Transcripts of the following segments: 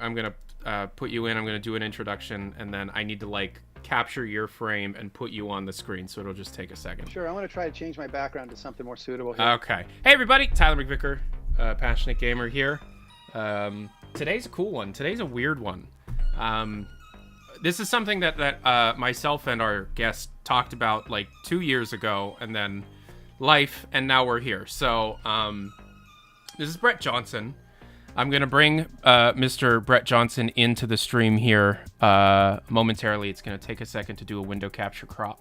I'm gonna put you in. I'm gonna do an introduction, and then I need to like capture your frame and put you on the screen. So it'll just take a second. Sure, I'm going to try to change my background to something more suitable here. Okay. Hey everybody, Tyler McVicker, passionate gamer here. Today's a cool one. Today's a weird one. This is something that myself and our guest talked about like 2 years ago, and then life, and now we're here. So this is Brett Johnson. I'm going to bring Mr. Brett Johnson into the stream here momentarily. It's going to take a second to do a window capture crop.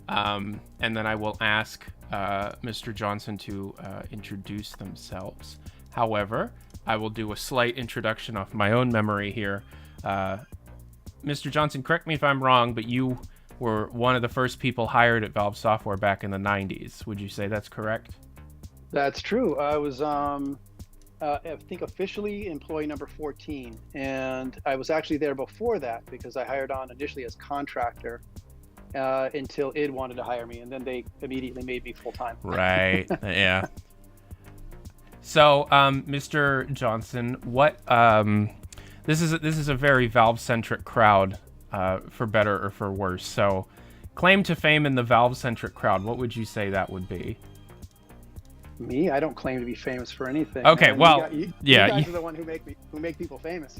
And then I will ask Mr. Johnson to introduce themselves. However, I will do a slight introduction off my own memory here. Mr. Johnson, correct me if I'm wrong, but you were one of the first people hired at Valve Software back in the 90s. Would you say that's correct? That's true. I was, I think, officially employee number 14. And I was actually there before that because I hired on initially as contractor until id wanted to hire me. And then they immediately made me full-time. Right. Yeah. So, Mr. Johnson, what this is a very Valve-centric crowd, for better or for worse. So, claim to fame in the Valve-centric crowd, what would you say that would be? Me? I don't claim to be famous for anything. Okay, well, you yeah, guys are the one who make people famous.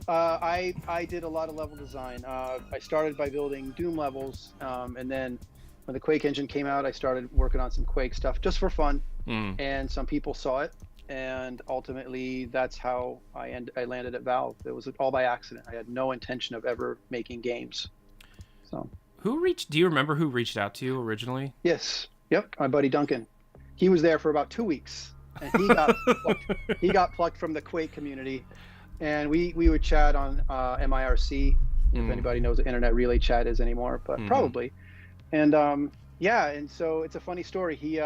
I did a lot of level design. I started by building Doom levels, and then when the Quake engine came out, I started working on some Quake stuff just for fun. And some people saw it, and ultimately that's how I landed at Valve. It was all by accident. I had no intention of ever making games. So do you remember who reached out to you originally? Yes. Yep, my buddy Duncan. He was there for about 2 weeks, and he got plucked from the Quake community, and we would chat on MIRC, if anybody knows what Internet Relay Chat is anymore, but probably. And yeah, and so it's a funny story. He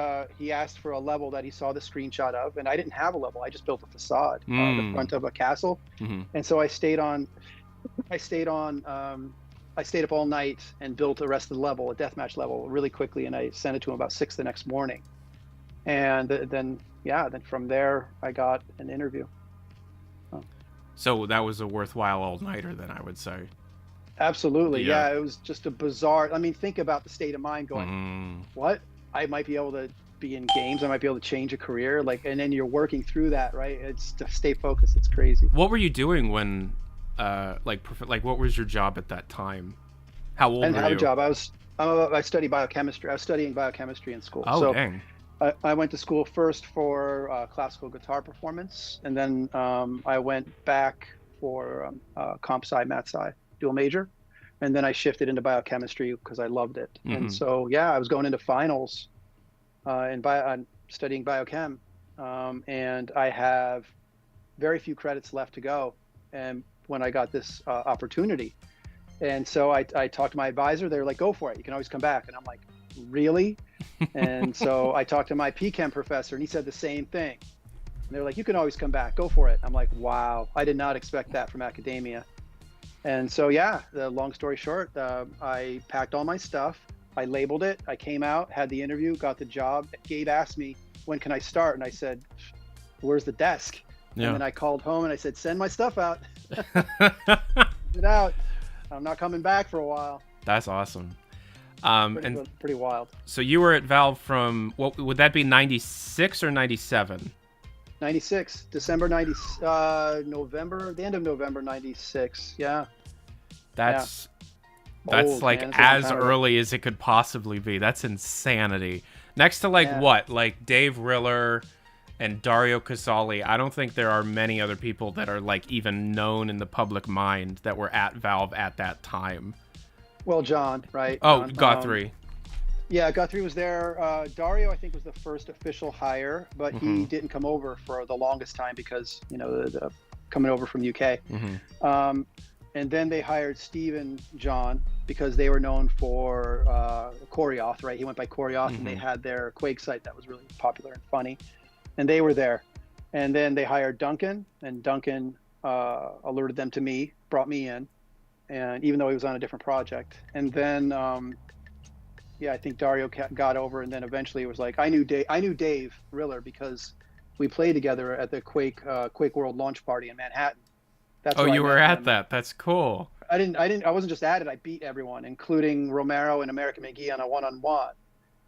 asked for a level that he saw the screenshot of, and I didn't have a level. I just built a facade on the front of a castle, and so I stayed up all night and built the rest of the level, a deathmatch level, really quickly, and I sent it to him about 6 the next morning. And then from there, I got an interview. So that was a worthwhile all-nighter, then, I would say. Absolutely, yeah. It was just a bizarre. I mean, think about the state of mind going, what? I might be able to be in games. I might be able to change a career, and then you're working through that, right? It's to stay focused. It's crazy. What were you doing when? What was your job at that time? How old were you? I didn't have a job. I studied biochemistry. I was studying biochemistry in school. Oh, dang. I went to school first for classical guitar performance, and then I went back for comp sci, math sci, dual major, and then I shifted into biochemistry because I loved it. And so I was going into finals I'm studying biochem, and I have very few credits left to go. And when I got this opportunity, and so I talked to my advisor. They were like, "Go for it. You can always come back." And I'm like, "Really?" And so I talked to my PChem professor, and he said the same thing. And they were like, "You can always come back. Go for it." I'm like, "Wow, I did not expect that from academia." And so the long story short, I packed all my stuff. I labeled it. I came out, had the interview, got the job. Gabe asked me, "When can I start?" And I said, "Where's the desk?" Yeah. And then I called home and I said, "Send my stuff out." Get out. I'm not coming back for a while. That's awesome. Pretty wild. So you were at Valve from, what would that be, 96 or 97? 96, December 90, November, the end of November 96. Yeah. That's like as early as it could possibly be. That's insanity. Next to like Dave Riller and Dario Casali, I don't think there are many other people that are even known in the public mind that were at Valve at that time. Well, John, right? Oh, Guthrie. Guthrie was there. Dario, I think, was the first official hire, but he didn't come over for the longest time because, coming over from UK. And then they hired Steve and John because they were known for Koryoth, right? He went by Koryoth, and they had their Quake site that was really popular and funny. And they were there. And then they hired Duncan, and Duncan alerted them to me, brought me in, and even though he was on a different project. And then, I think Dario got over, and then eventually it was like, I knew Dave Riller because we played together at the Quake World launch party in Manhattan. That's Oh, where I you were met at him. that. That's cool. I wasn't just at it. I beat everyone, including Romero and American McGee on a one-on-one.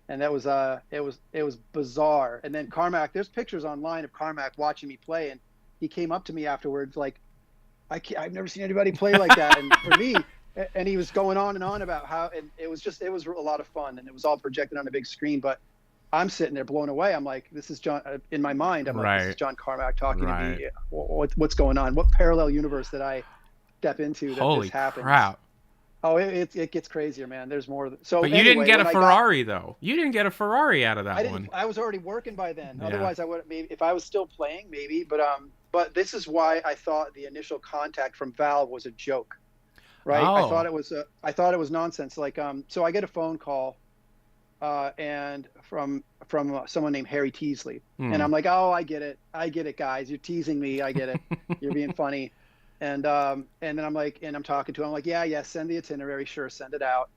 And that was it was bizarre. And then Carmack, there's pictures online of Carmack watching me play, and he came up to me afterwards like, I've never seen anybody play like that. And for me, and he was going on and on about how, and it was a lot of fun, and it was all projected on a big screen. But I'm sitting there blown away. I'm like, this is John. In my mind, I'm like, this is John Carmack talking to me. What's going on? What parallel universe did I step into that Holy this happens? crap. Oh, it gets crazier, man. There's more. So, but you didn't get a Ferrari though. You didn't get a Ferrari out of that one. I was already working by then. Yeah. Otherwise, I would maybe if I was still playing, maybe. But this is why I thought the initial contact from Valve was a joke, right? Oh. I thought it was nonsense. Like, so I get a phone call, and from someone named Harry Teasley, and I'm like, oh, I get it, guys. You're teasing me. I get it. You're being funny. And then I'm like, and I'm talking to him. I'm like, yeah, send the itinerary. Sure, send it out.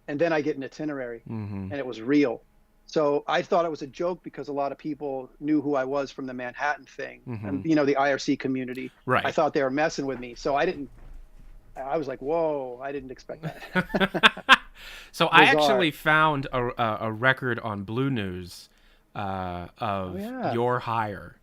And then I get an itinerary, and it was real. So I thought it was a joke because a lot of people knew who I was from the Manhattan thing, and the IRC community. Right. I thought they were messing with me. So I was like, whoa, I didn't expect that. So I actually found a record on Blue News of your hire.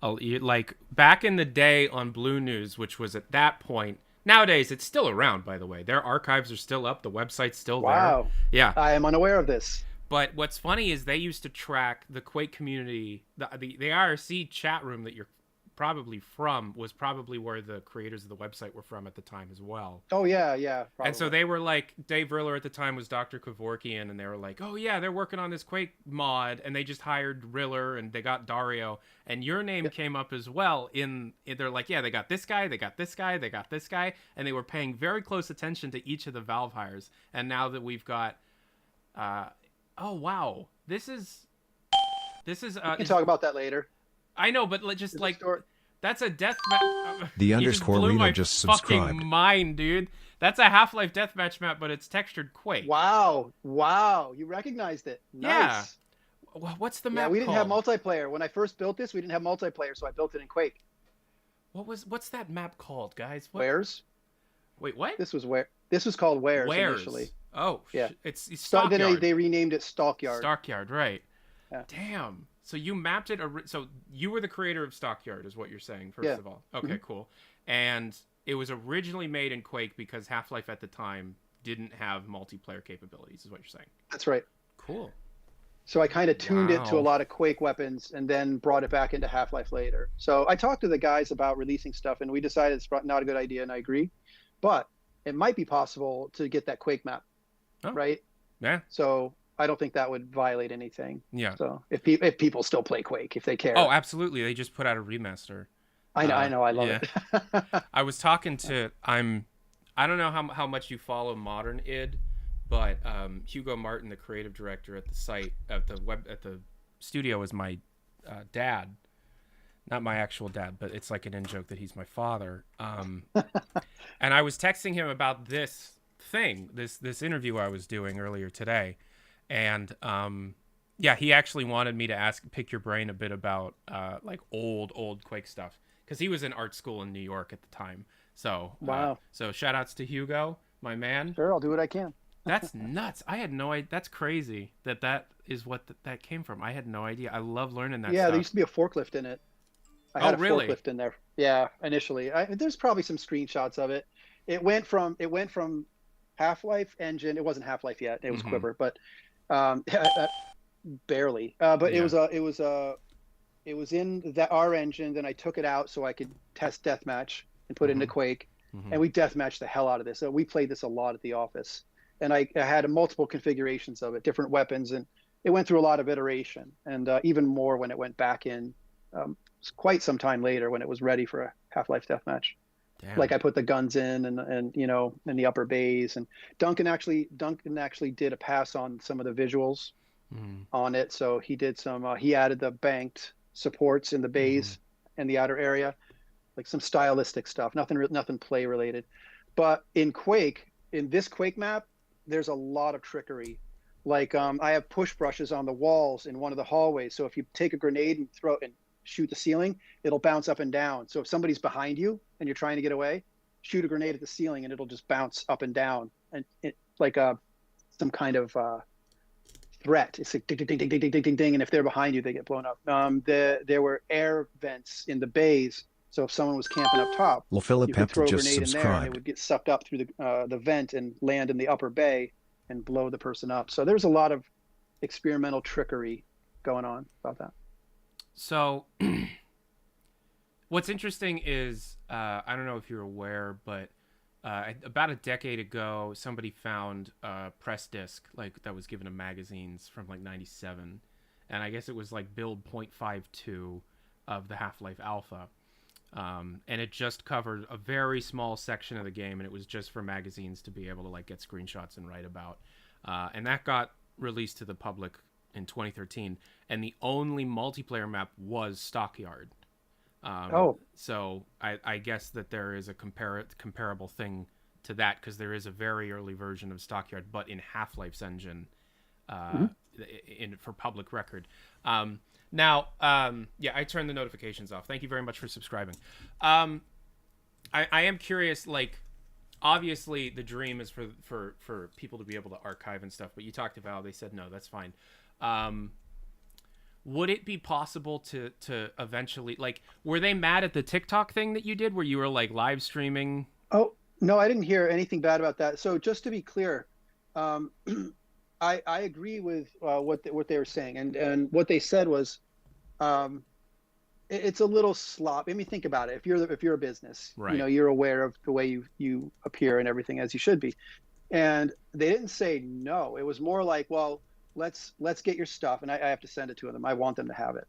Like back in the day on Blue News, which was at that point. Nowadays, it's still around, by the way. Their archives are still up. The website's still there. Wow. Yeah. I am unaware of this. But what's funny is they used to track the Quake community. The IRC chat room that you're probably from was probably where the creators of the website were from at the time as well. Oh, yeah. Probably. And so they were like, Dave Riller at the time was Dr. Kevorkian, and they were like, oh, yeah, they're working on this Quake mod, and they just hired Riller, and they got Dario, and your name came up as well. They're like, yeah, they got this guy, they got this guy, they got this guy, and they were paying very close attention to each of the Valve hires. And now that we've got, oh, wow, this is. We can talk about that later. I know, but just like that's a death map. The underscore reader just subscribed. Fucking mind, dude. That's a Half-Life deathmatch map, but it's textured Quake. Wow, you recognized it. Nice. Yeah. What's the map? Yeah, we didn't called? have multiplayer when I first built this. We didn't have multiplayer, so I built it in Quake. What's that map called, guys? Wares. Wait, what? This was called Wares initially. Oh, yeah. It's Stockyard. Then they renamed it Stockyard. Stockyard, right? Yeah. Damn. So you mapped it. So you were the creator of Stockyard, is what you're saying. First of all, okay, cool. And it was originally made in Quake because Half-Life at the time didn't have multiplayer capabilities, is what you're saying. That's right. Cool. So I kind of tuned it to a lot of Quake weapons and then brought it back into Half-Life later. So I talked to the guys about releasing stuff, and we decided it's not a good idea, and I agree. But it might be possible to get that Quake map, right? Yeah. So I don't think that would violate anything. Yeah. So if people still play Quake, if they care. Oh, absolutely. They just put out a remaster. I know. I love it. I was talking to I don't know how much you follow modern id, but Hugo Martin, the creative director at the site at the studio, is my dad. Not my actual dad, but it's like an in-joke that he's my father. And I was texting him about this interview I was doing earlier today. And he actually wanted me to pick your brain a bit about like old Quake stuff, because he was in art school in New York at the time. So wow. So shout outs to Hugo, my man. Sure, I'll do what I can. That's nuts. I had no idea. That's crazy that is what that came from. I had no idea. I love learning that. Yeah, stuff. there used to be a forklift in it. I had a really? forklift in there. Yeah, initially. There's probably some screenshots of it. It went from Half-Life engine. It wasn't Half-Life yet. It was Quiver, but barely. But it was in our engine. Then I took it out so I could test deathmatch and put it into Quake, and we deathmatched the hell out of this. So we played this a lot at the office, and I had multiple configurations of it, different weapons, and it went through a lot of iteration, and even more when it went back in quite some time later when it was ready for a Half-Life deathmatch. Damn. Like I put the guns in and in the upper bays, and Duncan actually did a pass on some of the visuals on it. So he did he added the banked supports in the bays and the outer area, like some stylistic stuff, nothing play related. But in this Quake map, there's a lot of trickery. Like I have push brushes on the walls in one of the hallways. So if you take a grenade and throw it and shoot the ceiling, it'll bounce up and down. So if somebody's behind you and you're trying to get away, shoot a grenade at the ceiling and it'll just bounce up and down, and like some kind of threat. It's like ding, ding, ding, ding, ding, ding, ding, ding, and if they're behind you, they get blown up. There were air vents in the bays, so if someone was camping up top, you could throw a grenade in there, and it would get sucked up through the vent and land in the upper bay and blow the person up. So there's a lot of experimental trickery going on about that. So what's interesting is, I don't know if you're aware, but about a decade ago, somebody found a press disc like that was given to magazines from like 97. And I guess it was like build 0.52 of the Half-Life Alpha. And it just covered a very small section of the game, and it was just for magazines to be able to like get screenshots and write about. And that got released to the public in 2013, and the only multiplayer map was Stockyard. So I guess that there is a comparable thing to that, because there is a very early version of Stockyard, but in Half-Life's engine, for public record. Now, I turned the notifications off. Thank you very much for subscribing. I am curious, like, obviously the dream is for people to be able to archive and stuff, but you talked to Valve, they said no, that's fine. Would it be possible to eventually, like, were they mad at the TikTok thing that you did where you were like live streaming? Oh, no, I didn't hear anything bad about that. So just to be clear, I agree with what they were saying, and what they said was, it's a little slop. I mean, think about it. If you're a business, right, you know, you're aware of the way you appear and everything, as you should be. And they didn't say no. It was more like, well, let's get your stuff, and I have to send it to them. I want them to have it.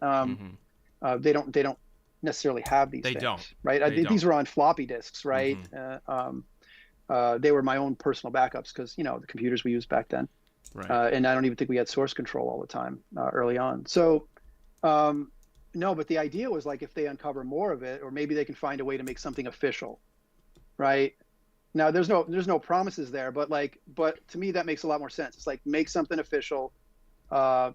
They don't necessarily have these things, right? These were on floppy disks, right? They were my own personal backups, because, you know, the computers we used back then. Right. And I don't even think we had source control all the time early on. So no, but the idea was like, if they uncover more of it, or maybe they can find a way to make something official, right? Now there's no promises there, but to me that makes a lot more sense. It's like, make something official,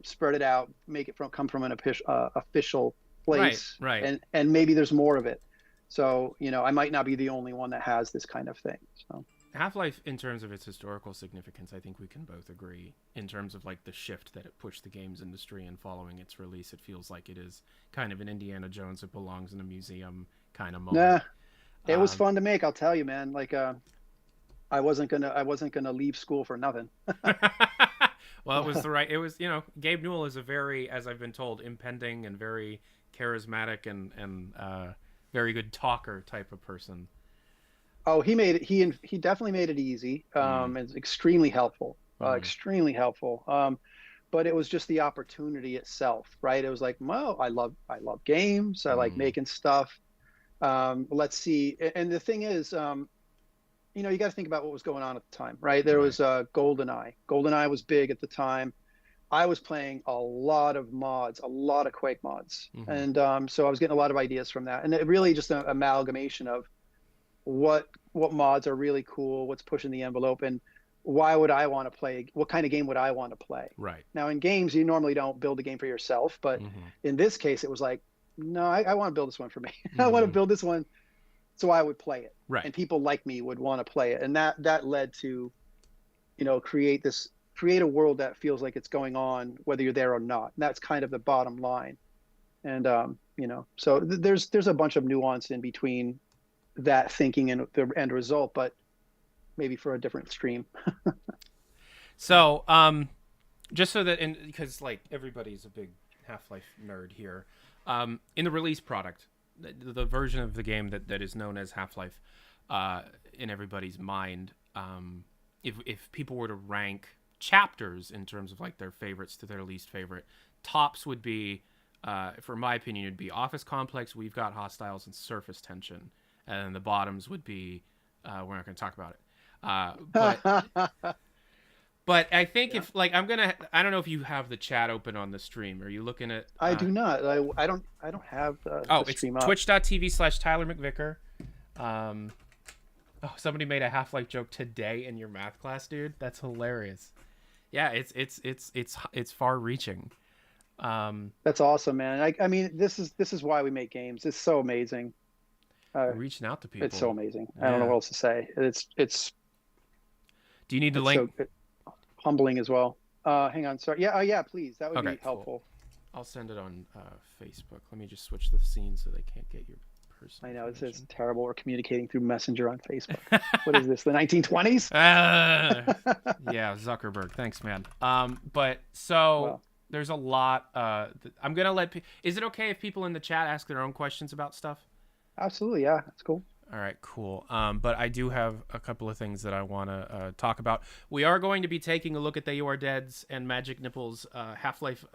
spread it out, make it come from an official place, right. And maybe there's more of it. So, you know, I might not be the only one that has this kind of thing. So Half-Life, in terms of its historical significance, I think we can both agree, in terms of like the shift that it pushed the games industry, and following its release, it feels like it is kind of an Indiana Jones that belongs in a museum kind of moment. It was fun to make, I'll tell you, man. Like, I wasn't gonna leave school for nothing. Well, it was, you know, Gabe Newell is a very, as I've been told, impending and very charismatic and very good talker type of person. Oh, he definitely made it easy. It's extremely helpful, extremely helpful. But it was just the opportunity itself, right? It was like, well, I love games. I like making stuff. Let's see. And the thing is, you know, you got to think about what was going on at the time, right? There was GoldenEye. GoldenEye was big at the time. I was playing a lot of mods, a lot of Quake mods. And so I was getting a lot of ideas from that. And it really just an amalgamation of what mods are really cool, what's pushing the envelope, and why would I want to play, what kind of game would I want to play? Right. Now, in games, you normally don't build a game for yourself, but in this case, it was like, no, I want to build this one for me. I want to build this one so I would play it. Right. And people like me would want to play it. And that led to, you know, create a world that feels like it's going on, whether you're there or not. And that's kind of the bottom line. And, you know, so there's a bunch of nuance in between that thinking and the end result, but maybe for a different stream. So, just so that, because like everybody's a big Half-Life nerd here, in the release product, the version of the game that is known as Half-Life, in everybody's mind, if people were to rank chapters in terms of like their favorites to their least favorite, tops would be, for my opinion, it'd be Office Complex, We've Got Hostiles, and Surface Tension. And then the bottoms would be, we're not going to talk about it. But I think if, like, I don't know if you have the chat open on the stream. Are you looking at? I do not. I don't have the stream up. Twitch.tv/Tyler McVicker. Somebody made a Half-Life joke today in your math class, dude. That's hilarious. Yeah, it's far reaching. That's awesome, man. I mean, this is why we make games. It's so amazing. Reaching out to people. It's so amazing. Yeah. I don't know what else to say. Do you need the link? So humbling as well. Hang on, sorry. Yeah, yeah, please. That would be helpful. Cool. I'll send it on Facebook. Let me just switch the scene so they can't get your personal. I know this is terrible. We're communicating through Messenger on Facebook. What is this? The 1920s? Yeah, Zuckerberg. Thanks, man. But so there's a lot. I'm gonna let. Is it okay if people in the chat ask their own questions about stuff? Absolutely. Yeah, that's cool. All right, cool. But I do have a couple of things that I want to talk about. We are going to be taking a look at the You Are Dead's and Magic Nipple's Half-Life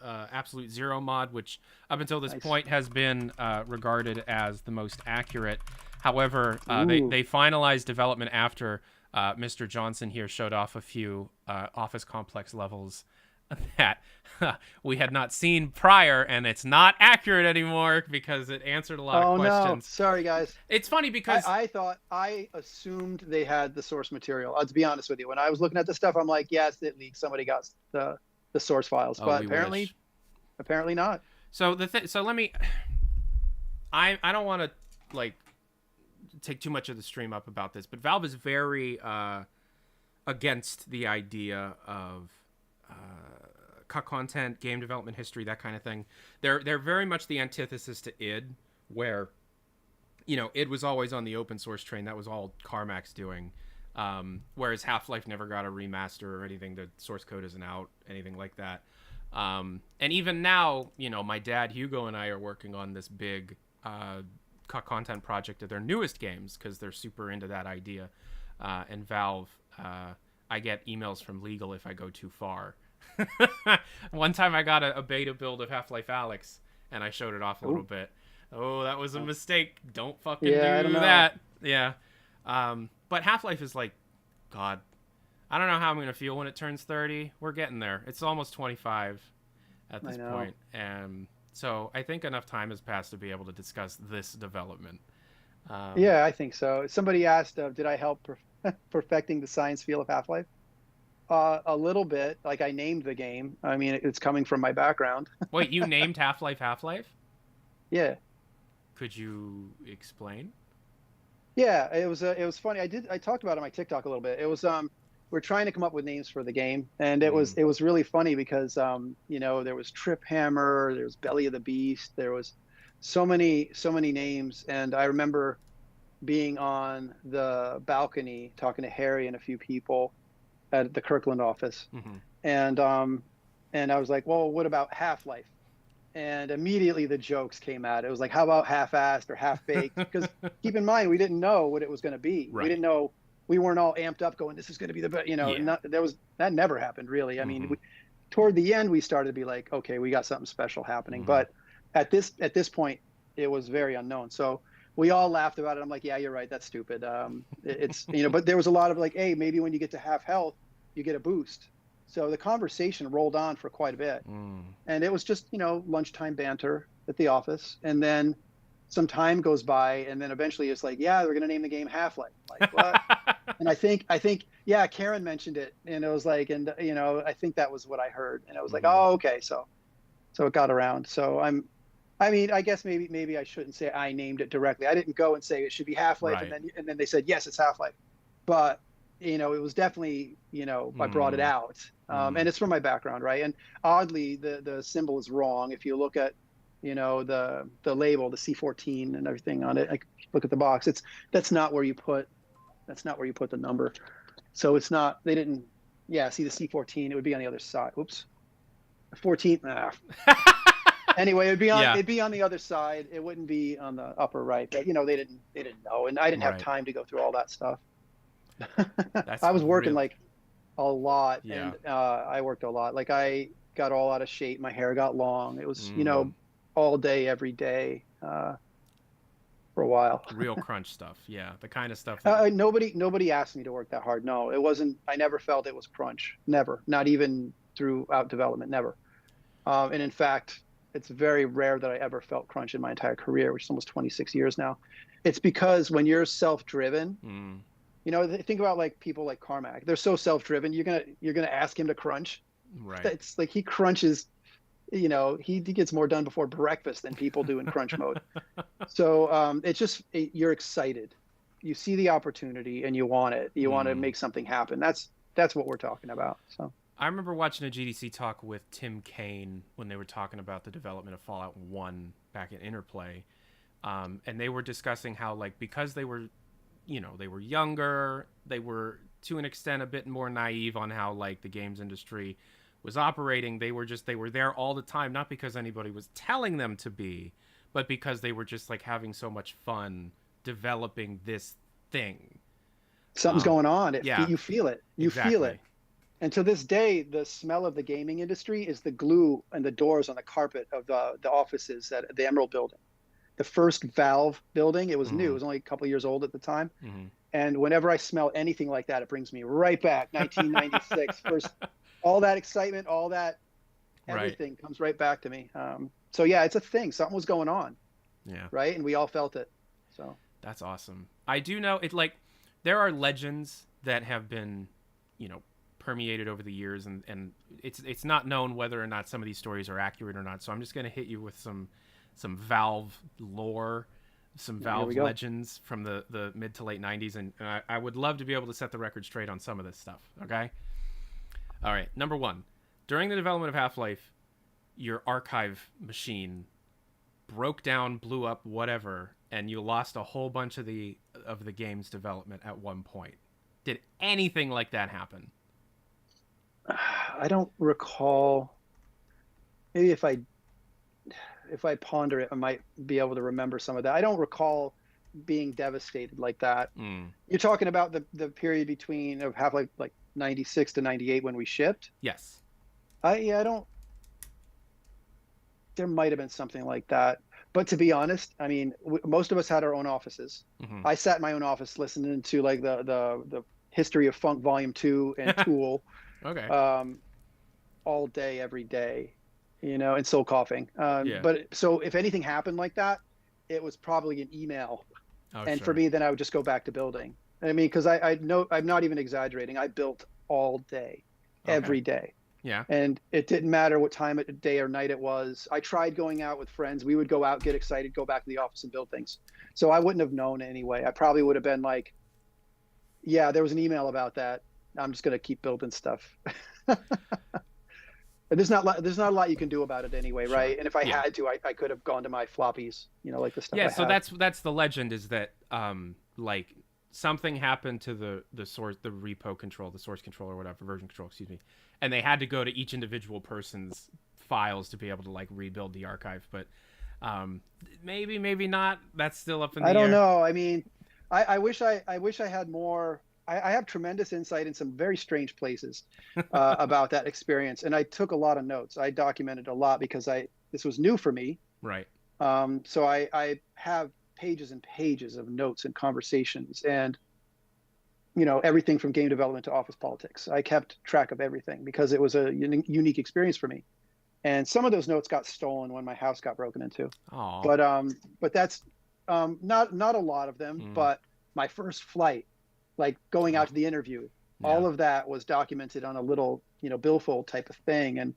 Absolute Zero mod, which up until this point has been regarded as the most accurate. However, they finalized development after Mr. Johnson here showed off a few Office Complex levels that we had not seen prior, and it's not accurate anymore because it answered a lot of questions. Oh no, sorry guys. It's funny because I assumed they had the source material. To be honest with you, when I was looking at the stuff, I'm like, yes, it leaked. Somebody got the source files, but apparently not. So so let me. I don't want to like take too much of the stream up about this, but Valve is very against the idea of cut content, game development history, that kind of thing. They're very much the antithesis to id, where id was always on the open source train. That was all Carmack's doing. Whereas Half-Life never got a remaster or anything. The source code isn't out, anything like that. And even now, my dad Hugo and I are working on this big cut content project of their newest games because they're super into that idea. And Valve, I get emails from legal if I go too far. One time I got a beta build of Half-Life Alyx and I showed it off a little bit. Oh, that was a mistake. Don't fucking do that. Yeah. But Half-Life is like, God, I don't know how I'm going to feel when it turns 30. We're getting there. It's almost 25 at this point. And so I think enough time has passed to be able to discuss this development. Yeah, I think so. Somebody asked, did I help perfecting the science feel of Half-Life? A little bit. Like, I named the game. I mean, it's coming from my background. Wait, you named Half-Life? Yeah. Could you explain? Yeah, it was funny. I talked about it on my TikTok a little bit. It was we're trying to come up with names for the game, and it was really funny because there was Trip Hammer, there was Belly of the Beast, there was so many names, and I remember being on the balcony talking to Harry and a few people at the Kirkland office. And I was like, well, what about Half-Life? And immediately the jokes came out. It was like, how about half-assed or half-baked? Because keep in mind, we didn't know what it was going to be. Right. We didn't know. We weren't all amped up going, this is going to be the best, that never happened really. I mean, toward the end, we started to be like, okay, we got something special happening. But at this point, it was very unknown. So we all laughed about it. I'm like, yeah, you're right. That's stupid. It's, but there was a lot of like, hey, maybe when you get to half health, you get a boost. So the conversation rolled on for quite a bit. And it was just, lunchtime banter at the office. And then some time goes by, and then eventually it's like, yeah, we're going to name the game Half-Life. Like, what? And I think, yeah, Karen mentioned it, and it was like, and I think that was what I heard. And I was like, oh, okay. So it got around. So I guess maybe I shouldn't say I named it directly. I didn't go and say it should be Half-Life. Right. And then they said, yes, it's Half-Life. But, it was definitely, I brought it out. And it's from my background, right? And oddly, the symbol is wrong. If you look at, the label, the C14 and everything on it, like look at the box, that's not where you put the number. So it's not, they didn't, see the C14, it would be on the other side. Oops. 14. Anyway, it'd be on the other side. It wouldn't be on the upper right. But they didn't know, and I didn't have time to go through all that stuff. I was working like a lot, and I worked a lot. Like, I got all out of shape. My hair got long. It was, all day, every day, for a while. Real crunch stuff. Yeah. The kind of stuff. Nobody asked me to work that hard. No, it wasn't. I never felt it was crunch. Never. Not even throughout development. Never. And in fact, it's very rare that I ever felt crunch in my entire career, which is almost 26 years now. It's because when you're self-driven, think about like people like Carmack. They're so self-driven. You're gonna ask him to crunch. Right. It's like he crunches he gets more done before breakfast than people do in crunch mode. So it's just you're excited. You see the opportunity and you want it. You want to make something happen. That's what we're talking about. So I remember watching a GDC talk with Tim Kaine when they were talking about the development of Fallout 1 back at Interplay. And they were discussing how, like, because they were, they were younger, they were to an extent a bit more naive on how, like, the games industry was operating. They were there all the time, not because anybody was telling them to be, but because they were just, like, having so much fun developing this thing. Something's going on. You feel it. Exactly. Feel it. And to this day, the smell of the gaming industry is the glue and the doors on the carpet of the offices at the Emerald Building. The first Valve building, it was new. It was only a couple of years old at the time. And whenever I smell anything like that, it brings me right back. 1996, first, all that excitement, all that, everything comes right back to me. So yeah, it's a thing. Something was going on. Yeah. Right. And we all felt it. So that's awesome. I do know it. Like, there are legends that have been, permeated over the years, and it's not known whether or not some of these stories are accurate or not. So I'm just going to hit you with some Valve lore, some Valve legends from the mid to late 90s, and I would love to be able to set the record straight on some of this stuff. Okay. All right. Number one, during the development of Half-Life, your archive machine broke down, blew up, whatever, and you lost a whole bunch of the game's development at one point. Did anything like that happen? I don't recall. Maybe if I ponder it, I might be able to remember some of that. I don't recall being devastated like that. You're talking about the period between of Half-Life, like 96 to 98 when we shipped? Yes. I don't. There might have been something like that. But to be honest, I mean, most of us had our own offices. I sat in my own office listening to, like, the History of Funk Volume 2 and Tool. Okay. All day, every day, and still coughing. But so if anything happened like that, it was probably an email. And for me, then I would just go back to building. I mean, because I know, I'm not even exaggerating. I built all day, every day. Yeah. And it didn't matter what time of day or night it was. I tried going out with friends. We would go out, get excited, go back to the office and build things. So I wouldn't have known anyway. I probably would have been like, yeah, there was an email about that. I'm just going to keep building stuff. There's not a lot you can do about it anyway, right? And if I had to, I could have gone to my floppies, like the stuff. Yeah, so that's the legend, is that like something happened to the source, the repo control, the source control, or whatever, version control, excuse me, and they had to go to each individual person's files to be able to, like, rebuild the archive. But maybe not. That's still up in the air. I don't know. I mean, I wish I had more. I have tremendous insight in some very strange places about that experience, and I took a lot of notes. I documented a lot because this was new for me. Right. So I have pages and pages of notes and conversations, and everything from game development to office politics. I kept track of everything because it was a unique experience for me. And some of those notes got stolen when my house got broken into. Oh. But that's not a lot of them. But my first flight, like going out to the interview, all of that was documented on a little, billfold type of thing. And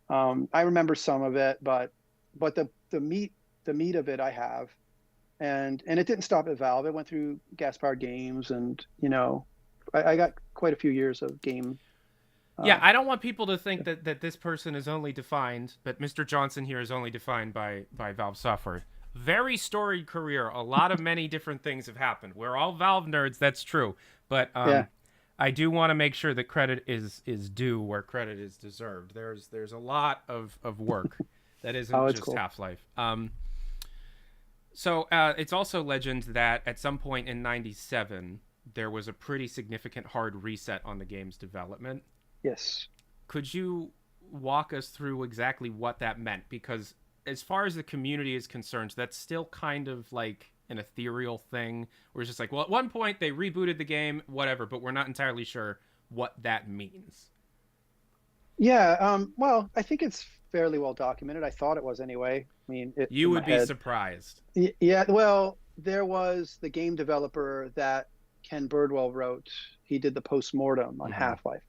I remember some of it, but the meat of it I have. And it didn't stop at Valve. It went through gas-powered games, and I got quite a few years of game. I don't want people to think that this person is only defined, but Mr. Johnson here is only defined by Valve software. Very storied career. A lot of many different things have happened. We're all Valve nerds, that's true. But I do want to make sure that credit is due where credit is deserved. There's a lot of work that isn't just cool. Half-Life. So it's also legend that at some point in 97, there was a pretty significant hard reset on the game's development. Yes. Could you walk us through exactly what that meant? Because as far as the community is concerned, that's still kind of like an ethereal thing where it's just like, well, at one point they rebooted the game, whatever, but we're not entirely sure what that means. Yeah, well, I think it's fairly well documented. I thought it was anyway. I mean, you would be surprised. Yeah, well, there was the game developer that Ken Birdwell wrote. He did the post-mortem on Half-Life.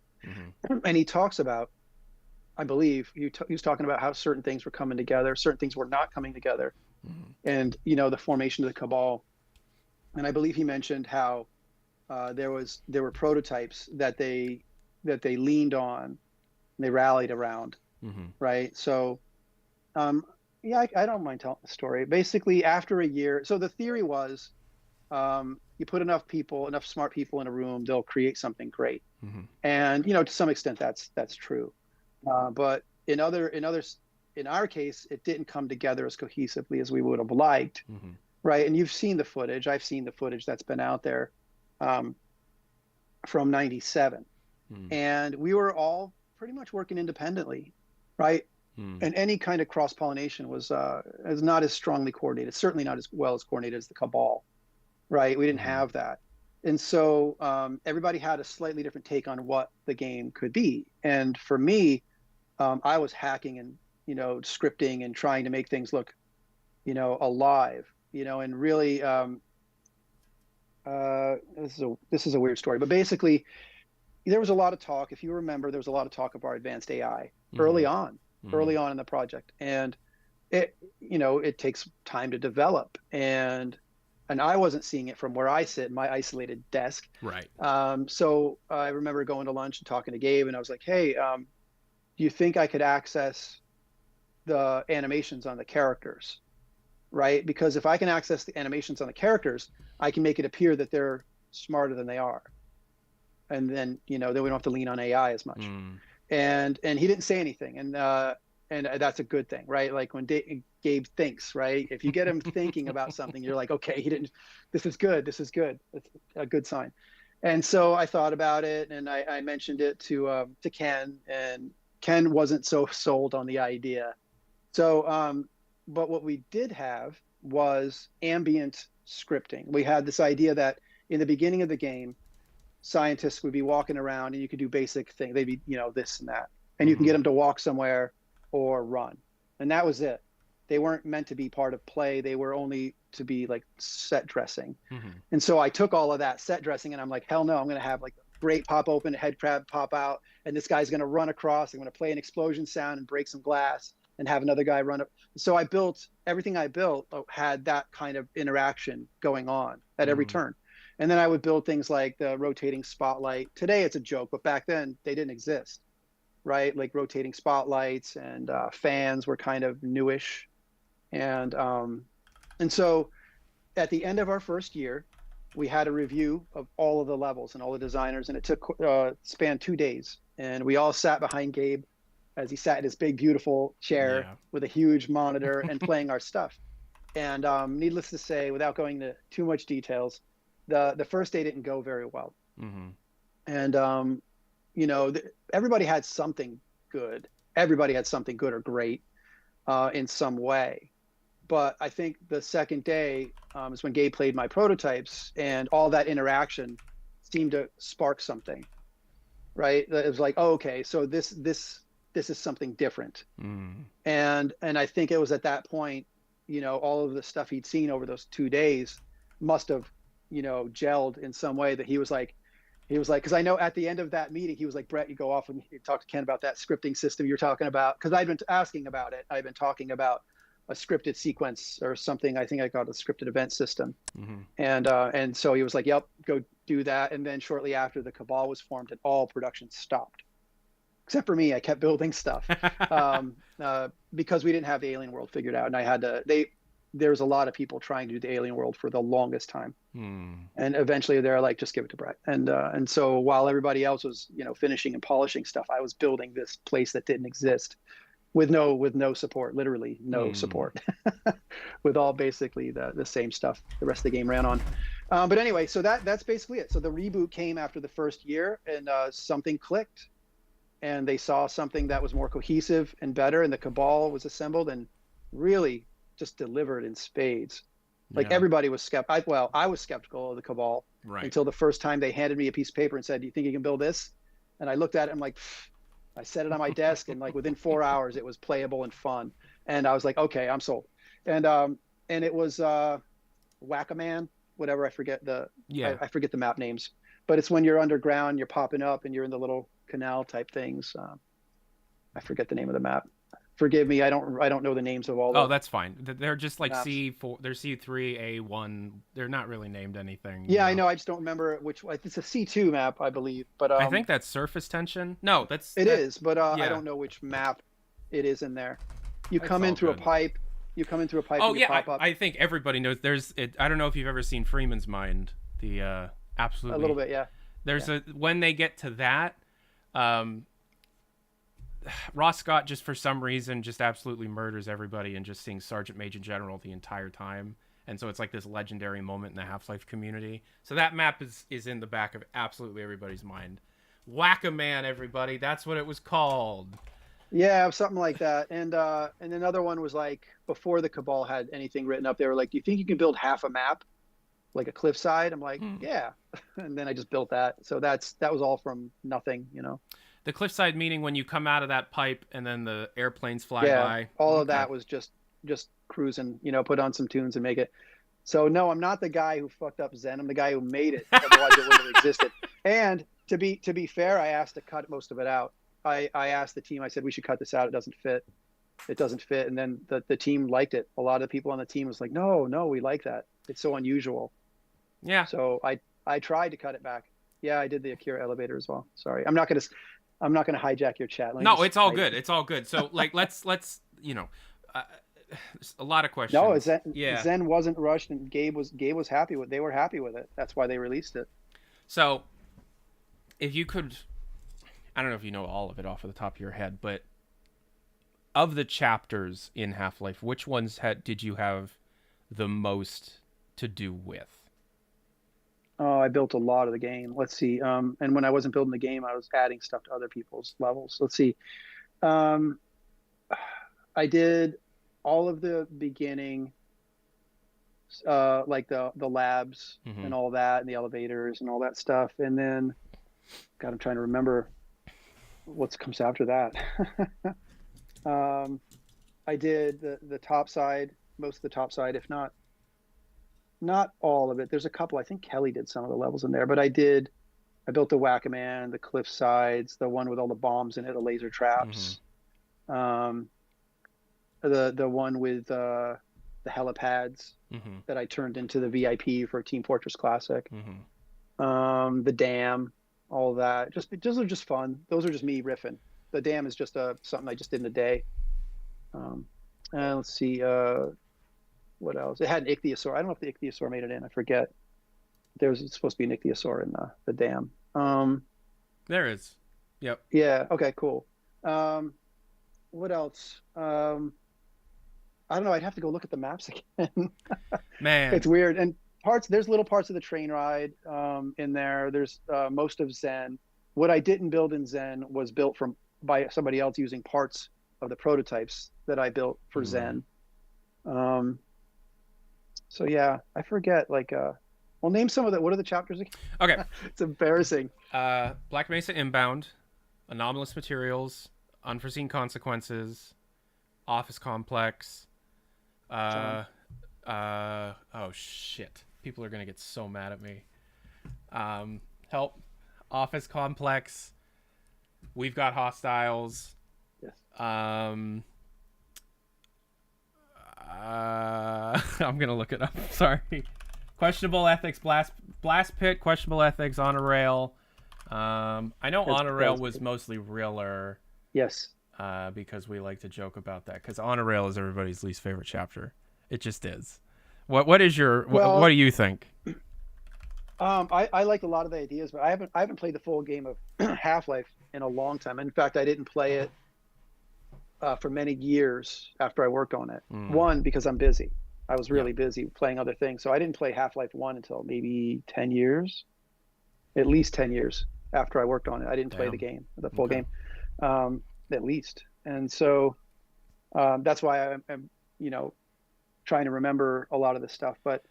And he talks about I believe he was talking about how certain things were coming together, certain things were not coming together, and the formation of the cabal. And I believe he mentioned how there were prototypes that they leaned on, and they rallied around, right? So yeah, I don't mind telling the story. Basically, after a year, so the theory was, you put enough smart people in a room, they'll create something great. And to some extent, that's true. But in our case, it didn't come together as cohesively as we would have liked, right? And you've seen the footage. I've seen the footage that's been out there from '97, and we were all pretty much working independently, right? And any kind of cross-pollination was not as strongly coordinated, certainly not as well as coordinated as the cabal, right? We didn't have that. And so everybody had a slightly different take on what the game could be. And for me, I was hacking and, scripting and trying to make things look, alive, and really, this is a weird story, but basically there was a lot of talk. If you remember, there was a lot of talk of our advanced AI early on in the project. And it takes time to develop. And I wasn't seeing it from where I sit in my isolated desk. Right. So I remember going to lunch and talking to Gabe, and I was like, hey, do you think I could access the animations on the characters? Right? Because if I can access the animations on the characters, I can make it appear that they're smarter than they are. And then, then we don't have to lean on AI as much. And he didn't say anything. And that's a good thing, right? Like when Gabe thinks, right? If you get him thinking about something, you're like, okay, this is good. It's a good sign. And so I thought about it, and I mentioned it to Ken, and Ken wasn't so sold on the idea. So, but what we did have was ambient scripting. We had this idea that in the beginning of the game, scientists would be walking around and you could do basic things. They'd be, this and that. And you can get them to walk somewhere or run. And that was it. They weren't meant to be part of play. They were only to be like set dressing. And so I took all of that set dressing and I'm like, hell no, I'm going to have like a grate pop open, a head crab pop out, and this guy's going to run across. I'm going to play an explosion sound and break some glass and have another guy run up. So everything I built had that kind of interaction going on at every turn. And then I would build things like the rotating spotlight. Today it's a joke, but back then they didn't exist, right? Like rotating spotlights and fans were kind of newish. And so at the end of our first year, we had a review of all of the levels and all the designers, and it spanned 2 days. And we all sat behind Gabe as he sat in his big, beautiful chair with a huge monitor and playing our stuff. And needless to say, without going into too much details, the first day didn't go very well. And, everybody had something good. Everybody had something good or great in some way. But I think the second day is when Gabe played my prototypes, and all that interaction seemed to spark something, right? It was like, oh, okay, so this is something different. And I think it was at that point, all of the stuff he'd seen over those 2 days must have, gelled in some way, that he was like, because I know at the end of that meeting, he was like, Brett, you go off and you talk to Ken about that scripting system you're talking about. Because I'd been asking about it. I've been talking about a scripted sequence or something. I think I got a scripted event system. And so he was like, yep, go do that. And then shortly after, the cabal was formed and all production stopped. Except for me, I kept building stuff because we didn't have the alien world figured out. And I had to, there was a lot of people trying to do the alien world for the longest time. And eventually they're like, just give it to Brett. And so while everybody else was, finishing and polishing stuff, I was building this place that didn't exist with no support, literally no support, with all basically the same stuff the rest of the game ran on. But anyway, so that's basically it. So the reboot came after the first year, and something clicked, and they saw something that was more cohesive and better, and the cabal was assembled and really just delivered in spades. Like everybody was skeptical. Well, I was skeptical of the cabal until the first time they handed me a piece of paper and said, do you think you can build this? And I looked at it, I'm like, I set it on my desk, and like within 4 hours it was playable and fun. And I was like, okay, I'm sold. And it was Whack-A-Man, whatever, I forget I forget the map names. But it's when you're underground, you're popping up and you're in the little canal type things. I forget the name of the map. Forgive me, I don't know the names of all. Oh, that's fine. They're just like maps. C4. They're C3, A1. They're not really named anything. Yeah, I know. I just don't remember which. It's a C2 map, I believe. But I think that's surface tension. No, it is. But yeah. I don't know which map it is in there. You That's come in all through good. a pipe. You come in through a pipe. Oh and you yeah, pop up. I think everybody knows. I don't know if you've ever seen Freeman's Mind. The absolutely A little bit, yeah. There's when they get to that, Ross Scott just for some reason just absolutely murders everybody and just sings Sergeant Major General the entire time. And so it's like this legendary moment in the Half-Life community. So that map is in the back of absolutely everybody's mind. Whack-A-Man, everybody. That's what it was called. Yeah, something like that. And another one was like before the Cabal had anything written up, they were like, "Do you think you can build half a map, like a cliffside?" I'm like, "Yeah." And then I just built that. So that was all from nothing, you know. The cliffside meaning when you come out of that pipe and then the airplanes fly by. All of that was just cruising, you know, put on some tunes and make it. So no, I'm not the guy who fucked up Zen. I'm the guy who made it. Otherwise, it wouldn't have existed. And to be fair, I asked to cut most of it out. I asked the team. I said we should cut this out. It doesn't fit. It doesn't fit. And then the team liked it. A lot of the people on the team was like, no, we like that. It's so unusual. Yeah. So I tried to cut it back. Yeah, I did the Akira elevator as well. Sorry, I'm not gonna hijack your chat. No, it's all good. It's all good. So like let's you know, a lot of questions. No, Zen wasn't rushed, and Gabe was happy with. They were happy with it. That's why they released it. So, if you could, I don't know if you know all of it off of the top of your head, but of the chapters in Half-Life, which ones did you have the most to do with? Oh, I built a lot of the game. Let's see. And when I wasn't building the game, I was adding stuff to other people's levels. Let's see. I did all of the beginning, like the labs and all that, and the elevators and all that stuff. And then, God, I'm trying to remember what comes after that. I did the top side, most of the top side, if not all of it. There's a couple. I think Kelly did some of the levels in there, but I built the Whack-A-Man, the cliff sides, the one with all the bombs in it, the laser traps, the one with the helipads that I turned into the VIP for Team Fortress Classic, the dam, all that. Those are just fun. Those are just me riffing. The dam is just something I just did in a day. And let's see. What else? It had an ichthyosaur. I don't know if the ichthyosaur made it in. I forget. It's supposed to be an ichthyosaur in the dam. There is. Yep. Yeah. Okay. Cool. What else? I don't know. I'd have to go look at the maps again. Man, it's weird. And there's little parts of the train ride in there. There's most of Zen. What I didn't build in Zen was built by somebody else using parts of the prototypes that I built for Zen. So yeah, I forget. Like, well, name some of what are the chapters again? Okay. It's embarrassing. Black Mesa Inbound, Anomalous Materials, Unforeseen Consequences, Office Complex. Oh shit! People are gonna get so mad at me. Help. Office Complex. We've Got Hostiles. Yes. I'm gonna look it up. Sorry. Questionable Ethics, Blast Pit, Questionable Ethics, Honor Rail. I know Honor Rail was mostly Riller. Yes. Because we like to joke about that. Because Honor Rail is everybody's least favorite chapter. It just is. What do you think? I liked a lot of the ideas, but I haven't played the full game of Half-Life in a long time. In fact, I didn't play it for many years after I worked on it. One, because I'm busy. I was really busy playing other things. So I didn't play Half-Life 1 until maybe 10 years, at least 10 years after I worked on it. I didn't play the full game, at least. And so that's why I'm trying to remember a lot of this stuff. But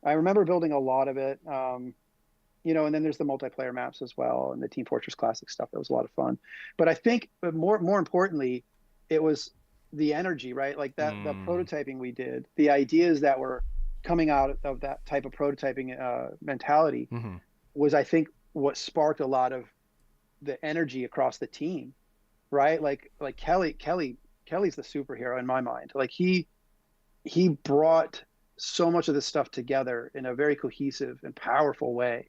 I remember building a lot of it, and then there's the multiplayer maps as well and the Team Fortress Classic stuff. That was a lot of fun. But I think more importantly, it was the energy, right? Like the prototyping we did, the ideas that were coming out of that type of prototyping mentality was, I think, what sparked a lot of the energy across the team. right? Like Kelly's the superhero in my mind. Like he brought so much of this stuff together in a very cohesive and powerful way.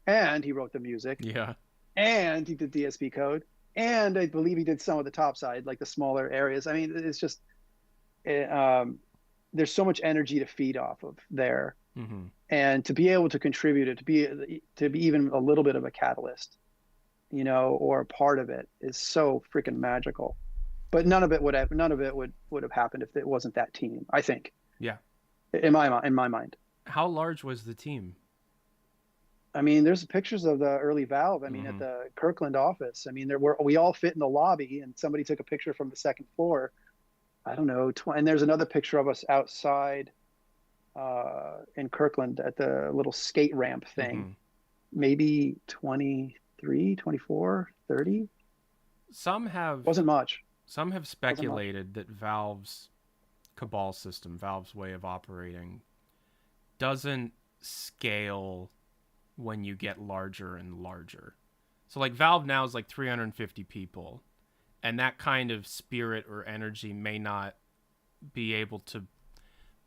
And he wrote the music, Yeah. and he did DSP code, and I believe he did some of the top side, like the smaller areas. I mean, it's just there's so much energy to feed off of there, Mm-hmm. and to be able to contribute it, to be even a little bit of a catalyst, or a part of it is so freaking magical. But none of it would have happened if it wasn't that team, I think. Yeah. In my mind. How large was the team? I mean, there's pictures of the early Valve. I mean, Mm-hmm. at the Kirkland office. I mean, we all fit in the lobby, and somebody took a picture from the second floor. I don't know. And there's another picture of us outside in Kirkland at the little skate ramp thing. Mm-hmm. Maybe 23, 24, 30. Wasn't much. Some have speculated that Valve's Cabal system, Valve's way of operating, doesn't scale when you get larger and larger. So like Valve now is like 350 people, and that kind of spirit or energy may not be able to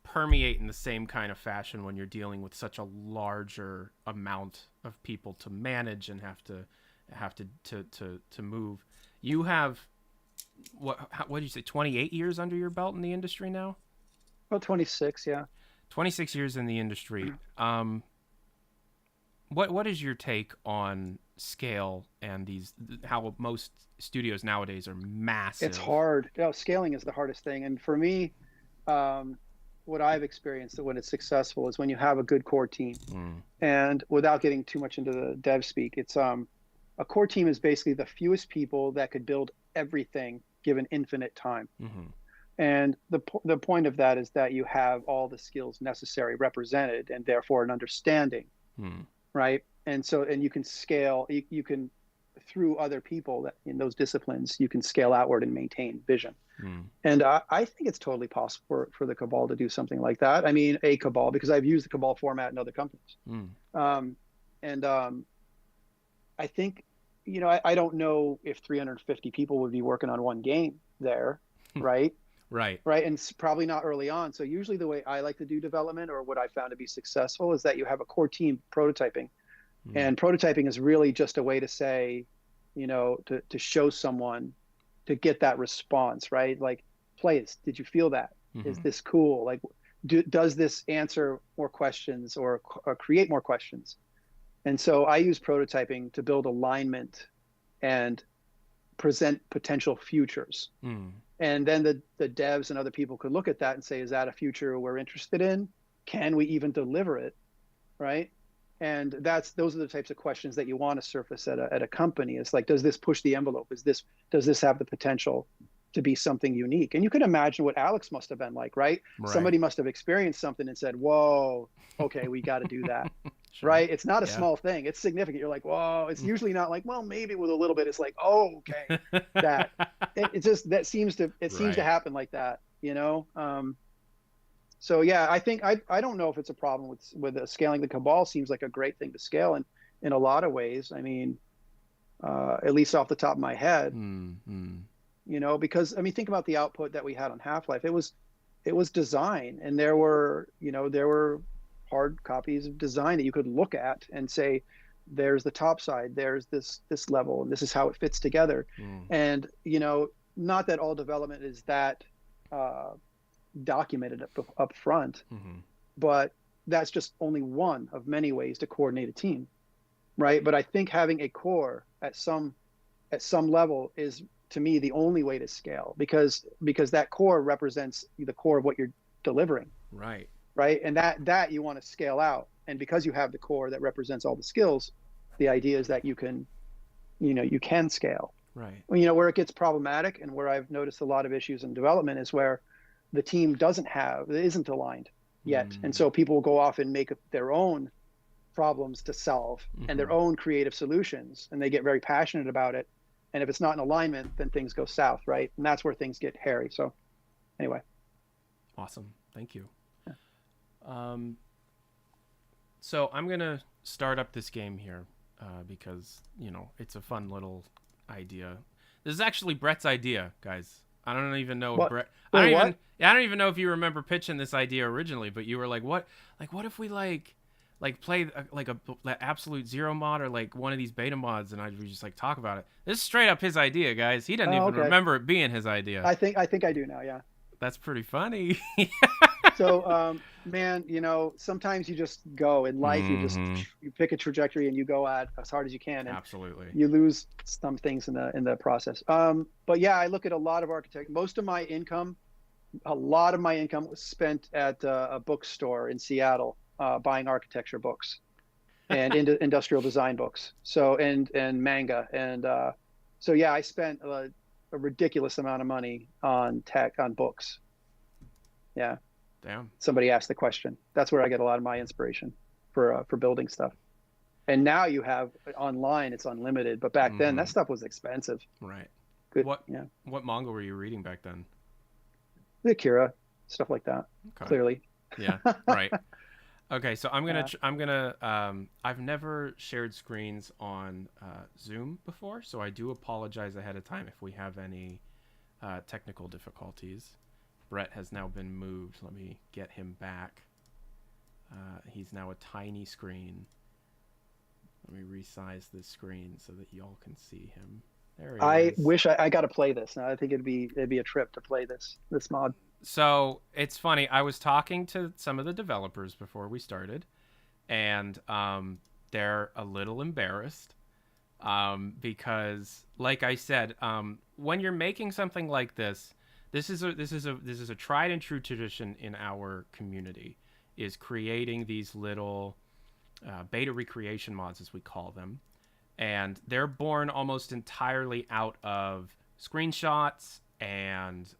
permeate in the same kind of fashion when you're dealing with such a larger amount of people to manage and have to move. You have what did you say, 28 years under your belt in the industry now? About 26, yeah. 26 years in the industry. What is your take on scale and how most studios nowadays are massive? It's hard. Scaling is the hardest thing. And for me, what I've experienced when it's successful is when you have a good core team. And without getting too much into the dev speak, it's a core team is basically the fewest people that could build everything given infinite time. Mm-hmm. And the point of that is that you have all the skills necessary represented, and therefore an understanding. Right. And you can scale, you can, through other people that in those disciplines, you can scale outward and maintain vision. And I think it's totally possible for the Cabal to do something like that. I mean, a Cabal, because I've used the Cabal format in other companies. I think, I don't know if 350 people would be working on one game there. Right. Right. And it's probably not early on. So usually the way I like to do development, or what I found to be successful, is that you have a core team prototyping. And prototyping is really just a way to say, to show someone, to get that response, right? Like, play this. Did you feel that? Is this cool? Like, does this answer more questions or create more questions? And so I use prototyping to build alignment and present potential futures. And then the devs and other people could look at that and say, is that a future we're interested in? Can we even deliver it? Right. And those are the types of questions that you want to surface at a company. It's like, does this push the envelope? Does this have the potential to be something unique? And you can imagine what Alex must have been like, right? Somebody must have experienced something and said, whoa, okay, we got to do that. Sure. Right. It's not a small thing. It's significant. You're like, whoa. It's usually not like, well, maybe with a little bit. It's like, oh, okay. It just, that seems to happen like that, So yeah, I think I don't know if it's a problem with scaling. The Cabal seems like a great thing to scale in a lot of ways. I mean, at least off the top of my head, because I mean, think about the output that we had on Half-Life. It was design, and there were hard copies of design that you could look at and say, there's the top side, there's this level, and this is how it fits together. And not that all development is that documented up front, but that's just only one of many ways to coordinate a team, right? But I think having a core at some level is, to me, the only way to scale, because that core represents the core of what you're delivering, right? And that you want to scale out, and because you have the core that represents all the skills, the idea is that you can scale, right? Where it gets problematic, and where I've noticed a lot of issues in development, is where the team isn't aligned yet. And so people will go off and make their own problems to solve and their own creative solutions, and they get very passionate about it. And if it's not in alignment, then things go south, right? And that's where things get hairy. So anyway. Awesome. Thank you. Yeah. So I'm going to start up this game here because, it's a fun little idea. This is actually Brett's idea, guys. I don't even know if What? Brett. Wait, I don't even know if you remember pitching this idea originally, but you were like, what if we play the absolute zero mod or like one of these beta mods, and we just like talk about it. This is straight up his idea, guys. He doesn't even remember it being his idea. I think I do now. Yeah. That's pretty funny. So, man, sometimes you just go in life. You pick a trajectory and you go at as hard as you can. And absolutely. You lose some things in the process. But yeah, I look at a lot of architecture. A lot of my income was spent at a bookstore in Seattle, buying architecture books and industrial design books. So and manga so yeah, I spent a ridiculous amount of money on books. Yeah. Damn. Somebody asked the question. That's where I get a lot of my inspiration for building stuff. And now you have online, it's unlimited. But back then, that stuff was expensive. Right. Good. What Yeah. manga were you reading back then? The Akira, stuff like that. Okay. Clearly. Yeah. Right. Okay. So I've never shared screens on Zoom before, so I do apologize ahead of time if we have any technical difficulties. Brett has now been moved. Let me get him back. He's now a tiny screen. Let me resize this screen so that y'all can see him. There he is. I wish I got to play this. Now I think it'd be a trip to play this mod. So it's funny. I was talking to some of the developers before we started, and they're a little embarrassed because, like I said, when you're making something like this. This is a tried and true tradition in our community, is creating these little beta recreation mods, as we call them, and they're born almost entirely out of screenshots and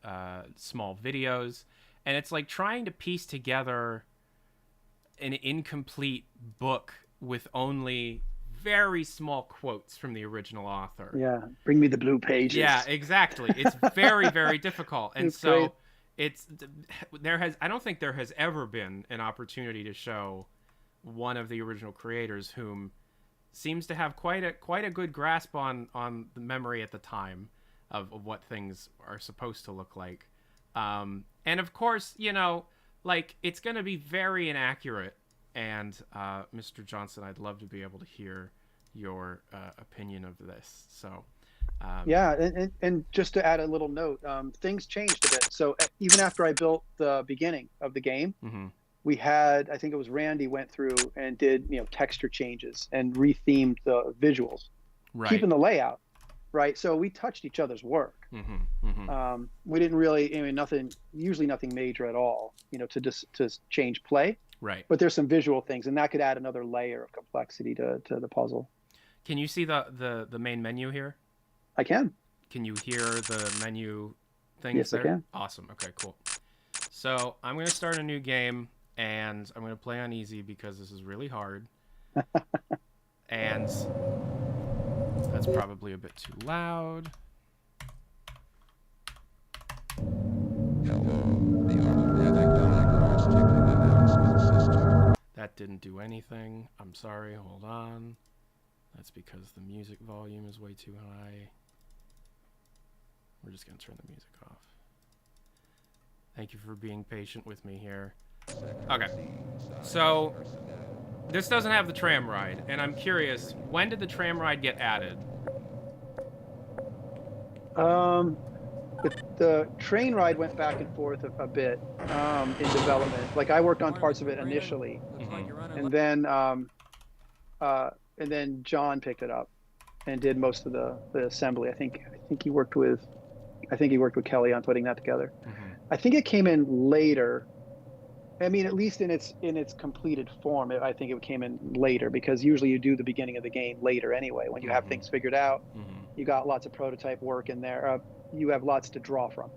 small videos, and it's like trying to piece together an incomplete book with only very small quotes from the original author. Yeah, bring me the blue pages. Yeah, exactly. It's very, very difficult. And so I don't think there has ever been an opportunity to show one of the original creators whom seems to have quite a good grasp on the memory at the time of what things are supposed to look like. And of course, it's going to be very inaccurate. And Mr. Johnson, I'd love to be able to hear your opinion of this. So, yeah, and just to add a little note, things changed a bit. So even after I built the beginning of the game, we had, I think it was Randy went through and did texture changes and rethemed the visuals, keeping the layout, right? So we touched each other's work. We didn't really, usually nothing major at all, to change play. Right. But there's some visual things, and that could add another layer of complexity to the puzzle. Can you see the main menu here? I can. Can you hear the menu things yes, there? I can. Awesome. Okay, cool. So I'm going to start a new game, and I'm going to play on easy because this is really hard. And that's probably a bit too loud. That didn't do anything. I'm sorry. Hold on. That's because the music volume is way too high. We're just going to turn the music off. Thank you for being patient with me here. Okay. So, this doesn't have the tram ride, and I'm curious, when did the tram ride get added? The train ride went back and forth a bit in development. Like I worked on parts of it initially, and then John picked it up and did most of the assembly. I think he worked with Kelly on putting that together. I think it came in later. I mean, at least in its completed form, I think it came in later, because usually you do the beginning of the game later anyway. When you have things figured out, you got lots of prototype work in there. You have lots to draw from.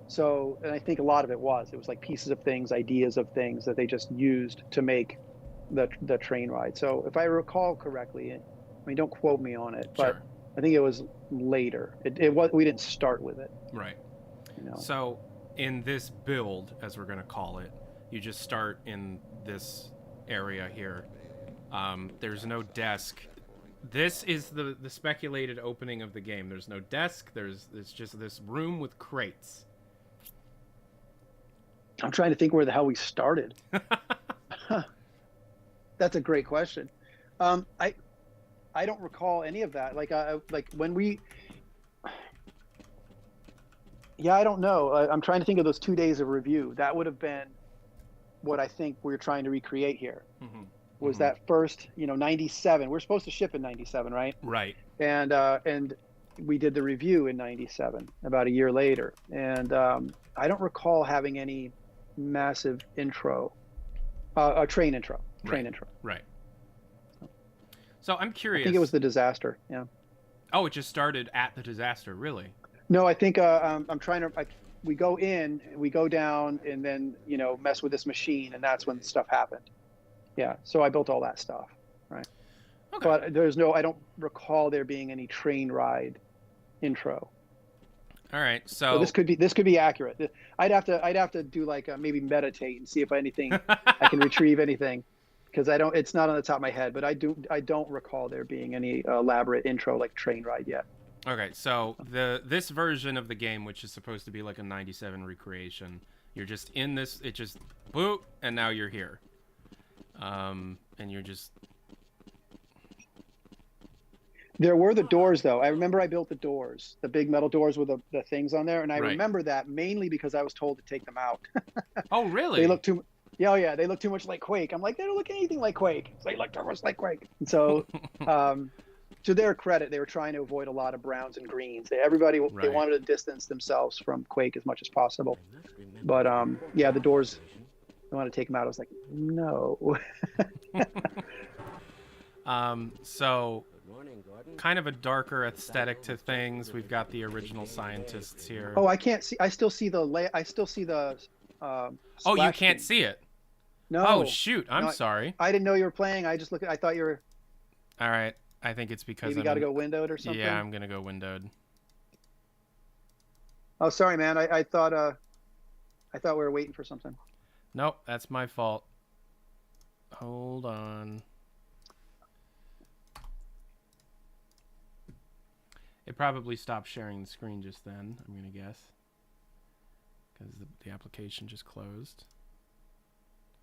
So, and I think a lot of it was like pieces of things, ideas of things that they just used to make the train ride. So if I recall correctly, I mean, don't quote me on it, but I think it was later. We didn't start with it. Right. So in this build, as we're going to call it, you just start in this area here. There's no desk. this is the speculated opening of the game. There's no desk. It's just this room with crates. I'm trying to think where the hell we started. That's a great question. I don't recall any of that. Like when we. Yeah, I don't know. I'm trying to think of those 2 days of review. That would have been what I think we're trying to recreate here. Mm-hmm. Was that first, 97. We're supposed to ship in 97, right? Right. And we did the review in 97, about a year later. And I don't recall having any massive intro, a train intro. Right. So I'm curious. I think it was the disaster. Yeah. Oh, it just started at the disaster, really? No, I think I'm trying to. We go in, we go down, and then mess with this machine, and that's when stuff happened. Yeah, so I built all that stuff, right? Okay. But I don't recall there being any train ride intro. All right, so this could be accurate. I'd have to do like maybe meditate and see if I can retrieve anything, because it's not on the top of my head. But I don't recall there being any elaborate intro like train ride yet. Okay, so this version of the game, which is supposed to be like a 97 recreation, you're just in this, it just boop, and now you're here. And you're just... There were the doors, though. I remember I built the doors, the big metal doors with the things on there, and I remember that mainly because I was told to take them out. Oh, really? They look too... Yeah, they look too much like Quake. I'm like, they don't look anything like Quake. They look too much like Quake. And so... to their credit, they were trying to avoid a lot of browns and greens. They wanted to distance themselves from Quake as much as possible. But yeah, the doors, they wanted to take them out. I was like, no. So kind of a darker aesthetic to things. We've got the original scientists here. Oh, I can't see. I still see the. Oh, you can't see it. No. Oh shoot! I'm sorry. I didn't know you were playing. I thought you were. All right. I think it's because maybe you got to go windowed or something. Yeah, I'm gonna go windowed. Oh, sorry, man. I thought we were waiting for something. Nope, that's my fault. Hold on. It probably stopped sharing the screen just then, I'm gonna guess, because the application just closed.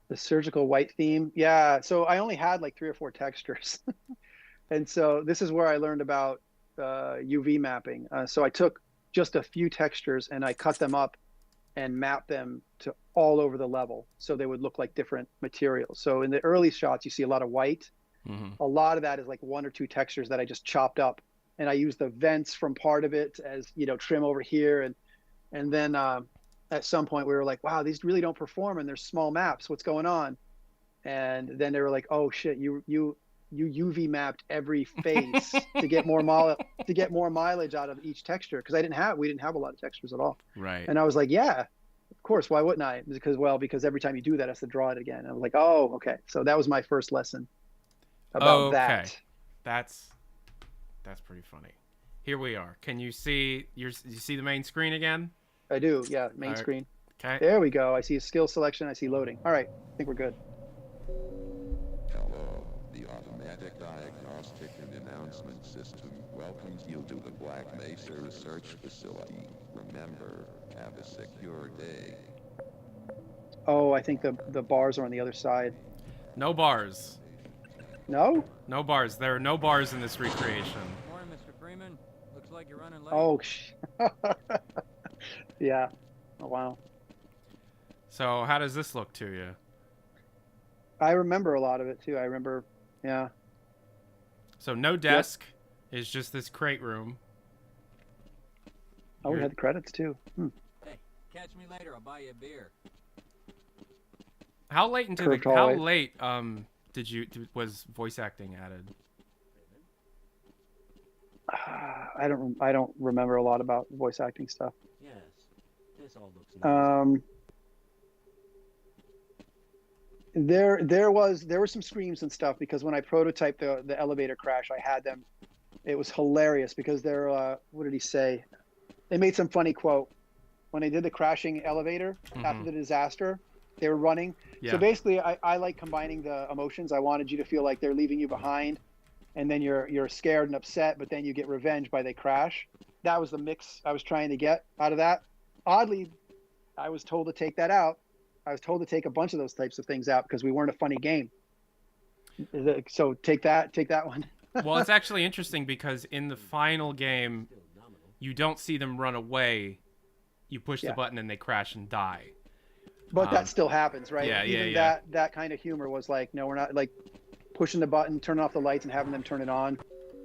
The surgical white theme. Yeah, so I only had like 3 or 4 textures. And so this is where I learned about UV mapping. So I took just a few textures and I cut them up and mapped them to all over the level so they would look like different materials. So in the early shots, you see a lot of white. Mm-hmm. A lot of that is like 1 or 2 textures that I just chopped up. And I used the vents from part of it as, trim over here. And then at some point we were like, wow, these really don't perform and there's small maps. What's going on? And then they were like, oh shit, you UV mapped every face to get more mileage out of each texture, because we didn't have a lot of textures at all. Right. And I was like, yeah, of course, why wouldn't I? Because every time you do that, I have to draw it again. And I was like, oh, okay. So that was my first lesson about that. That's pretty funny. Here we are. Can you see you see the main screen again? I do. Yeah, main screen. Okay. There we go. I see a skill selection. I see loading. All right. I think we're good. The automatic diagnostic and announcement system welcomes you to the Black Mesa Research Facility. Remember, have a secure day. Oh, I think the bars are on the other side. No bars. No? No bars. There are no bars in this recreation. Morning, Mr. Freeman. Looks like you're running late. Oh, yeah. Oh, wow. So how does this look to you? I remember a lot of it, too. I remember, yeah. So no desk. It's just this crate room. Oh, we had the credits, too. Hey, catch me later. I'll buy you a beer. How late was voice acting added? I don't remember a lot about voice acting stuff. Yes, this all looks nice. There were some screams and stuff, because when I prototyped the elevator crash, I had them. It was hilarious because they're what did he say? They made some funny quote when they did the crashing elevator after the disaster. They were running. Yeah. So basically, I like combining the emotions. I wanted you to feel like they're leaving you behind, and then you're scared and upset, but then you get revenge by they crash. That was the mix I was trying to get out of that. Oddly, I was told to take that out. I was told to take a bunch of those types of things out because we weren't a funny game. So take that one. Well, it's actually interesting because in the final game, you don't see them run away. You push the button and they crash and die. But that still happens, right? Yeah, Even yeah. that kind of humor was like, no, we're not, like pushing the button, turning off the lights and having them turn it on.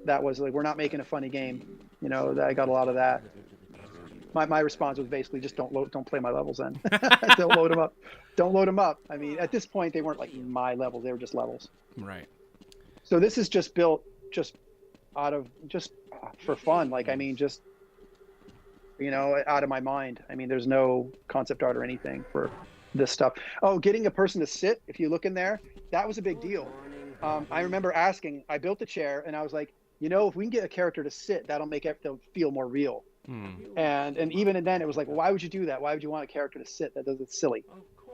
That was like, we're not making a funny game. You know, I got a lot of that. My response was basically just don't play my levels then. Don't load them up. Don't load them up. I mean, at this point, they weren't like my levels. They were just levels. Right. So this is just built for fun. Like, I mean, just, you know, out of my mind. I mean, there's no concept art or anything for this stuff. Oh, getting a person to sit, if you look in there, that was a big deal. I remember I built the chair and I was like, you know, if we can get a character to sit, that'll make it feel more real. And even then it was like, well, why would you do that? Why would you want a character to sit? It's silly.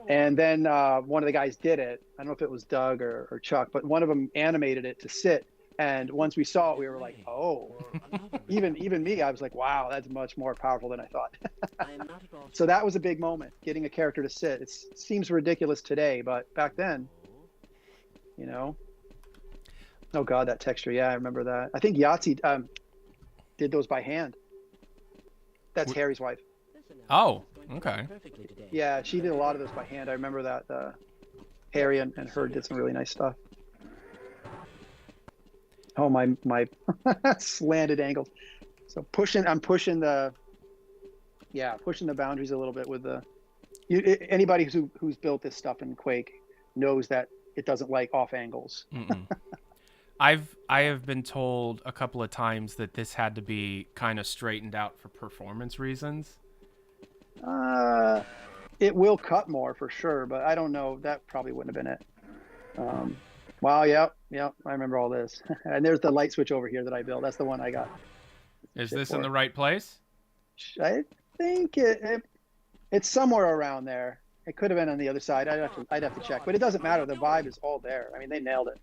And then one of the guys did it. I don't know if it was Doug or Chuck, but one of them animated it to sit. And once we saw it, we were like, oh, even me, I was like, wow, that's much more powerful than I thought. So that was a big moment, getting a character to sit. It seems ridiculous today, but back then, you know. Oh God, that texture. Yeah, I remember that. I think Yahtzee did those by hand. That's Harry's wife. Oh, okay. Yeah, she did a lot of those by hand. I remember that Harry and her did some really nice stuff. Oh, my slanted angles. So I'm pushing the boundaries a little bit with anybody who's built this stuff in Quake knows that it doesn't like off angles. I have been told a couple of times that this had to be kind of straightened out for performance reasons. It will cut more for sure, but I don't know. That probably wouldn't have been it. Wow, yep, I remember all this. And there's the light switch over here that I built. That's the one I got. Is this in the right place? I think it's somewhere around there. It could have been on the other side. I'd have to check, but it doesn't matter. The vibe is all there. I mean, they nailed it.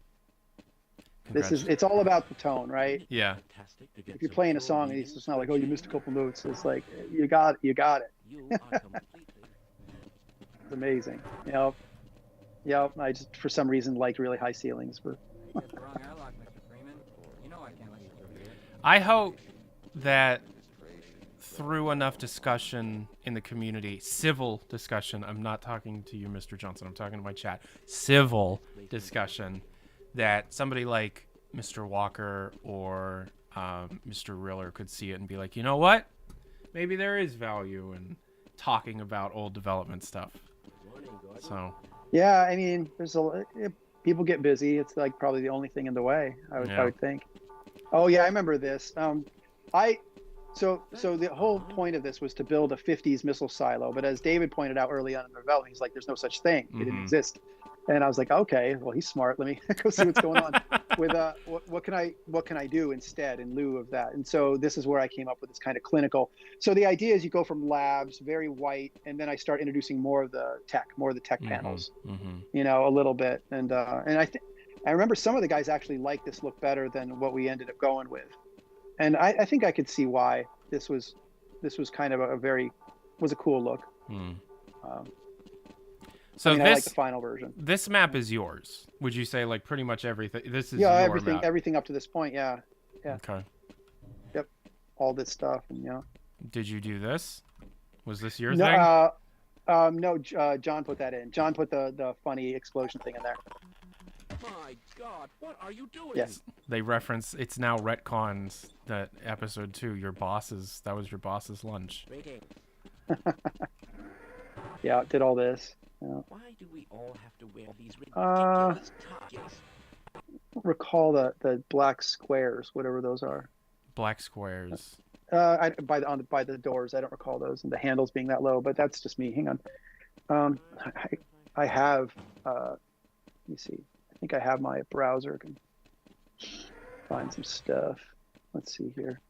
It's all about the tone, right? Yeah. If you're playing a song and it's just not like, oh, you missed a couple notes. It's like, you got it. It's amazing. I just, for some reason, liked really high ceilings. I hope that through enough discussion in the community, civil discussion, I'm not talking to you, Mr. Johnson, I'm talking to my chat, civil discussion, that somebody like Mr. Walker or Mr. Riller could see it and be like, you know what? Maybe there is value in talking about old development stuff. So. Yeah, I mean, people get busy. It's like probably the only thing in the way. I would think. Oh yeah, I remember this. So the whole point of this was to build a 50s missile silo. But as David pointed out early on in the development, he's like, "There's no such thing. It didn't exist." And I was like, okay, well, he's smart. Let me go see what's going on with what can I do instead in lieu of that? And so this is where I came up with this kind of clinical. So the idea is you go from labs, very white, and then I start introducing more of the tech panels, you know, a little bit. And I remember some of the guys actually liked this look better than what we ended up going with. And I think I could see why this was kind of was a cool look. So I like the final version. This map is yours. Would you say like pretty much everything? This is your map. Everything up to this point. Yeah. Okay. Yep. All this stuff and Did you do this? Was this your thing? No. John put that in. John put the funny explosion thing in there. My God, what are you doing? Yes. They reference it's now retcons that episode 2. That was your boss's lunch. Yeah, did all this. Yeah. Why do we all have to wear these ridiculous ties? I don't recall the black squares, whatever those are. Black squares. By the doors, I don't recall those, and the handles being that low. But that's just me. Hang on. I have. Let me see. I think I have my browser. I can find some stuff. Let's see here.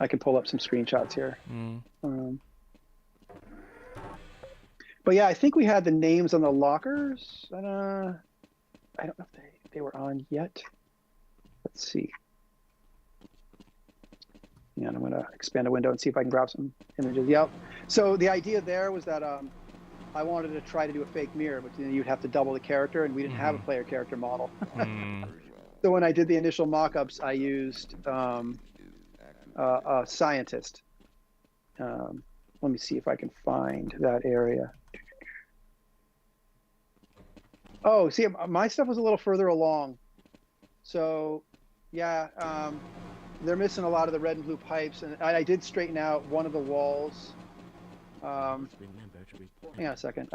I can pull up some screenshots here. But yeah, I think we had the names on the lockers. I don't know if they were on yet. Let's see. And I'm going to expand a window and see if I can grab some images. Yep. So the idea there was that I wanted to try to do a fake mirror, but then you'd have to double the character, and we didn't have a player character model. So when I did the initial mock-ups, I used a scientist. Let me see if I can find that area. Oh, see, my stuff was a little further along. So, yeah, they're missing a lot of the red and blue pipes, and I did straighten out one of the walls. Hang on a second.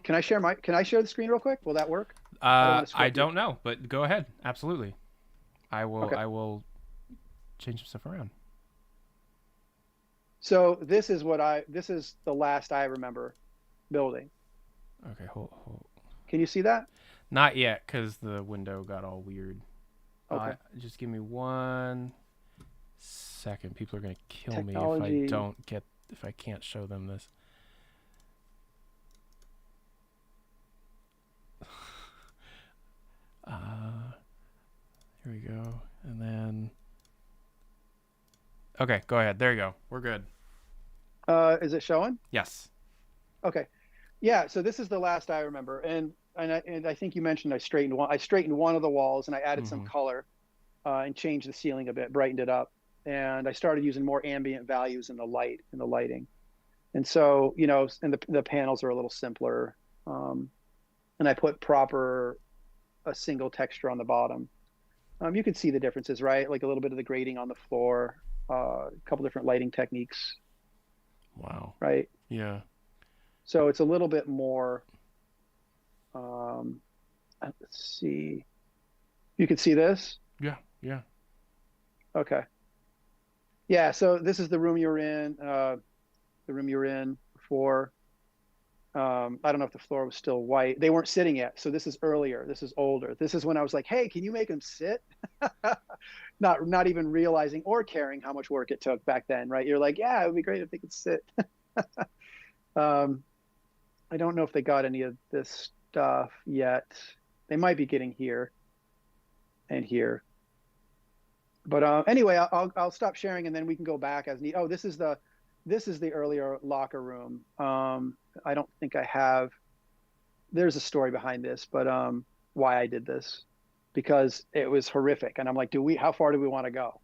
Can I share the screen real quick? Will that work? I don't know, but go ahead. Absolutely. I will. Okay. I will change some stuff around. So this is the last I remember building. Okay, hold. Can you see that? Not yet, because the window got all weird. Okay. Just give me 1 second. People are gonna kill me if I can't show them this. Here we go, and then. Okay, go ahead. There you go. We're good. Is it showing? Yes. Okay. Yeah. So this is the last I remember, and I think you mentioned I straightened one of the walls, and I added some color, and changed the ceiling a bit, brightened it up, and I started using more ambient values in the lighting, and so and the panels are a little simpler, and I put a single texture on the bottom. You can see the differences, right? Like a little bit of the grading on the floor. A couple different lighting techniques. Wow. Right. Yeah. So it's a little bit more. Let's see. You can see this. Yeah. Yeah. Okay. Yeah. So this is the room you're in. Before. I don't know if the floor was still white. They weren't sitting yet. So this is earlier. This is older. This is when I was like, hey, can you make them sit? Not even realizing or caring how much work it took back then, right? You're like, yeah, it would be great if they could sit. I don't know if they got any of this stuff yet. They might be getting here and here. But anyway, I'll stop sharing, and then we can go back as neat. Oh, this is the earlier locker room. I don't think I have. There's a story behind this, but why I did this, because it was horrific, and I'm like, how far do we want to go?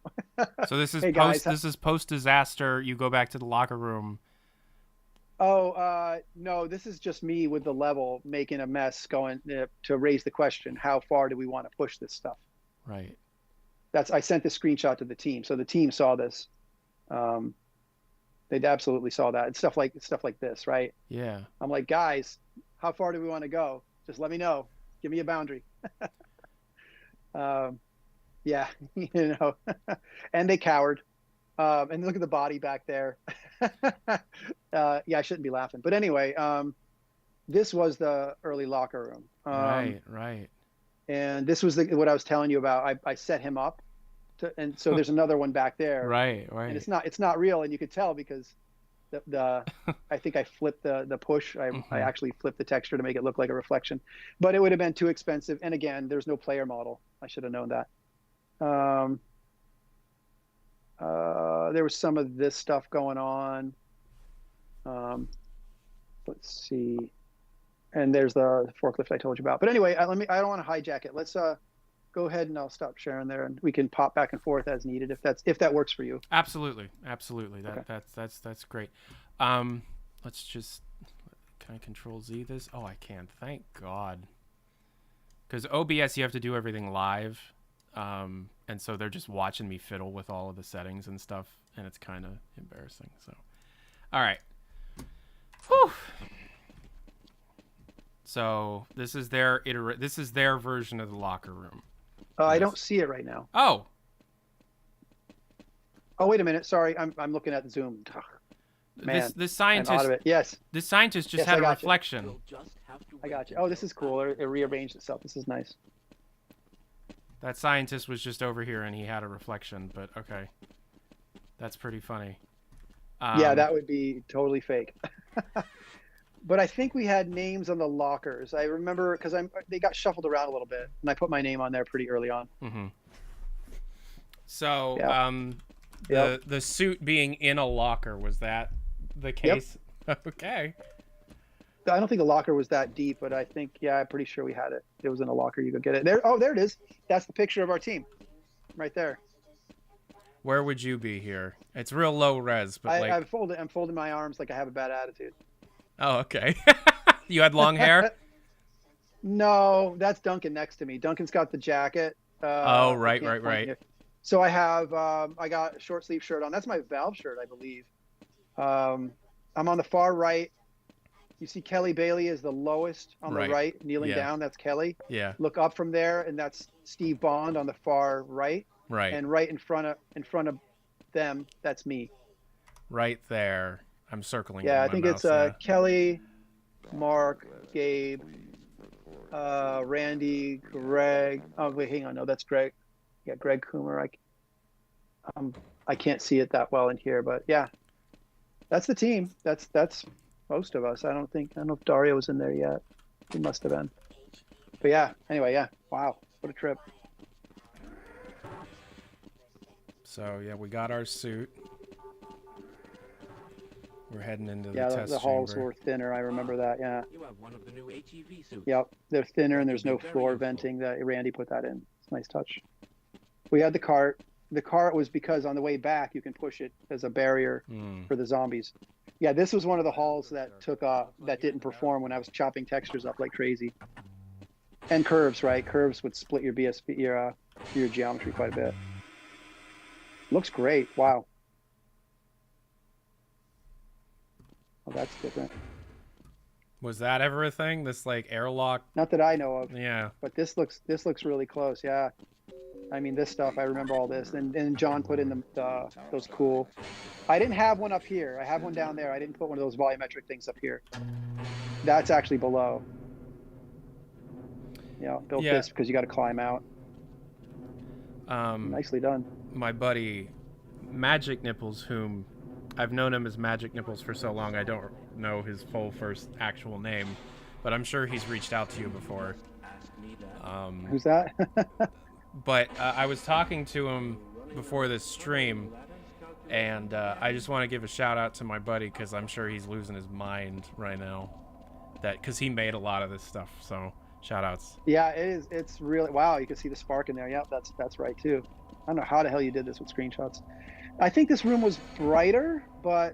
So this is hey post disaster. You go back to the locker room. Oh no, this is just me with the level making a mess, going to raise the question: how far do we want to push this stuff? Right. I sent the screenshot to the team, so the team saw this. They absolutely saw that. It's stuff like this, right? Yeah. I'm like, guys, how far do we want to go? Just let me know. Give me a boundary. Yeah, and they cowered. And look at the body back there. Yeah, I shouldn't be laughing. But anyway, this was the early locker room. Right. And this was what I was telling you about. I set him up. And so there's another one back there. Right. And it's not real, and you could tell because I think I flipped the push. I actually flipped the texture to make it look like a reflection, but it would have been too expensive. And again, there's no player model. I should have known that. There was some of this stuff going on. Let's see. And there's the forklift I told you about. But anyway, I don't want to hijack it. Let's go ahead, and I'll stop sharing there, and we can pop back and forth as needed if that works for you. Absolutely. Okay. That's great. Let's just, can I Control Z this? Oh, I can. Thank God. Because OBS, you have to do everything live, and so they're just watching me fiddle with all of the settings and stuff, and it's kind of embarrassing. So, all right. Whew. So this is their version of the locker room. I don't see it right now. Oh, wait a minute. Sorry, I'm looking at Zoom. Ugh, man, this scientist. I'm out of it. Yes. This scientist just had a reflection. I got you. Oh, this is cool. It rearranged itself. This is nice. That scientist was just over here and he had a reflection, but okay, that's pretty funny. Yeah, that would be totally fake. But I think we had names on the lockers. I remember because they got shuffled around a little bit, and I put my name on there pretty early on. Mm-hmm. So, Yeah. the suit being in a locker, was that the case? Yep. Okay. I don't think the locker was that deep, but I think, yeah, I'm pretty sure we had it. It was in a locker. You could get it there. Oh, there it is. That's the picture of our team, right there. Where would you be here? It's real low res, but like I'm folding my arms like I have a bad attitude. Oh, okay. You had long hair? No, that's Duncan next to me. Duncan's got the jacket. Oh, right. So I have I got a short sleeve shirt on. That's my Valve shirt, I believe. I'm on the far right. You see Kelly Bailey is the lowest on the right, kneeling down. That's Kelly. Yeah. Look up from there, and that's Steve Bond on the far right. Right. And right in front of them, that's me. Right there. I'm circling. Yeah, I think it's Kelly, Mark, Gabe, Randy, Greg. Oh wait, hang on. No, that's Greg. Yeah, Greg Coomer. I can't see it that well in here, but yeah, that's the team. That's most of us. I don't know if Dario was in there yet. He must have been. But yeah. Anyway, yeah. Wow, what a trip. So yeah, we got our suit. We're heading into the test the halls chamber. were thinner. I remember that. Yeah. You have one of the new HEV suits. Yep, they're thinner and there's no floor venting. That Randy put that in. It's a nice touch. We had the cart. The cart was because on the way back you can push it as a barrier for the zombies. Yeah, this was one of the halls that that didn't perform when I was chopping textures up like crazy. And curves, right? Curves would split your your geometry quite a bit. Looks great. Wow. Oh, that's different. Was that ever a thing? This like airlock? Not that I know of. Yeah. But this looks really close. Yeah. I mean, this stuff, I remember all this. And John put in those cool. I didn't have one up here. I have one down there. I didn't put one of those volumetric things up here. That's actually below. Yeah, built this because you got to climb out. Nicely done. My buddy Magic Nipples, whom I've known him as Magic Nipples for so long, I don't know his full first actual name, but I'm sure he's reached out to you before. Who's that? But I was talking to him before this stream, and I just want to give a shout out to my buddy because I'm sure he's losing his mind right now. Because he made a lot of this stuff, so shout outs. Yeah, it is. It's really, wow, you can see the spark in there. Yep, that's right too. I don't know how the hell you did this with screenshots. I think this room was brighter, but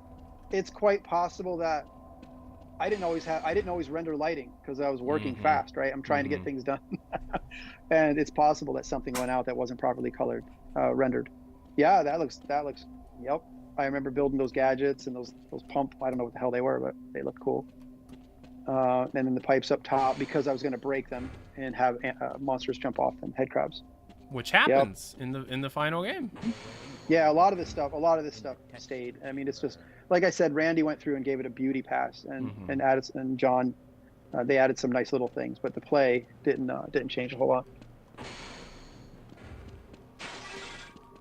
it's quite possible that I didn't always render lighting because I was working fast, right? I'm trying to get things done. And it's possible that something went out that wasn't properly rendered. Yeah, that looks, yep. I remember building those gadgets and those pump, I don't know what the hell they were, but they looked cool. And then the pipes up top because I was going to break them and have monsters jump off them, head crabs. Which happens in the final game. Yeah, a lot of this stuff stayed. I mean, it's just like I said, Randy went through and gave it a beauty pass, and added, and John, they added some nice little things, but the play didn't change a whole lot.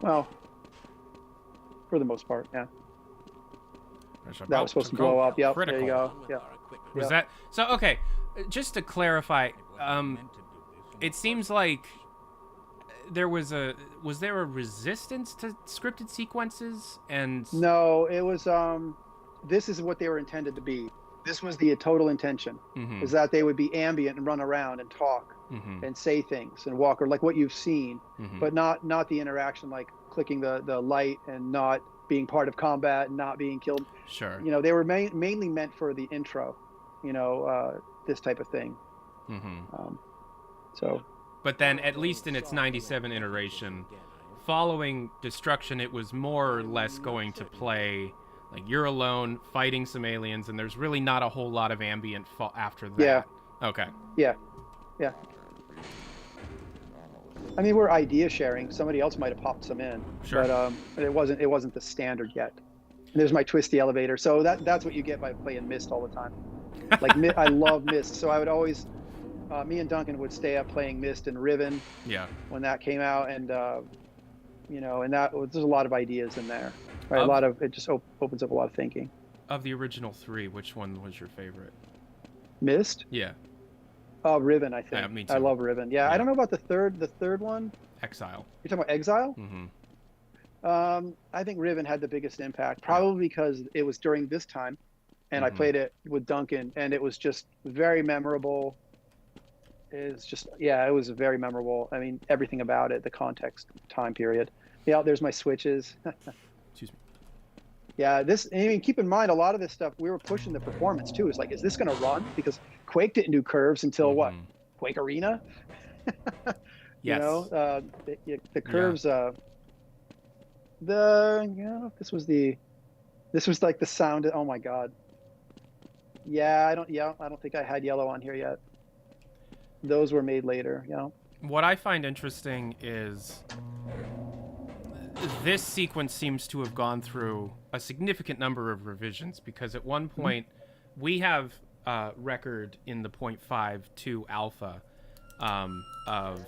Well, for the most part, yeah. That was supposed to blow up. Yep, critical. There you go. Yeah. Was that so? Okay, just to clarify, it seems like was there a resistance to scripted sequences? And no, it was this is what they were intended to be. This was the total intention, is that they would be ambient and run around and talk and say things and walk, or like what you've seen, but not the interaction, like clicking the light and not being part of combat and not being killed. Sure. You know, they were mainly meant for the intro, this type of thing. So. But then, at least in its 97 iteration, following Destruction, it was more or less going to play like you're alone fighting some aliens, and there's really not a whole lot of ambient after that. Yeah. Okay. Yeah. Yeah. I mean, we're idea sharing. Somebody else might have popped some in, sure. But it wasn't the standard yet. And there's my twisty elevator. So that's what you get by playing Myst all the time. Like I love Myst, so I would always. Me and Duncan would stay up playing Myst and Riven. Yeah. When that came out, and and there's a lot of ideas in there. Right. It just opens up a lot of thinking. Of the original three, which one was your favorite? Myst? Yeah. Oh, Riven, I think. Yeah, me too. I love Riven. Yeah, I don't know about the third one. Exile. You're talking about Exile? I think Riven had the biggest impact, probably because it was during this time, and I played it with Duncan, and it was just very memorable. It's just, yeah, it was very memorable. I mean, everything about it, the context, time period. Yeah, there's my switches. Excuse me. Yeah, I mean, keep in mind, a lot of this stuff, we were pushing the performance too. It's like, is this going to run? Because Quake didn't do curves until what? Quake Arena? Yes. You know, the curves, this was like the sound. Oh my God. Yeah, I don't think I had yellow on here yet. Those were made later, you know. What I find interesting is this sequence seems to have gone through a significant number of revisions, because at one point we have record in the 0.52 alpha of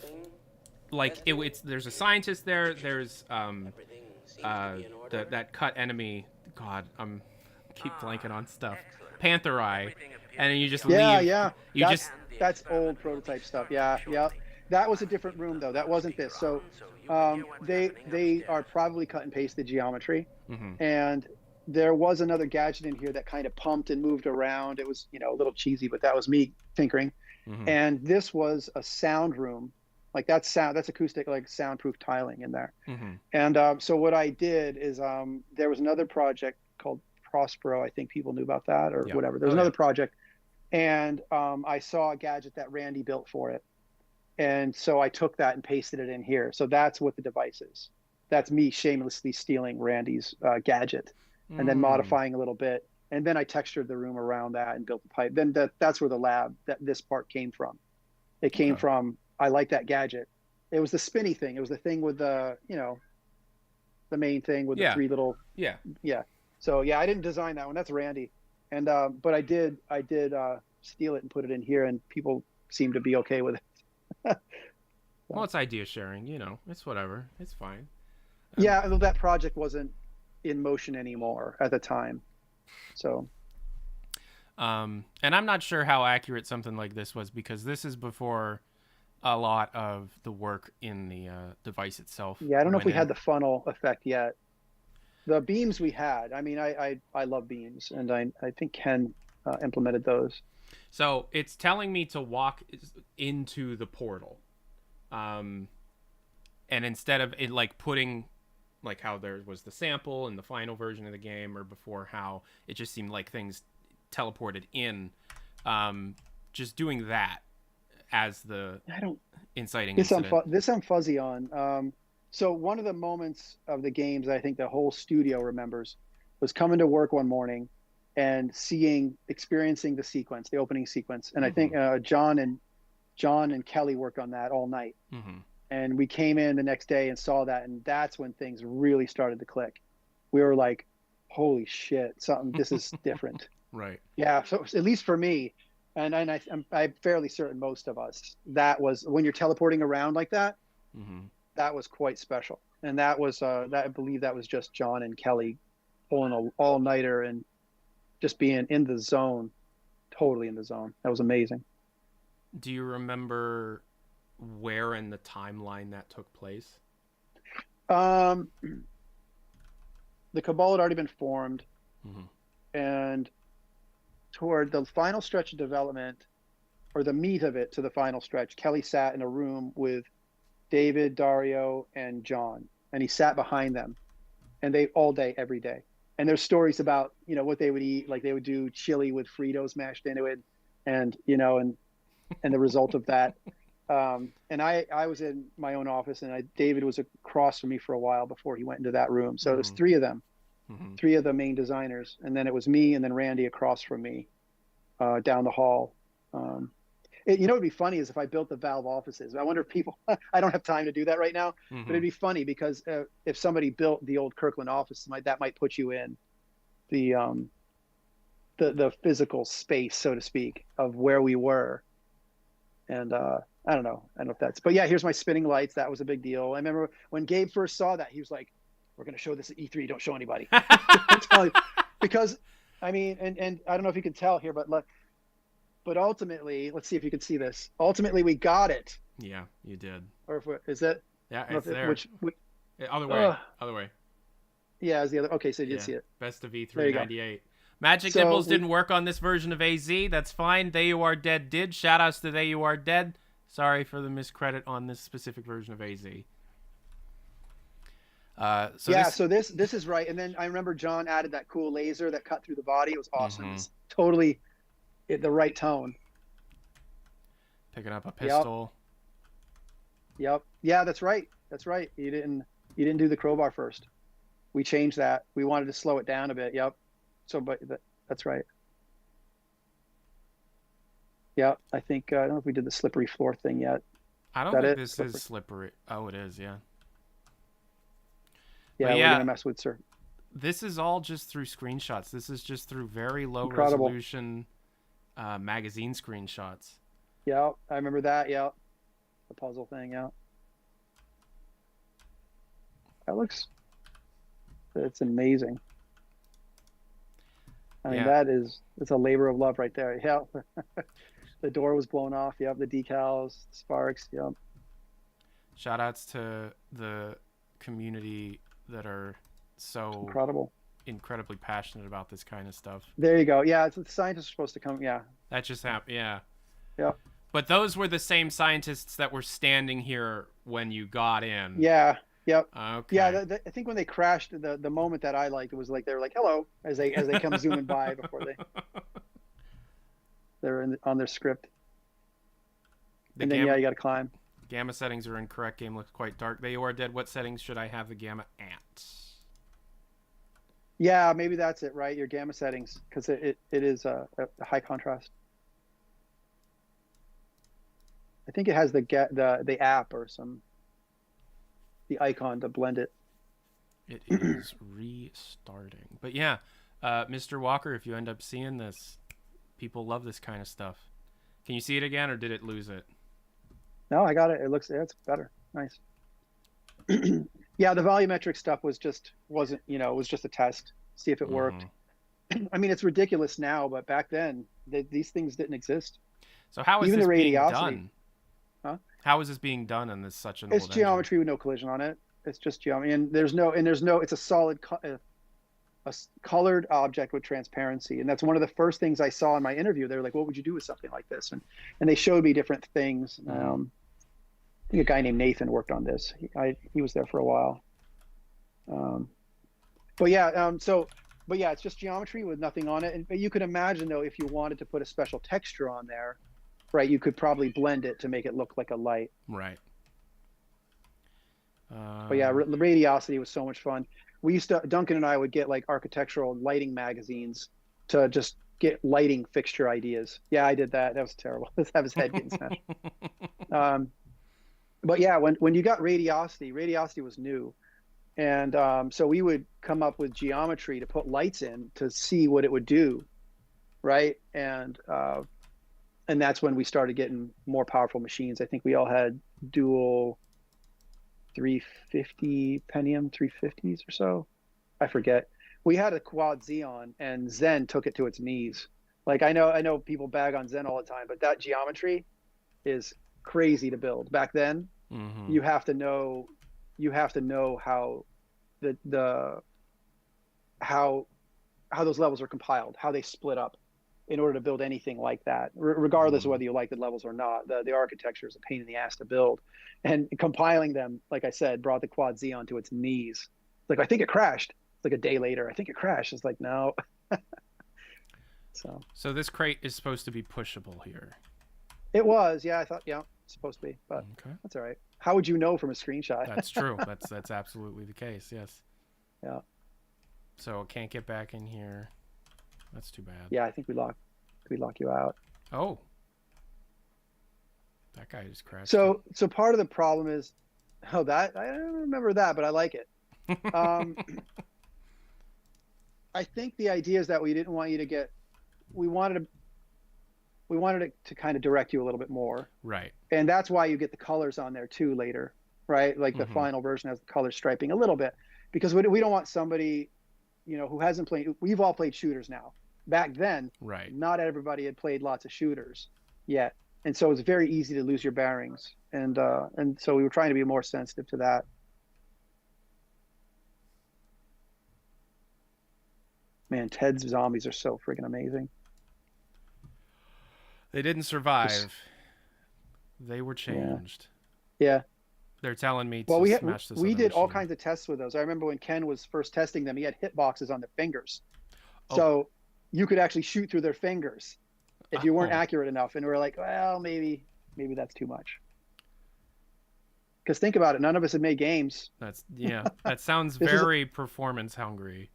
like it's there's a scientist there, there's that cut enemy, God, I'm keep blanking on stuff, Panther Eye, and then you just leave. That's old prototype stuff. Yeah. That was a different room though. That wasn't this. So they are probably cut and pasted geometry, and there was another gadget in here that kind of pumped and moved around. It was, you know, a little cheesy, but that was me tinkering. And this was a sound room, like that's acoustic, like soundproof tiling in there. And so what I did is there was another project called Prospero. I think people knew about that or whatever. There's another project, and I saw a gadget that Randy built for it. And so I took that and pasted it in here. So that's what the device is. That's me shamelessly stealing Randy's gadget and then modifying a little bit. And then I textured the room around that and built the pipe. Then that's where the lab, this part came from. It came from, I like that gadget. It was the spinny thing. It was the thing with the, you know, the main thing with the three little. Yeah. So yeah, I didn't design that one. That's Randy. And, but I did steal it and put it in here, and people seem to be okay with it. Well, it's idea sharing, you know, it's whatever, it's fine. Yeah, that project wasn't in motion anymore at the time, so and I'm not sure how accurate something like this was, because this is before a lot of the work in the device itself. Yeah, I don't know if we had the funnel effect yet. The beams we had, I mean, I love beams, and I think Ken implemented those. So it's telling me to walk into the portal. And instead of it, like putting, like how there was the sample in the final version of the game, or before how it just seemed like things teleported in, just doing that as the inciting incident. This I'm fuzzy on. So one of the moments of the games I think the whole studio remembers was coming to work one morning and experiencing the sequence, the opening sequence. And I think John and Kelly worked on that all night. And we came in the next day and saw that, and that's when things really started to click. We were like, holy shit, this is different. Right. Yeah, so at least for me, and I'm fairly certain most of us, that was, when you're teleporting around like that, that was quite special. And that was, I believe that was just John and Kelly pulling an all-nighter and just being in the zone, totally in the zone. That was amazing. Do you remember where in the timeline that took place? The Cabal had already been formed, and toward the final stretch of development, or the meat of it to the final stretch, Kelly sat in a room with David, Dario, and John, and he sat behind them, and they all day, every day. And there's stories about, you know, what they would eat. Like they would do chili with Fritos mashed into it, and, you know, and the result of that. And I was in my own office, and David was across from me for a while before he went into that room. So it was three of them, three of the main designers. And then it was me and then Randy across from me down the hall. You know, what would be funny is if I built the Valve offices. I wonder if people, I don't have time to do that right now, but it'd be funny because if somebody built the old Kirkland office, that might put you in the physical space, so to speak, of where we were. And I don't know if that's, but yeah, here's my spinning lights. That was a big deal. I remember when Gabe first saw that, he was like, we're going to show this at E3. Don't show anybody. Because I mean, and I don't know if you can tell here, but ultimately, let's see if you can see this. Ultimately, we got it. Yeah, you did. Or is it? Yeah, it's there. Other way. Yeah, as the other. Okay, so you did Yeah. see it. Best of There you go. E398. Magic So Nipples didn't work on this version of AZ. That's fine. They You Are Dead did. Shoutouts to They You Are Dead. Sorry for the miscredit on this specific version of AZ. So this is right. And then I remember John added that cool laser that cut through the body. It was awesome. It's totally the right tone. Picking up a pistol. Yep. Yeah, that's right. That's right. You didn't do the crowbar first. We changed that. We wanted to slow it down a bit. Yep. So, but that's right. Yeah, I think I don't know if we did the slippery floor thing yet. I don't think this is slippery. Oh, it is. Yeah. Yeah, we're gonna mess with sir. This is all just through screenshots. This is just through very low Incredible. resolution magazine screenshots. Yeah, I remember that. Yeah, the puzzle thing. Yeah, that looks. It's amazing. I mean, it's a labor of love right there. Yeah, the door was blown off. Yeah, the decals, sparks. Yeah. Shout outs to the community that are so incredibly passionate about this kind of stuff. There you go. Yeah, the scientists are supposed to come. Yeah. That just happened. Yeah. Yeah. But those were the same scientists that were standing here when you got in. Yeah. Yep. Okay. Yeah, I think when they crashed, the moment that I liked, it was like they were like hello as they come zooming by before they're on their script. And then you got to climb. Gamma settings are incorrect. Game looks quite dark. They You Are Dead. What settings should I have the gamma at? Yeah, maybe that's it, right? Your gamma settings, because it is a high contrast. I think it has the app or the icon to blend it. It is restarting. But yeah, Mr. Walker, if you end up seeing this, people love this kind of stuff. Can you see it again, or did it lose it? No, I got it. It's better. Nice. Yeah, the volumetric stuff was just a test, see if it worked. I mean, it's ridiculous now, but back then these things didn't exist. So how is even this the being radiosity done? Huh? How is this being done in this such an It's old geometry engine? with no collision on it. It's just geometry, and there's no. It's a solid, colored object with transparency, and that's one of the first things I saw in my interview. They were like, "What would you do with something like this?" And they showed me different things. I think a guy named Nathan worked on this. He was there for a while. But yeah, it's just geometry with nothing on it. But you could imagine though, if you wanted to put a special texture on there, right? You could probably blend it to make it look like a light. Right. But yeah, the radiosity was so much fun. We used to, Duncan and I would get like architectural lighting magazines to just get lighting fixture ideas. Yeah, I did that. That was terrible. Let's have his head getting smashed. But yeah, when you got radiosity was new. And so we would come up with geometry to put lights in to see what it would do. Right. And that's when we started getting more powerful machines. I think we all had dual 350 Pentium 350s or so. I forget. We had a quad Xeon, and Zen took it to its knees. Like I know people bag on Zen all the time, but that geometry is crazy to build. Back then, you have to know how how those levels are compiled, how they split up in order to build anything like that, regardless of whether you like the levels or not. The architecture is a pain in the ass to build, and compiling them, like I said, brought the quad Xeon to its knees. Like, I think it crashed. It's like a day later, I think it crashed. It's like, no. So this crate is supposed to be pushable here. It was, yeah. I thought, yeah, it's supposed to be, but that's all right. How would you know from a screenshot? That's true. That's absolutely the case. Yes. Yeah. So it can't get back in here. That's too bad. Yeah, I think we lock you out. Oh. That guy just crashed. So part of the problem is, that I don't remember that, but I like it. I think the idea is that we didn't want you to get. We wanted it to kind of direct you a little bit more. Right. And that's why you get the colors on there too later, right? Like the final version has the color striping a little bit, because we don't want somebody, who hasn't played. We've all played shooters now. Back then, right, not everybody had played lots of shooters yet, and so it's very easy to lose your bearings. And so we were trying to be more sensitive to that. Man, Ted's zombies are so freaking amazing. They didn't survive. They were changed. Yeah. They're telling me Well, to smash this we other did all machine. kinds of tests with those. I remember when Ken was first testing them, he had hitboxes on their fingers. Oh. So you could actually shoot through their fingers if you weren't Oh. accurate enough. And we were like, well, maybe that's too much. Because think about it, none of us had made games. That sounds very performance hungry.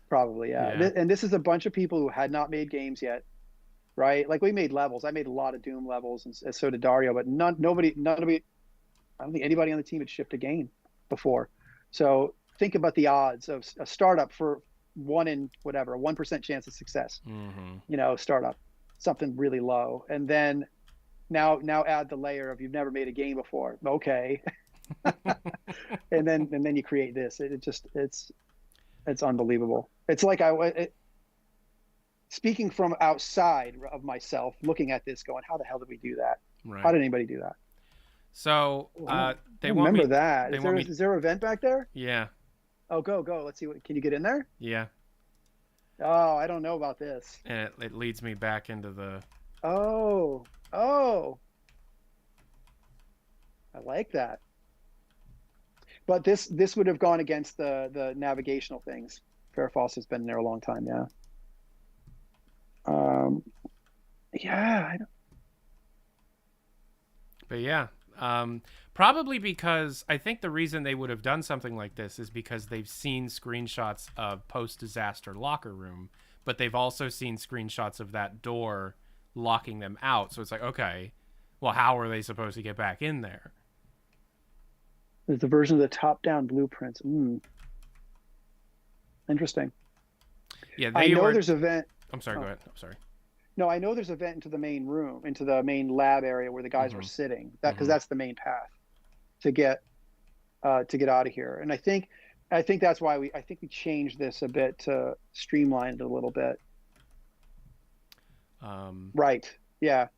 Probably, yeah. And this is a bunch of people who had not made games yet, right? Like we made levels. I made a lot of Doom levels, and so did Dario. But nobody. I don't think anybody on the team had shipped a game before. So think about the odds of a startup for 1% chance of success. Mm-hmm. Startup, something really low, and then now add the layer of you've never made a game before. Okay, and then you create this. It's unbelievable. It's like speaking from outside of myself, looking at this, going, how the hell did we do that? Right. How did anybody do that? So they want remember me, that. They Is there an event back there? Yeah. Oh, go. Let's see. Can you get in there? Yeah. Oh, I don't know about this. And it leads me back into the. Oh. I like that. But this would have gone against the navigational things. Fairfalls has been there a long time, yeah. Yeah. But yeah. Probably because I think the reason they would have done something like this is because they've seen screenshots of post-disaster locker room, but they've also seen screenshots of that door locking them out. So it's like, okay, well, how are they supposed to get back in there? There's the version of the top-down blueprints. Interesting. Yeah, I know there's a vent. I'm sorry, go ahead. I'm sorry. No, I know there's a vent into the main room, into the main lab area where the guys were sitting. Because that's the main path to get out of here. And I think that's why we changed this a bit to streamline it a little bit. Right. Yeah.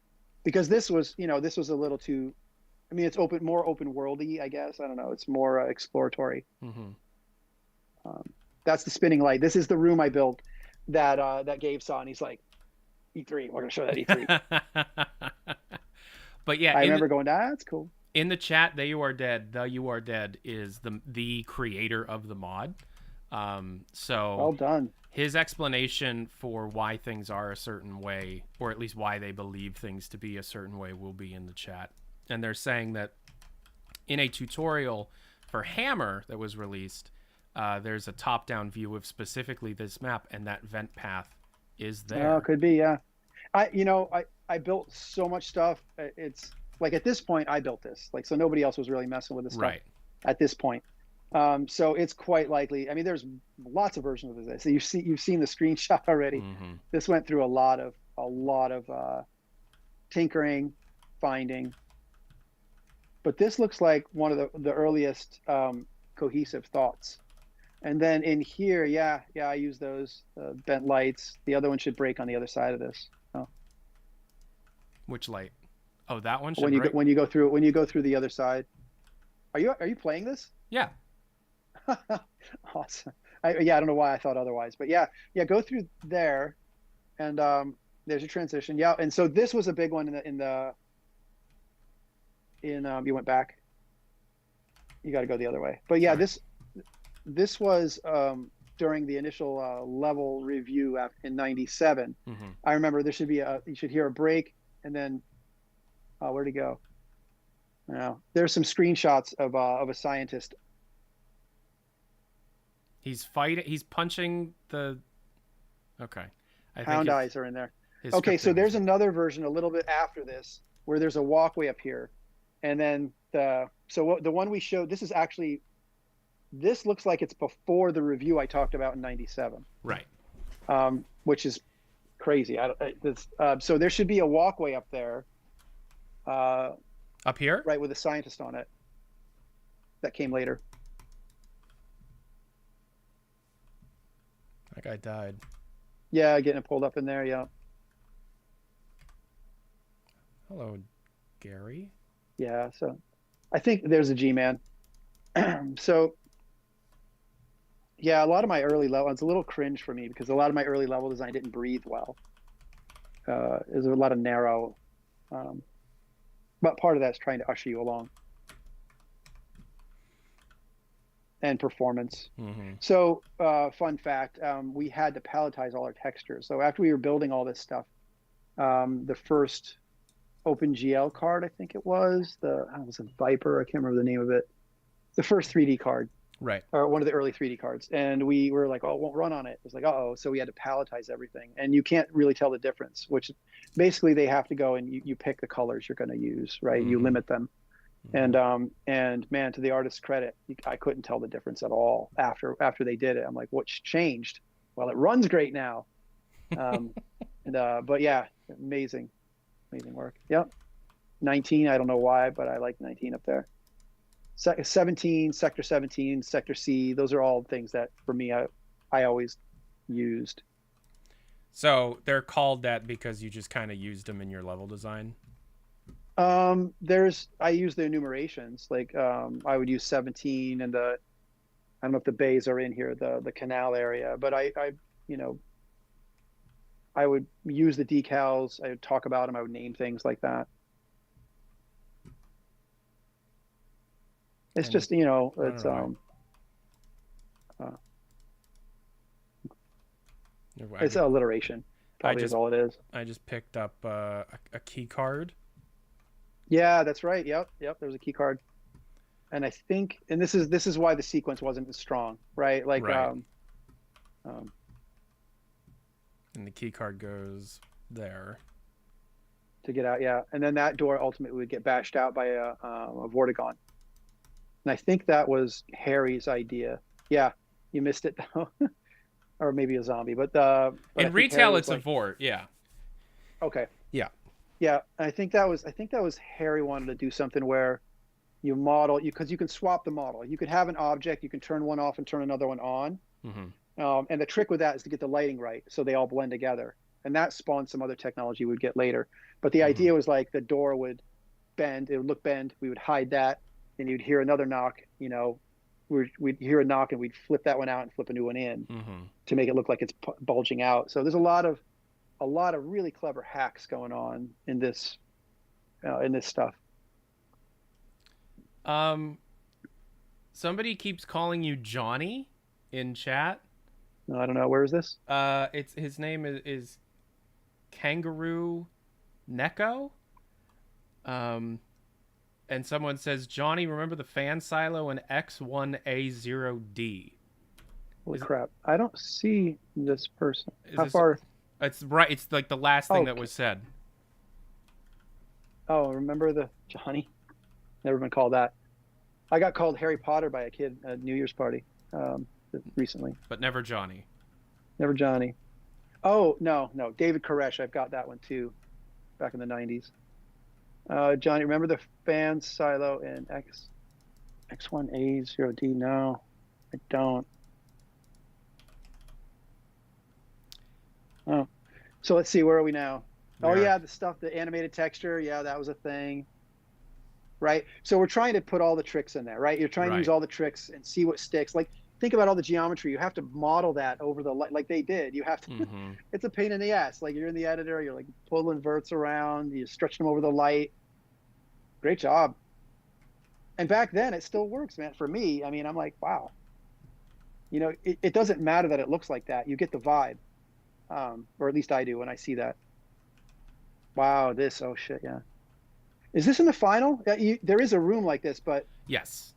Because this was a little too. I mean, it's more open worldy, I guess. I don't know. It's more exploratory. That's the spinning light. This is the room I built that Gabe saw, and he's like, E3. We're gonna show that E3. But yeah, I remember going, that's cool. In the chat, the You Are Dead is the creator of the mod. So well done. His explanation for why things are a certain way, or at least why they believe things to be a certain way, will be in the chat. And they're saying that in a tutorial for Hammer that was released, there's a top-down view of specifically this map, and that vent path is there. Oh, could be, yeah. I built so much stuff. It's like at this point I built this, like, so nobody else was really messing with this stuff at this point. So it's quite likely. I mean, there's lots of versions of this. So you've seen the screenshot already. This went through a lot of tinkering, finding. But this looks like one of the earliest cohesive thoughts. And then in here, yeah, I use those bent lights. The other one should break on the other side of this. Oh. Which light? Oh, that one should break? When you go through the other side. Are you playing this? Yeah. Awesome. I don't know why I thought otherwise, but yeah, go through there, and there's your transition. Yeah, and so this was a big one you went back. You got to go the other way. But yeah, this was during the initial level review in '97. I remember there should be you should hear a break, and then where'd he go? Now there's some screenshots of a scientist. He's fighting. He's punching the. Okay. Hound eyes are in there. Okay, so there's another version a little bit after this where there's a walkway up here, and then the one we showed. This looks like it's before the review I talked about in '97. Right. Which is crazy. So there should be a walkway up there. Up here? Right, with a scientist on it. That came later. That guy died. Yeah, getting it pulled up in there, yeah. Hello, Gary. Yeah, so I think there's a G-Man. So Yeah, a lot of my early level, it's a little cringe for me because a lot of my early level design didn't breathe well. There's a lot of narrow, but part of that's trying to usher you along. And performance. So fun fact, we had to palletize all our textures. So after we were building all this stuff, the first OpenGL card, I think it was, it was a Viper, I can't remember the name of it. The first 3D card. Right. Or one of the early 3D cards. And we were like, oh, it won't run on it. It was like, uh-oh. So we had to palletize everything. And you can't really tell the difference, which basically they have to go and you pick the colors you're going to use, right? You limit them. And man, to the artist's credit, I couldn't tell the difference at all after they did it. I'm like, what's changed? Well, it runs great now. But yeah, amazing work. Yep. 19, I don't know why, but I like 19 up there. 17, Sector 17, Sector C, those are all things that for me I always used. So they're called that because you just kind of used them in your level design? I use the enumerations, like I would use 17 and I don't know if the bays are in here, the canal area, but I would use the decals, I would talk about them, I would name things like that. It's just, it's it's alliteration. Probably is all it is. I just picked up a key card. Yeah, that's right. Yep. There's a key card, and I think, and this is why the sequence wasn't as strong, right? Like, right. And the key card goes there to get out. Yeah, and then that door ultimately would get bashed out by a Vortigaunt. And I think that was Harry's idea. Yeah, you missed it though. Or maybe a zombie, but in retail it's like, a Vort, yeah. Okay. Yeah. Yeah, I think that was Harry wanted to do something where you model because you can swap the model. You could have an object, you can turn one off and turn another one on. And the trick with that is to get the lighting right so they all blend together. And that spawned some other technology we'd get later. But the idea was like the door would bend, it would look bend, we would hide that. And you'd hear another knock, we'd hear a knock and we'd flip that one out and flip a new one in to make it look like it's bulging out. So there's a lot of really clever hacks going on in this stuff. Somebody keeps calling you Johnny in chat. No, I don't know. Where is this? His name is Kangaroo Neko. And someone says, Johnny, remember the fan silo in X1A0D? Holy crap. I don't see this person. How far? It's right. It's like the last thing that was said. Oh, remember the Johnny? Never been called that. I got called Harry Potter by a kid at a New Year's party recently. But never Johnny. Never Johnny. Oh, no. David Koresh. I've got that one too. Back in the 90s. Johnny, remember the fan silo in X1A0D? No, I don't. Oh, so let's see. Where are we now? Yeah, the stuff, the animated texture. Yeah, that was a thing. Right. So we're trying to put all the tricks in there, right? You're trying to use all the tricks and see what sticks. Like, think about all the geometry. You have to model that over the light, like they did. You have to. It's a pain in the ass. Like you're in the editor, you're like pulling verts around, you stretch them over the light. Great job. And back then, it still works, man. For me, I mean, I'm like, wow. It doesn't matter that it looks like that. You get the vibe, or at least I do when I see that. Wow, oh shit, yeah. Is this in the final? There is a room like this, but yes.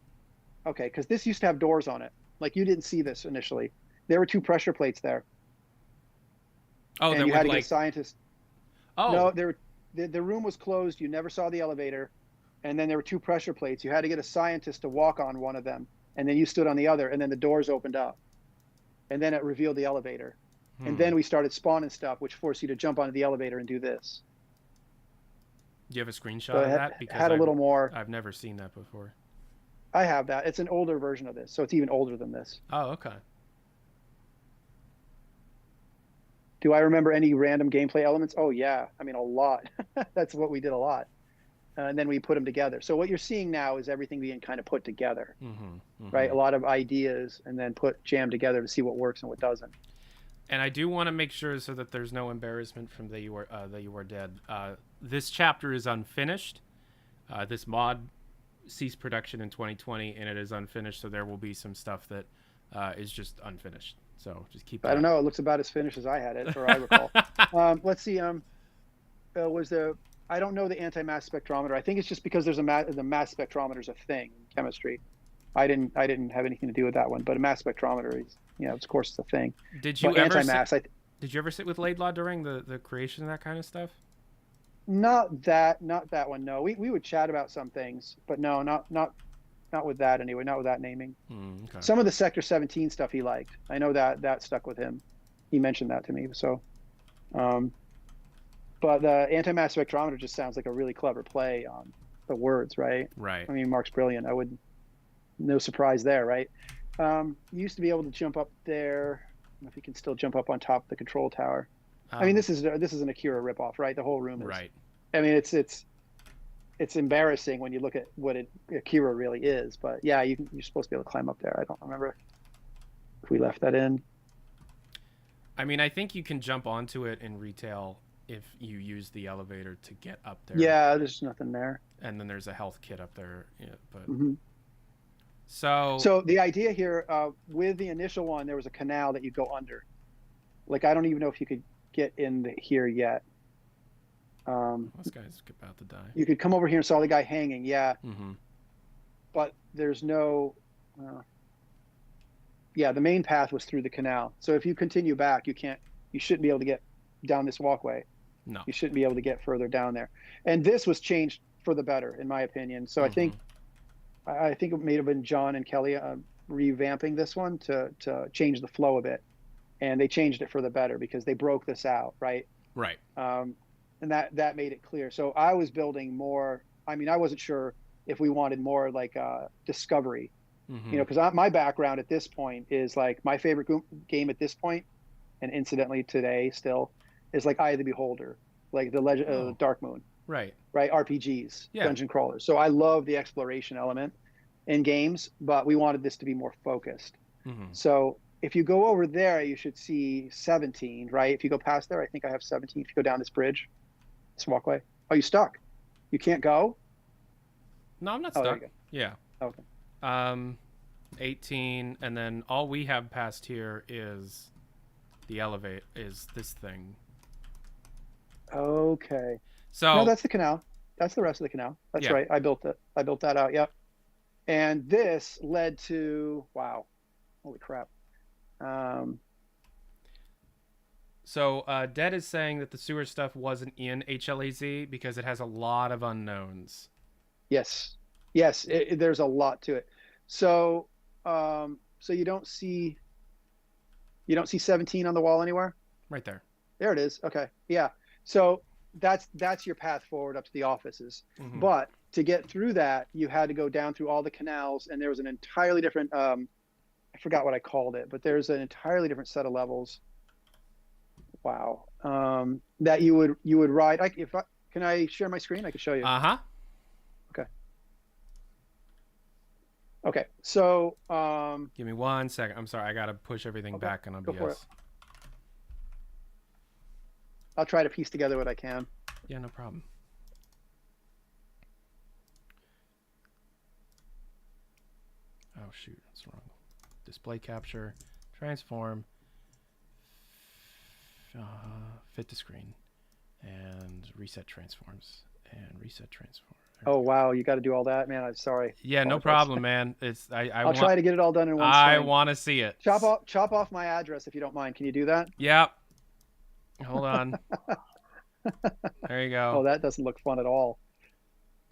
Okay, because this used to have doors on it. Like you didn't see this initially. There were 2 pressure plates there. Oh, and there you had to like... get a scientist. Oh, no, the room was closed. You never saw the elevator. And then there were 2 pressure plates. You had to get a scientist to walk on one of them. And then you stood on the other. And then the doors opened up. And then it revealed the elevator. And then we started spawning stuff, which forced you to jump onto the elevator and do this. Do you have a screenshot of that? Because had a little more. I've never seen that before. I have that. It's an older version of this. So it's even older than this. Oh, okay. Do I remember any random gameplay elements? Oh, yeah. I mean, a lot. That's what we did a lot. and then we put them together. So what you're seeing now is everything being kind of put together, Mm-hmm. right? A lot of ideas and then jammed together to see what works and what doesn't. And I do want to make sure so that there's no embarrassment from that you are dead. This chapter is unfinished. This mod ceased production in 2020, and it is unfinished. So there will be some stuff that is just unfinished. So just keep. I don't know. It looks about as finished as I had it, or I recall. Let's see. Was there? I don't know the anti-mass spectrometer. I think it's just because there's the mass spectrometer is a thing in chemistry. I didn't have anything to do with that one, but a mass spectrometer is, of course, it's a thing. Did you but ever anti-mass? Did you ever sit with Laidlaw during the creation of that kind of stuff? Not that one. No, we would chat about some things, but no, not with that anyway. Not with that naming. Okay. Some of the Sector 17 stuff he liked. I know that stuck with him. He mentioned that to me. So, but the anti-mass spectrometer just sounds like a really clever play on the words, right? Right. I mean, Mark's brilliant. No surprise there, right? You used to be able to jump up there. I don't know if you can still jump up on top of the control tower. I mean, this is an Akira ripoff, right? The whole room is. Right. I mean, it's embarrassing when you look at what Akira really is. But yeah, you're supposed to be able to climb up there. I don't remember if we left that in. I mean, I think you can jump onto it in retail if you use the elevator to get up there. Yeah, there's nothing there. And then there's a health kit up there. Yeah, but So the idea here, with the initial one, there was a canal that you go under. Like, I don't even know if you could get in here yet. This guy's about to die. You could come over here and saw the guy hanging, yeah. But there's no. Yeah, the main path was through the canal. So if you continue back, you shouldn't be able to get down this walkway. No. You shouldn't be able to get further down there. And this was changed for the better, in my opinion. So I think it may have been John and Kelly revamping this one to change the flow of it. And they changed it for the better because they broke this out, right? Right. And that made it clear. So I was building more. I mean, I wasn't sure if we wanted more like discovery, because my background at this point is like my favorite game at this point, and incidentally today still, is like Eye of the Beholder, like the Legend of the Dark Moon. Right. RPGs, dungeon crawlers. So I love the exploration element in games, but we wanted this to be more focused. So if you go over there, you should see 17, right? If you go past there, I think I have 17. If you go down this bridge, this walkway. Oh, you stuck? You can't go? No, I'm not Oh, stuck. there Yeah. Okay. 18, and then all we have past here is the is this thing. Okay. So no, that's the canal. That's the rest of the canal. That's right. I built that out. Yep. And this led to, wow, holy crap. So Dead is saying that the sewer stuff wasn't in HLAZ because it has a lot of unknowns. Yes. There's a lot to it. So, so you don't see 17 on the wall anywhere? Right there. There it is. Okay. Yeah. So that's your path forward up to the offices. But to get through that, you had to go down through all the canals, and there was an entirely different, I forgot what I called it, but there's an entirely different set of levels. Wow. That you would ride. Can I share my screen? I can show you. Okay. So, give me 1 second. I'm sorry. I got to push everything back on OBS. Go for it. I'll try to piece together what I can. Yeah, no problem. Oh, shoot. That's wrong. Display capture, transform, fit to screen, and reset transforms, and reset transform. Oh, wow. You got to do all that, man. I'm sorry. Yeah, no problem, man. I'll try to get it all done in one I swing. want to see it. Chop off my address if you don't mind. Can you do that? Yep. Hold on. There you go. Oh, that doesn't look fun at all.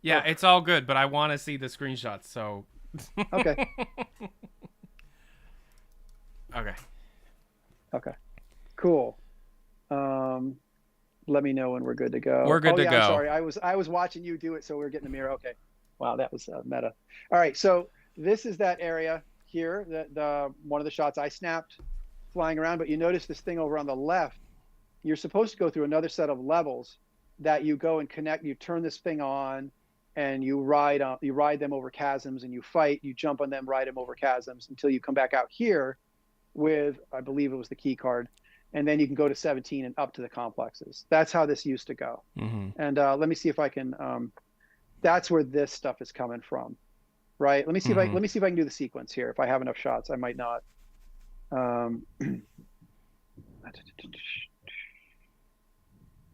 Yeah, it's all good, but I want to see the screenshots, so. Okay. Okay. Cool. Let me know when we're good to go. We're good to go. I'm sorry. I was watching you do it, so we're getting the mirror. Okay. Wow, that was meta. All right, so this is that area here, the one of the shots I snapped flying around, but you notice this thing over on the left. You're supposed to go through another set of levels that you go and connect. You turn this thing on, and you ride them over chasms, and you fight. You jump on them, ride them over chasms until you come back out here with, I believe it was the key card, and then you can go to 17 and up to the complexes. That's how this used to go. And let me see if I can. That's where this stuff is coming from, right? Let me see if I can do the sequence here. If I have enough shots, I might not.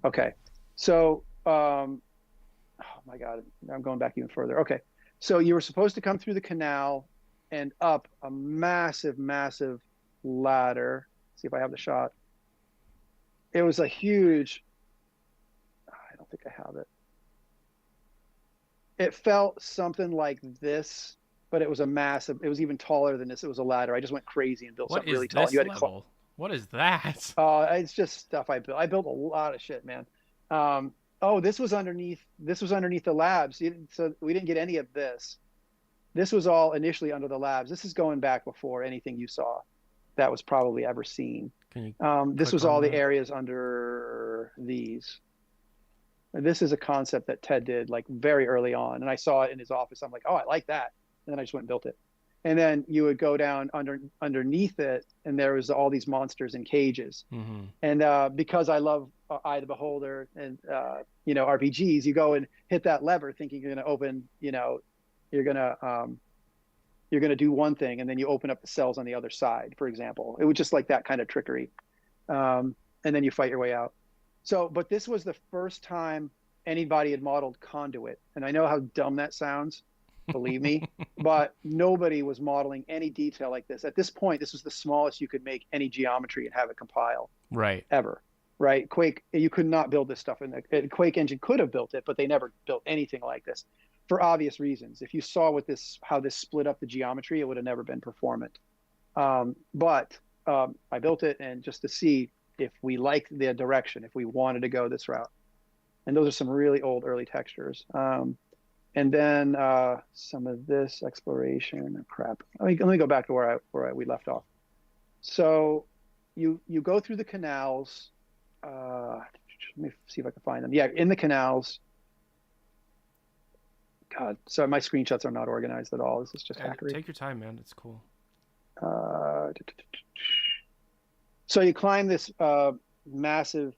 Okay, so oh my God, I'm going back even further. Okay, so you were supposed to come through the canal and up a massive, massive ladder. See if I have the shot. It was a huge, I don't think I have it. It felt something like this, but it was a massive, it was even taller than this. It was a ladder. I just went crazy and built something really tall. What is this level? What is that? It's just stuff I built. I built a lot of shit, man. Oh, this was underneath the labs. So we didn't get any of this. This was all initially under the labs. This is going back before anything you saw that was probably ever seen. This was all the areas under these. And this is a concept that Ted did like very early on, and I saw it in his office. I'm like, oh, I like that, and then I just went and built it. And then you would go down underneath it, and there was all these monsters in cages. And because I love Eye of the Beholder and RPGs, you go and hit that lever thinking you're going to open, you're going to do one thing, and then you open up the cells on the other side, for example. It was just like that kind of trickery. And then you fight your way out. So, but this was the first time anybody had modeled conduit. And I know how dumb that sounds, believe me, but nobody was modeling any detail like this. At this point, this was the smallest you could make any geometry and have it compile. Right. Ever. Right. Quake, you could not build this stuff in the Quake engine could have built it, but they never built anything like this for obvious reasons. If you saw how this split up the geometry, it would have never been performant. But I built it, and just to see if we liked the direction, if we wanted to go this route. And those are some really old early textures. And then some of this exploration. Crap. Let me go back to where we left off. So you go through the canals. Let me see if I can find them. Yeah, in the canals. God, so my screenshots are not organized at all. This is just hackery. Take your time, man. It's cool. So you climb this massive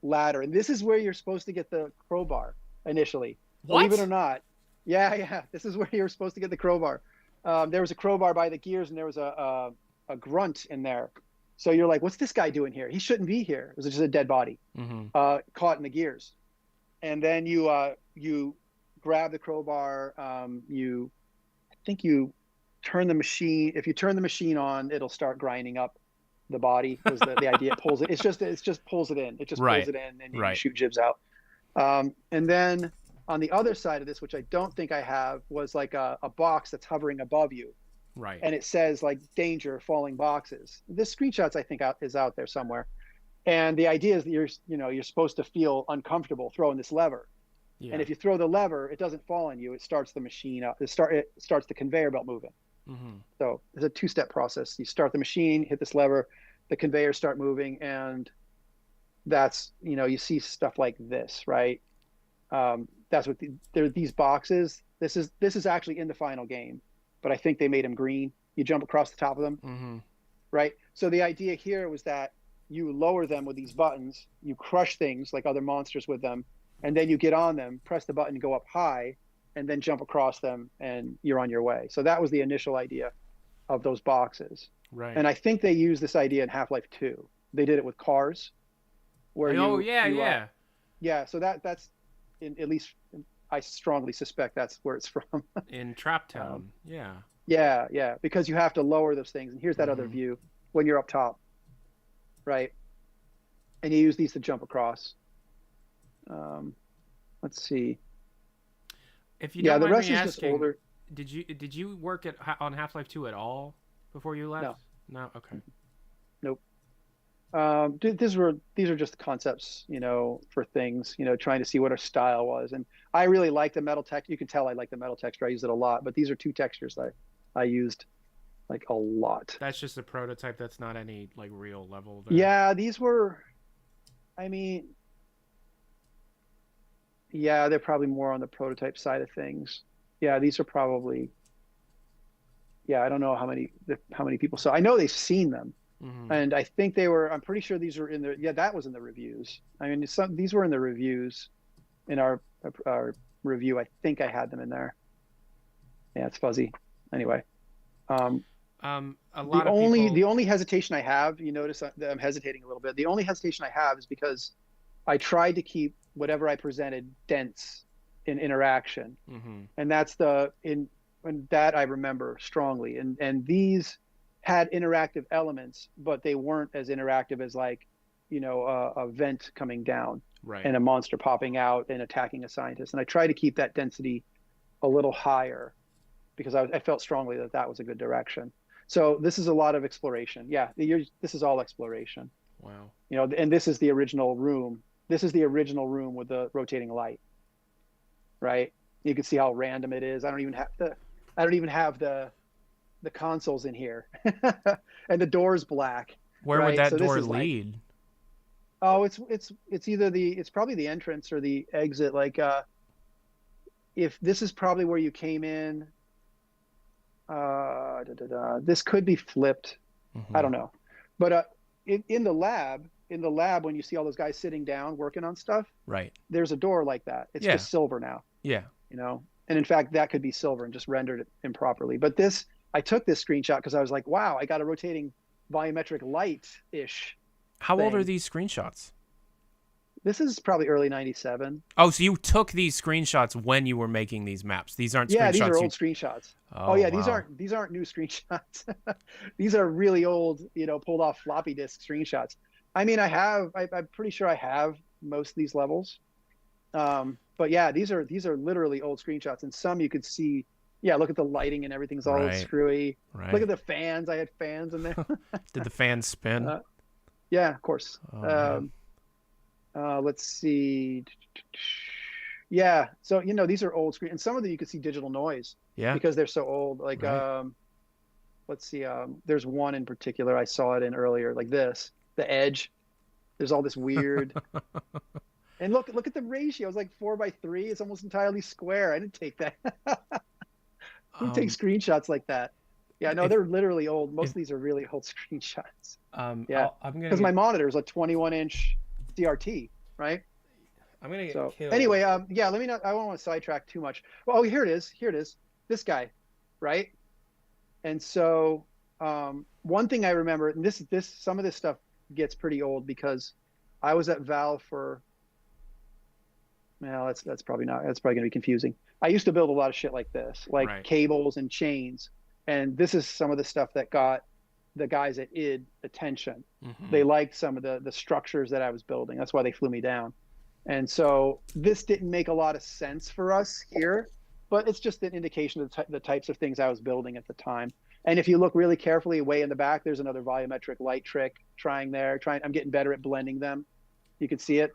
ladder, and this is where you're supposed to get the crowbar initially. What? Believe it or not. Yeah. This is where you're supposed to get the crowbar. There was a crowbar by the gears, and there was a grunt in there. So you're like, what's this guy doing here? He shouldn't be here. It was just a dead body caught in the gears. And then you grab the crowbar. I think you turn the machine. If you turn the machine on, it'll start grinding up the body. Was the idea. It pulls it. It's just pulls it in. It just pulls it in, and you shoot jibs out. And then on the other side of this, which I don't think I have, was like a box that's hovering above you. Right. And it says like danger, falling boxes. This screenshots I think is out there somewhere. And the idea is that you're supposed to feel uncomfortable throwing this lever. Yeah. And if you throw the lever, it doesn't fall on you. It starts the machine up. It starts the conveyor belt moving. So it's a two-step process. You start the machine, hit this lever, the conveyors start moving, and that's, you see stuff like this, right? That's what there are these boxes. This is actually in the final game, but I think they made them green. You jump across the top of them, right? So the idea here was that you lower them with these buttons, you crush things like other monsters with them, and then you get on them, press the button, go up high, and then jump across them, and you're on your way. So that was the initial idea of those boxes. Right. And I think they used this idea in Half-Life 2. They did it with cars. Where yeah. So that's at least I strongly suspect that's where it's from. In Trap Town. Yeah. Because you have to lower those things. And here's that other view when you're up top, right? And you use these to jump across. Let's see. If you don't the mind rest me is asking, just older. Did you work on Half-Life 2 at all before you left? No. Okay. Nope. These are just concepts, for things, trying to see what our style was. And I really like the metal text. You can tell I like the metal texture. I use it a lot. But these are two textures that I used like a lot. That's just a prototype. That's not any like real level there. Yeah, these were. I mean, Yeah, they're probably more on the prototype side of things. Yeah, these are probably. Yeah, I don't know how many people saw. I know they've seen them, and I think they were. I'm pretty sure these were in the. Yeah, that was in the reviews. I mean, these were in the reviews, in our review. I think I had them in there. Yeah, it's fuzzy. Anyway, a lot the only hesitation I have, you notice that I'm hesitating a little bit. The only hesitation I have is because I tried to keep whatever I presented dense in interaction, and that's and that I remember strongly. And these had interactive elements, but they weren't as interactive as like, a vent coming down and a monster popping out and attacking a scientist. And I try to keep that density a little higher because I felt strongly that that was a good direction. So this is a lot of exploration. Yeah, this is all exploration. Wow. And this is the original room. This is the original room with the rotating light, right? You can see how random it is. I don't even have the consoles in here, and the door's black. Where would that door lead? Oh, it's either it's probably the entrance or the exit. Like, if this is probably where you came in, this could be flipped. I don't know, but in the lab, when you see all those guys sitting down working on stuff, right? There's a door like that. It's just silver now. Yeah. And in fact, that could be silver and just rendered it improperly. But I took this screenshot because I was like, wow, I got a rotating volumetric light-ish. How old are these screenshots? This is probably early 97. Oh, so you took these screenshots when you were making these maps. These aren't screenshots. Yeah, these are old screenshots. Oh yeah, wow. these aren't new screenshots. These are really old, pulled off floppy disk screenshots. I mean, I'm pretty sure I have most of these levels. But yeah, these are literally old screenshots, and some you could see. Yeah, look at the lighting and everything's all screwy. Right. Look at the fans. I had fans in there. Did the fans spin? Yeah, of course. Oh, Let's see. Yeah, so these are old screen, and some of them you could see digital noise. Yeah. Because they're so old. Like let's see. There's one in particular I saw it in earlier, like this, the edge. There's all this weird. And look at the ratio. It's like 4:3. It's almost entirely square. I didn't take that. Who takes screenshots like that? Yeah, no, they're literally old. Most of these are really old screenshots. Yeah, because my monitor is a 21-inch CRT, right? I'm gonna get killed. Anyway, yeah. Let me not. I don't want to sidetrack too much. Well, oh, here it is. Here it is. This guy, right? And so, one thing I remember, and this some of this stuff gets pretty old because I was at Valve for. Well, that's probably not. That's probably going to be confusing. I used to build a lot of shit like this, like cables and chains, and this is some of the stuff that got the guys at id attention. They liked some of the structures that I was building. That's why they flew me down. And so this didn't make a lot of sense for us here, but it's just an indication of the types of things I was building at the time. And if you look really carefully, way in the back, there's another volumetric light trick I'm getting better at blending them. You can see it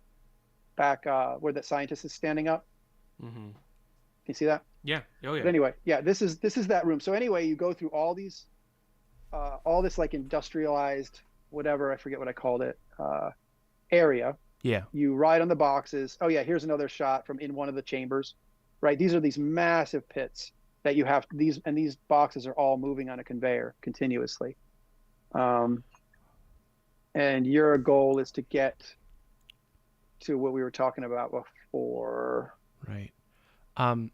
back where the scientist is standing up. Can you see that? Yeah. Oh yeah. But anyway, yeah, this is that room. So anyway, you go through all this like industrialized, whatever, I forget what I called it, area. Yeah. You ride on the boxes. Oh yeah, here's another shot from in one of the chambers, right? These are these massive pits that you have these boxes are all moving on a conveyor continuously. And your goal is to get to what we were talking about before. Right.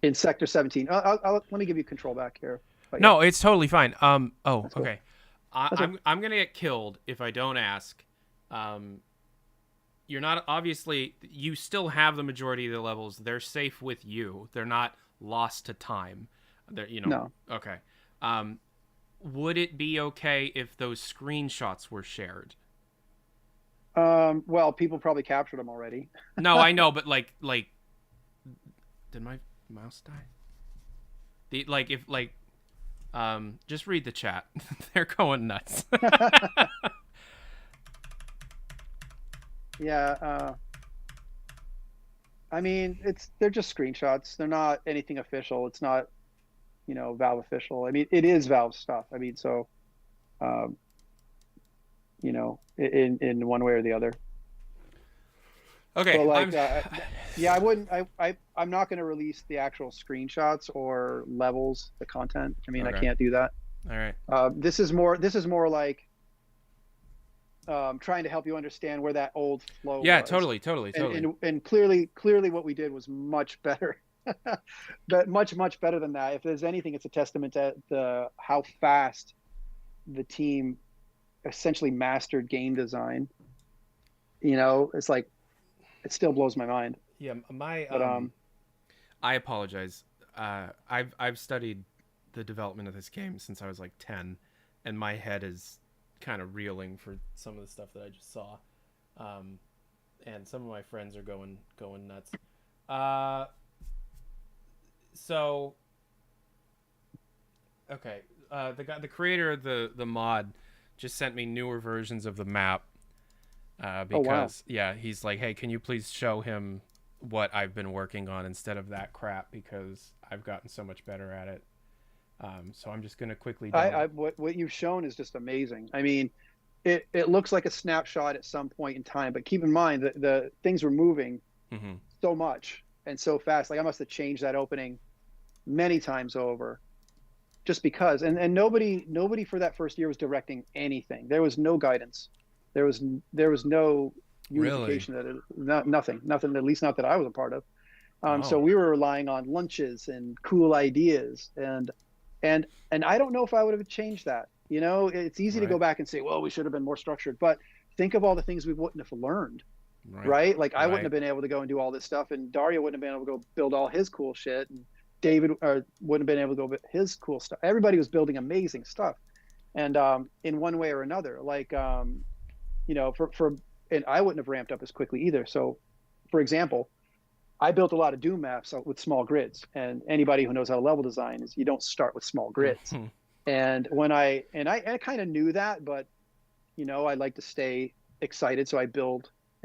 In Sector 17. Let me give you control back here. But no, it's totally fine. Oh, okay. I'm gonna get killed if I don't ask. You're not, obviously, you still have the majority of the levels. They're safe with you. They're not lost to time. No. Okay. Would it be okay if those screenshots were shared? Well, people probably captured them already. No, I know, but like, did my mouse die? Just read the chat. They're going nuts. Yeah. I mean, they're just screenshots. They're not anything official. It's not, Valve official. I mean, it is Valve stuff. I mean, so, in one way or the other. Okay. So Yeah, I wouldn't. I'm not going to release the actual screenshots or levels, the content. I mean, I Okay. can't do that. All right. This is more like trying to help you understand where that old flow Yeah, was. totally. And clearly what we did was much better. But much better than that. If there's anything, it's a testament to how fast the team essentially mastered game design. You know, it's like, it still blows my mind. Yeah, my But I apologize. I've studied the development of this game since I was like 10, and my head is kind of reeling for some of the stuff that I just saw. And some of my friends are going nuts. So okay, the creator of the mod just sent me newer versions of the map. Because yeah, he's like, hey, can you please show him what I've been working on instead of that crap, because I've gotten so much better at it. So I'm just gonna quickly. what you've shown is just amazing. I mean, it looks like a snapshot at some point in time, but keep in mind that the things were moving so much and so fast. Like, I must have changed that opening many times over, just because. And nobody for that first year was directing anything. There was no guidance. There was no unification. Really? Nothing. At least not that I was a part of. So Oh. we were relying on lunches and cool ideas, and I don't know if I would have changed that. You know, it's easy to go back and say, well, we should have been more structured, but think of all the things we wouldn't have learned. Right? Like, I wouldn't have been able to go and do all this stuff, and Dario wouldn't have been able to go build all his cool shit, and David wouldn't have been able to go build his cool stuff. Everybody was building amazing stuff, and in one way or another, like, you know, and I wouldn't have ramped up as quickly either. So, for example, I built a lot of Doom maps with small grids, and anybody who knows how to level design is, you don't start with small grids. And when I kind of knew that, but you know, I like to stay excited, so I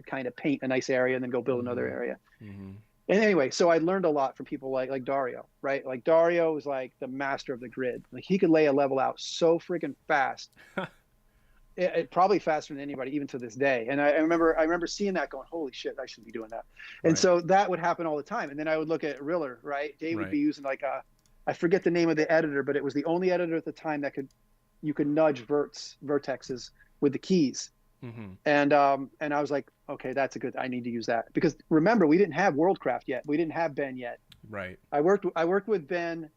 kind of paint a nice area and then go build another area. And anyway, so I learned a lot from people like Dario, right? Like, Dario was like the master of the grid. Like, he could lay a level out so freaking fast. It probably faster than anybody, even to this day. And I remember seeing that, going, holy shit, I should be doing that. And so that would happen all the time. And then I would look at Riller, right? Dave would be using like I forget the name of the editor, but it was the only editor at the time that you could nudge vertexes with the keys. And I was like, okay, I need to use that, because remember, we didn't have Worldcraft yet. We didn't have Ben yet. Right. I worked with Ben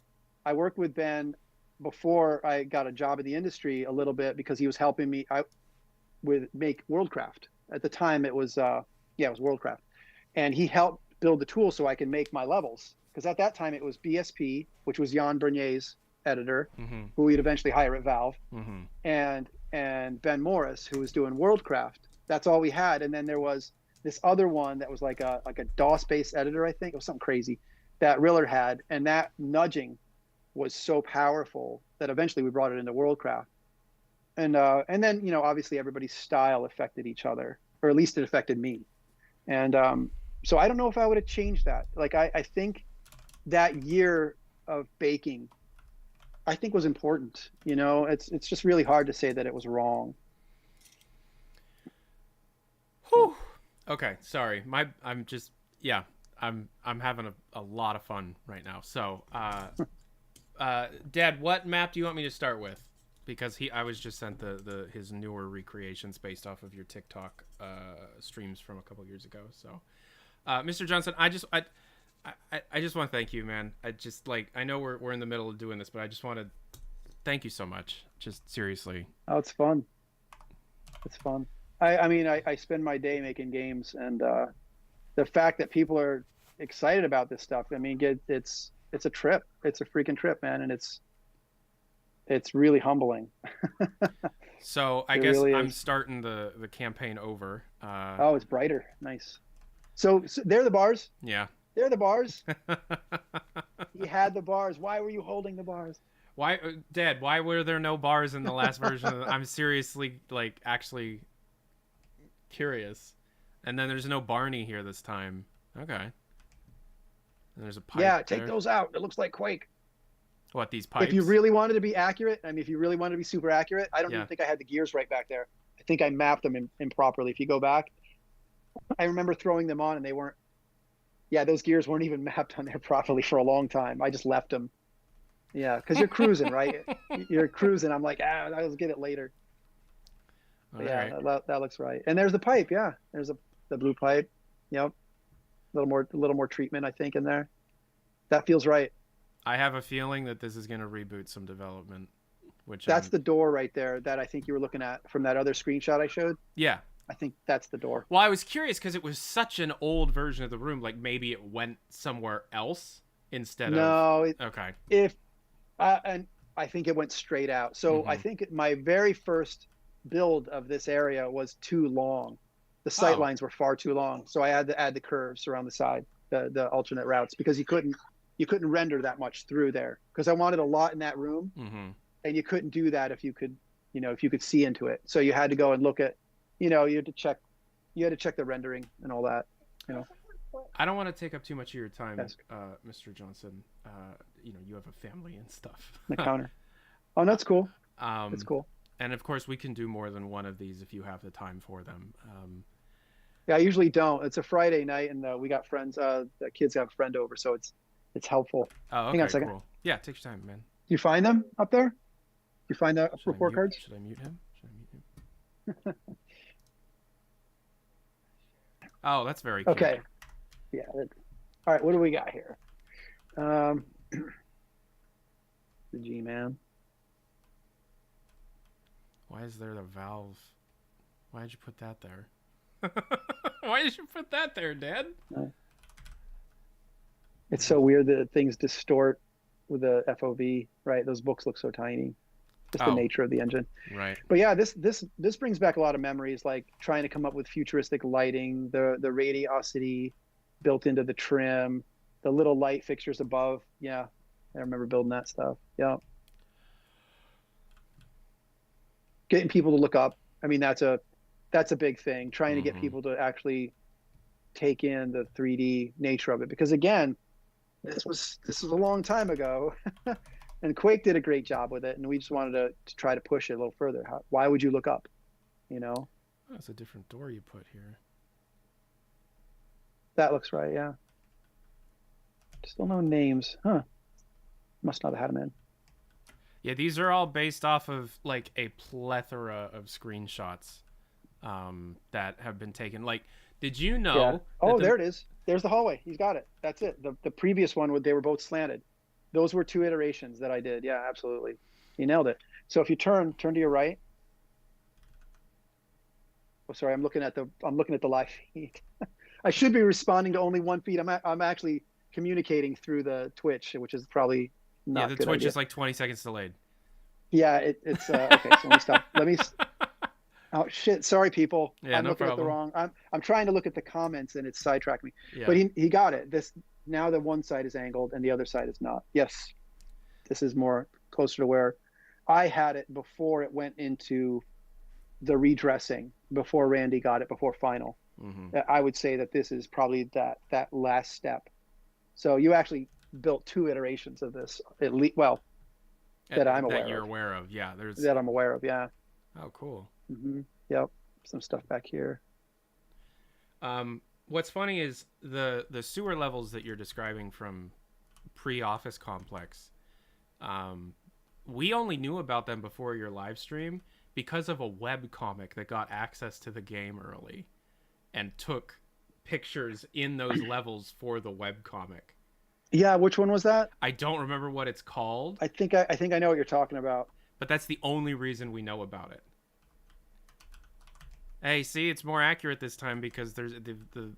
before I got a job in the industry a little bit, because he was helping me make Worldcraft. At the time it was it was Worldcraft. And he helped build the tool so I can make my levels. Because at that time it was BSP, which was Jan Bernier's editor, who we'd eventually hire at Valve, and Ben Morris, who was doing Worldcraft. That's all we had. And then there was this other one that was like a DOS-based editor, I think. It was something crazy that Riller had, and that nudging was so powerful that eventually we brought it into Worldcraft. And then, you know, obviously everybody's style affected each other, or at least it affected me. And so I don't know if I would have changed that. Like, I think that year of baking, I think, was important. You know, it's just really hard to say that it was wrong. Whew. Okay, sorry. I'm having a lot of fun right now. So, Dad, what map do you want me to start with? Because I was just sent his newer recreations based off of your TikTok streams from a couple years ago. So, Mr. Johnson, I just want to thank you, man. I know we're in the middle of doing this, but I just want to thank you so much. Just seriously. Oh, it's fun. It's fun. I mean, I spend my day making games, and the fact that people are excited about this stuff, I mean, it's a trip. It's a freaking trip, man, and it's really humbling. So I guess really I'm starting the campaign over. Oh, it's brighter. Nice. So they're the bars. Yeah. They're the bars. You had the bars. Why were you holding the bars? Why, Dad? Why were there no bars in the last version? I'm seriously, actually curious. And then there's no Barney here this time. Okay. And there's a pipe. Yeah, take those out. It looks like Quake. What, these pipes? If you really wanted to be accurate, if you really wanted to be super accurate, I don't even think I had the gears right back there. I think I mapped them improperly. If you go back, I remember throwing them on and they weren't Yeah, those gears weren't even mapped on there properly for a long time. I just left them. Yeah, because you're cruising, right? You're cruising. I'm like, I'll get it later. But yeah, right. that looks right. And there's the pipe. Yeah, there's the blue pipe. Yep, a little more treatment, I think, in there. That feels right. I have a feeling that this is going to reboot some development. Which that's the door right there that I think you were looking at from that other screenshot I showed. Yeah. I think that's the door. Well, I was curious because it was such an old version of the room. Like maybe it went somewhere else instead of. No. Okay. And I think it went straight out. So I think my very first build of this area was too long. The sight lines were far too long. So I had to add the curves around the side, the alternate routes, because you couldn't render that much through there. Because I wanted a lot in that room. And you couldn't do that if you could see into it. So you had to go and look at, you had to check the rendering and all that, I don't want to take up too much of your time, yes. Mr. Johnson. You have a family and stuff. The counter. Oh, that's cool. That's cool. And of course we can do more than one of these if you have the time for them. Yeah, I usually don't. It's a Friday night and we got friends, the kids have a friend over. So it's helpful. Oh, okay, hang on a second. Cool. Yeah. Take your time, man. You find them up there? You find the report cards? Should I mute him? Oh, that's very cute. Okay. Yeah. All right. What do we got here? The G-Man. Why is there the valve? Why did you put that there? Why did you put that there, Dad? It's so weird that things distort with the FOV, right? Those books look so tiny. Just the nature of the engine. Right. But yeah, this brings back a lot of memories, like trying to come up with futuristic lighting, the radiosity built into the trim, the little light fixtures above. Yeah, I remember building that stuff. Yeah. Getting people to look up. I mean, that's a big thing. Trying to get people to actually take in the 3D nature of it, because again, this was a long time ago. And Quake did a great job with it, and we just wanted to try to push it a little further. Why would you look up? That's a different door you put here. That looks right, yeah. Still no names, huh? Must not have had them in. Yeah, these are all based off of like a plethora of screenshots that have been taken. Like, did you know? Yeah. Oh, there it is. There's the hallway. He's got it. That's it. The previous one, they were both slanted. Those were 2 iterations that I did. Yeah, absolutely. You nailed it. So if you turn to your right. Oh, sorry, I'm looking at the live feed. I should be responding to only one feed. I'm actually communicating through the Twitch, which is probably not the good Twitch idea. is like 20 seconds delayed. Yeah, it's okay. So let me stop. Oh shit! Sorry, people. Yeah, I'm no looking problem. at the wrong. I'm trying to look at the comments and it's sidetracked me. Yeah. But he got it. Now the one side is angled and the other side is not. Yes, this is more closer to where I had it before it went into the redressing. Before Randy got it, before final. I would say that this is probably that last step. So you actually built 2 iterations of this, at least. Well, that I'm aware of. That you're aware of, yeah. That I'm aware of, yeah. Oh, cool. Yep. Some stuff back here. What's funny is the sewer levels that you're describing from pre-office complex. We only knew about them before your live stream because of a web comic that got access to the game early and took pictures in those levels for the web comic. Yeah, which one was that? I don't remember what it's called. I think I know what you're talking about. But that's the only reason we know about it. Hey, see, it's more accurate this time because there's the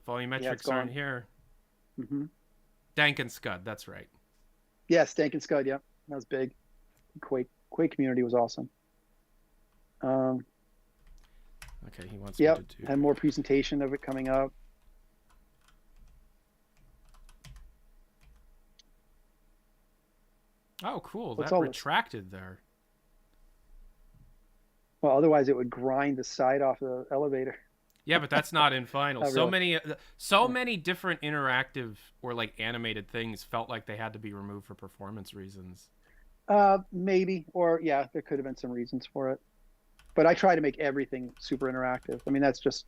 volumetrics aren't here. Dank and Scud, that's right. Yeah, Stank and Scud, yep. That was big. Quake community was awesome. Okay, he wants me to do... and more presentation of it coming up. Oh, cool. What's that all retracted there. Well, otherwise it would grind the side off the elevator. Yeah, but that's not in final. Not really. So many different interactive or like animated things felt like they had to be removed for performance reasons. Maybe, or yeah, there could have been some reasons for it. But I try to make everything super interactive. I mean, that's just,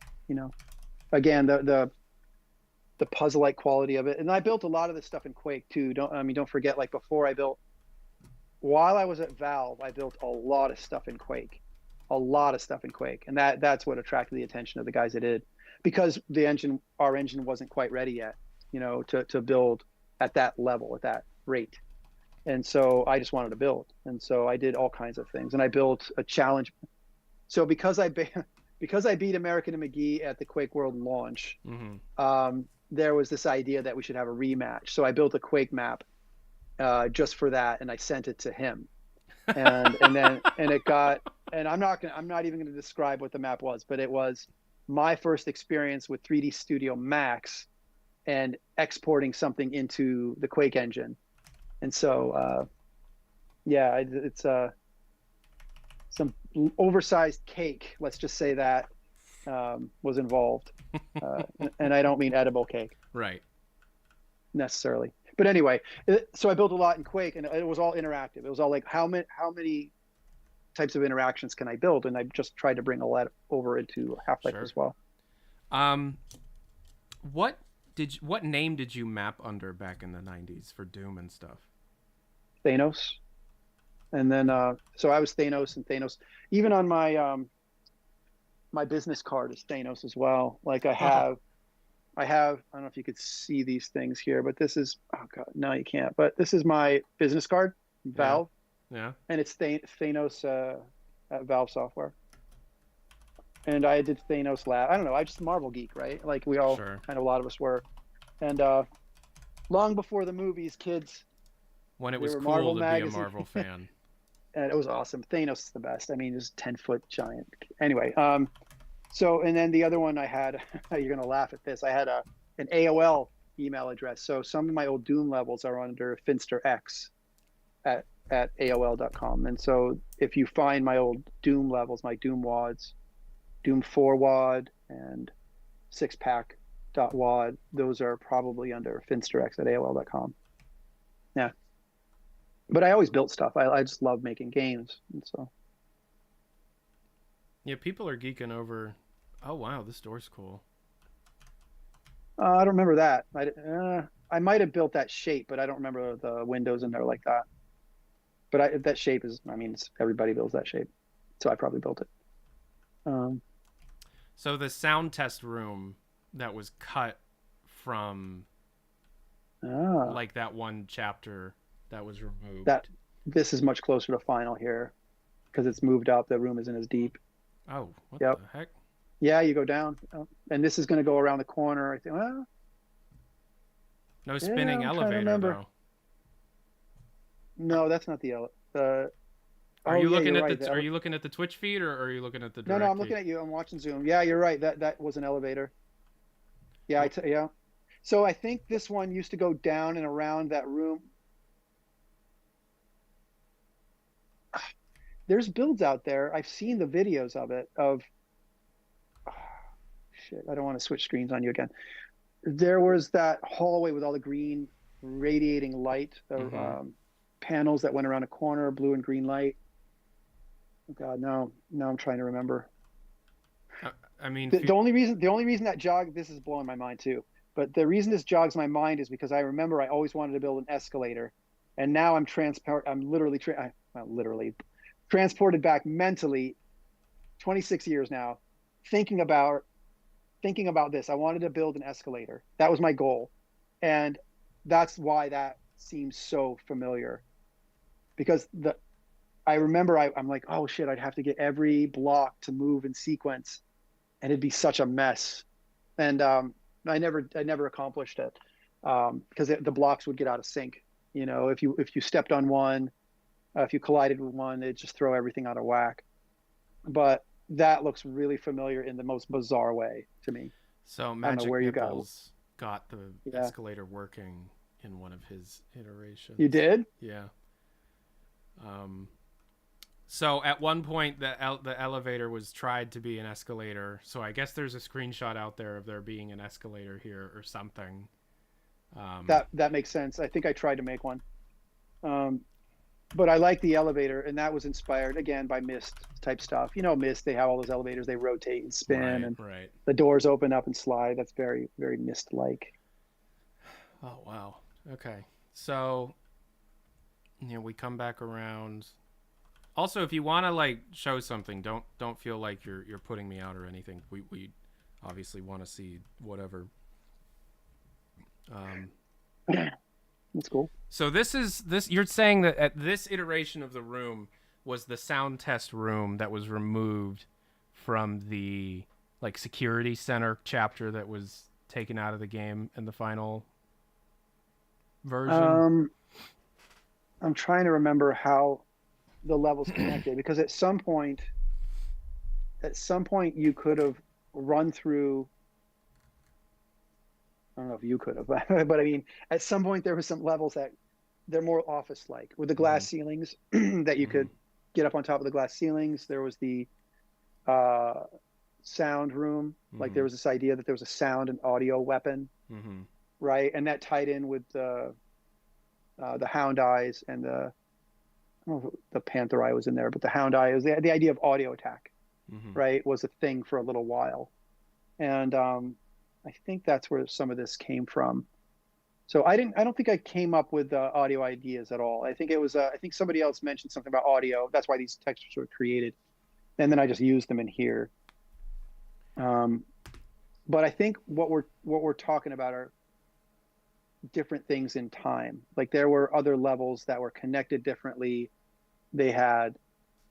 again, the the puzzle-like quality of it. And I built a lot of this stuff in Quake too. Don't forget, like while I was at Valve, I built a lot of stuff in Quake, and that's what attracted the attention of the guys that did, because our engine wasn't quite ready yet, to build at that level, at that rate. And so I just wanted to build, and so I did all kinds of things, and I built a challenge. So because I beat American and McGee at the Quake World launch, there was this idea that we should have a rematch. So I built a Quake map just for that, and I sent it to him, and it got. And I'm not even going to describe what the map was, but it was my first experience with 3D Studio Max and exporting something into the Quake engine. And so, it's some oversized cake, let's just say that, was involved. And I don't mean edible cake. Right. Necessarily. But anyway, so I built a lot in Quake, and it was all interactive. It was all like, how many types of interactions can I build? And I just tried to bring a lot over into Half-Life as well. What name did you map under back in the 90s for Doom and stuff? Thanos. And then so I was Thanos, and Thanos even on my my business card is Thanos as well. Like I have I don't know if you could see these things here, but this is, oh God, no, you can't. But this is my business card, Valve. Yeah. And it's Thanos at Valve Software. And I did Thanos Lab. I don't know. I just Marvel geek, right? Like we all kind of, a lot of us were. And long before the movies, kids. When it was cool to be a Marvel fan. And it was awesome. Thanos is the best. I mean, just 10-foot giant. Anyway, so, and then the other one I had, you're going to laugh at this. I had an AOL email address. So some of my old Doom levels are under finsterx at AOL.com. And so if you find my old Doom levels, my Doom wads, Doom 4 wad and 6pack.wad, those are probably under finsterx at AOL.com. Yeah. But I always built stuff. I just love making games. And so. Yeah, people are geeking over. Oh wow, this door's cool. I don't remember that. I might have built that shape, but I don't remember the windows in there like that. But that shape is, I mean, everybody builds that shape, so I probably built it. So the sound test room that was cut from, like that one chapter that was removed. This is much closer to final here, because it's moved up. The room isn't as deep. Oh, what the heck? Yeah, you go down, and this is going to go around the corner. I think. Well, no spinning elevator though. No, that's not the elevator. Are you looking at the? Are you looking at the Twitch feed, or are you looking at the? No, I'm looking at you. I'm watching Zoom. Yeah, you're right. That was an elevator. Yeah, yeah. So I think this one used to go down and around that room. There's builds out there. I've seen the videos of it. Shit, I don't want to switch screens on you again. There was that hallway with all the green radiating light, panels that went around a corner, blue and green light. Oh God, now I'm trying to remember. I mean, the only reason that jog, this is blowing my mind too. But the reason this jogs my mind is because I remember I always wanted to build an escalator, and now I'm literally transported back mentally 26 years now, thinking about this. I wanted to build an escalator. That was my goal. And that's why that seems so familiar, because I remember I'm like, oh shit, I'd have to get every block to move in sequence, and it'd be such a mess. And I never accomplished it, because the blocks would get out of sync. You know, if you stepped on one, if you collided with one, it'd just throw everything out of whack. But that looks really familiar in the most bizarre way to me. So Magic Nipples got the escalator working in one of his iterations. You did? Yeah. So at one point, the elevator was tried to be an escalator. So I guess there's a screenshot out there of there being an escalator here or something. That makes sense. I think I tried to make one. But I like the elevator, and that was inspired again by Myst type stuff. You know, Myst, they have all those elevators, they rotate and spin, and the doors open up and slide. That's very, very Myst like. Oh wow. Okay. So, we come back around. Also, if you want to like show something, don't feel like you're putting me out or anything. We obviously want to see whatever. That's cool. So this you're saying that at this iteration of the room was the sound test room that was removed from the like security center chapter that was taken out of the game in the final version. I'm trying to remember how the levels connected, because at some point you could have run through. I don't know if you could have, but I mean, at some point there was some levels that they're more office-like with the glass ceilings that you could get up on top of the glass ceilings. There was the sound room. Like there was this idea that there was a sound and audio weapon, right? And that tied in with the hound eyes and I don't know if the panther eye was in there, but the hound eye was the idea of audio attack, right? Was a thing for a little while. And I think that's where some of this came from. So I don't think I came up with audio ideas at all. I think it was, I think somebody else mentioned something about audio. That's why these textures were created. And then I just used them in here. But I think what we're talking about are different things in time. Like there were other levels that were connected differently. They had,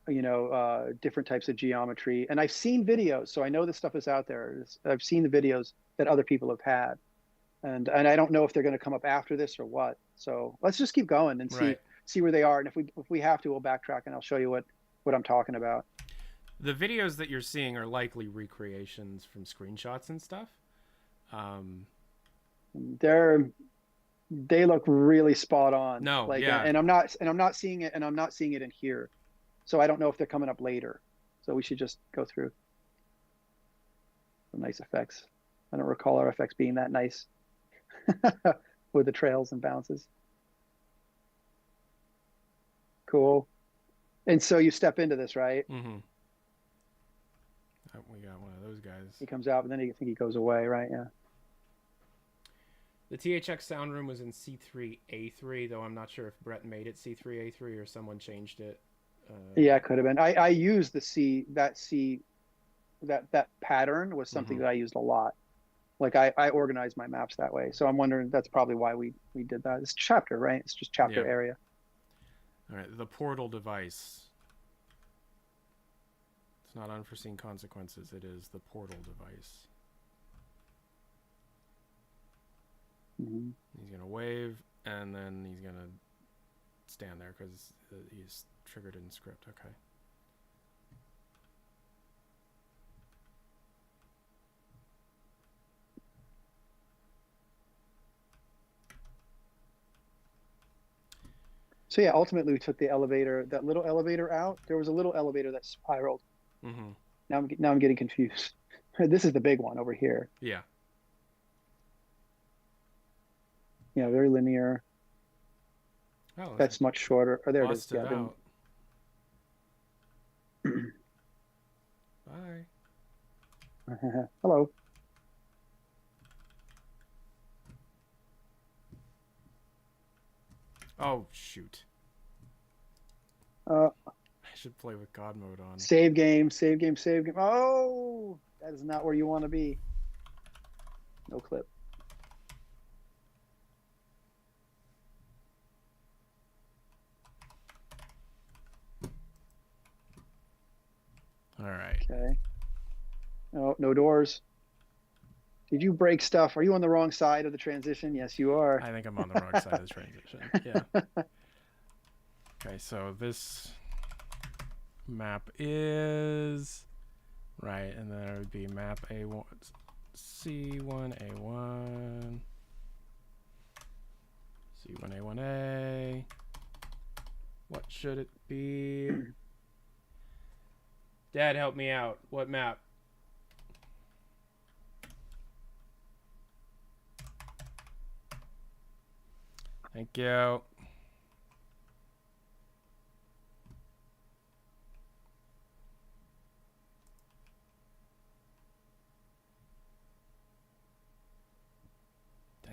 different types of geometry. And I've seen videos, so I know this stuff is out there. I've seen the videos that other people have had. And I don't know if they're going to come up after this or what. So let's just keep going and see where they are. And if we have to, we'll backtrack and I'll show you what I'm talking about. The videos that you're seeing are likely recreations from screenshots and stuff. They look really spot on. No, like, yeah. And I'm not seeing it in here. So I don't know if they're coming up later. So we should just go through some nice effects. I don't recall our effects being that nice with the trails and bounces. Cool. And so you step into this, right? Mm-hmm. Oh, we got one of those guys. He comes out, but then I think he goes away, right? Yeah. The THX sound room was in C3A3, though I'm not sure if Brett made it C3A3 or someone changed it. Yeah, it could have been. I used that pattern was something that I used a lot. Like I organized my maps that way. So I'm wondering that's probably why we did that. It's chapter, right? It's just chapter area. All right, the portal device. It's not unforeseen consequences. It is the portal device. He's going to wave, and then he's going to stand there because he's triggered in script. Okay. So yeah, ultimately we took the elevator, that little elevator out. There was a little elevator that spiraled. Now I'm getting confused. This is the big one over here. Yeah. Yeah, very linear. Oh, that's much shorter. Oh, there it is. Yeah, out. Bye. Hello. Oh, shoot. I should play with God mode on. Save game, save game, save game. Oh, that is not where you want to be. No clip. All right. Okay. Oh, no doors. Did you break stuff? Are you on the wrong side of the transition? Yes, you are. I think I'm on the wrong side of the transition. Yeah. Okay, so this map is right, and then it would be map A1, C1A1, C1A1A. What should it be? Dad, help me out. What map? Thank you. All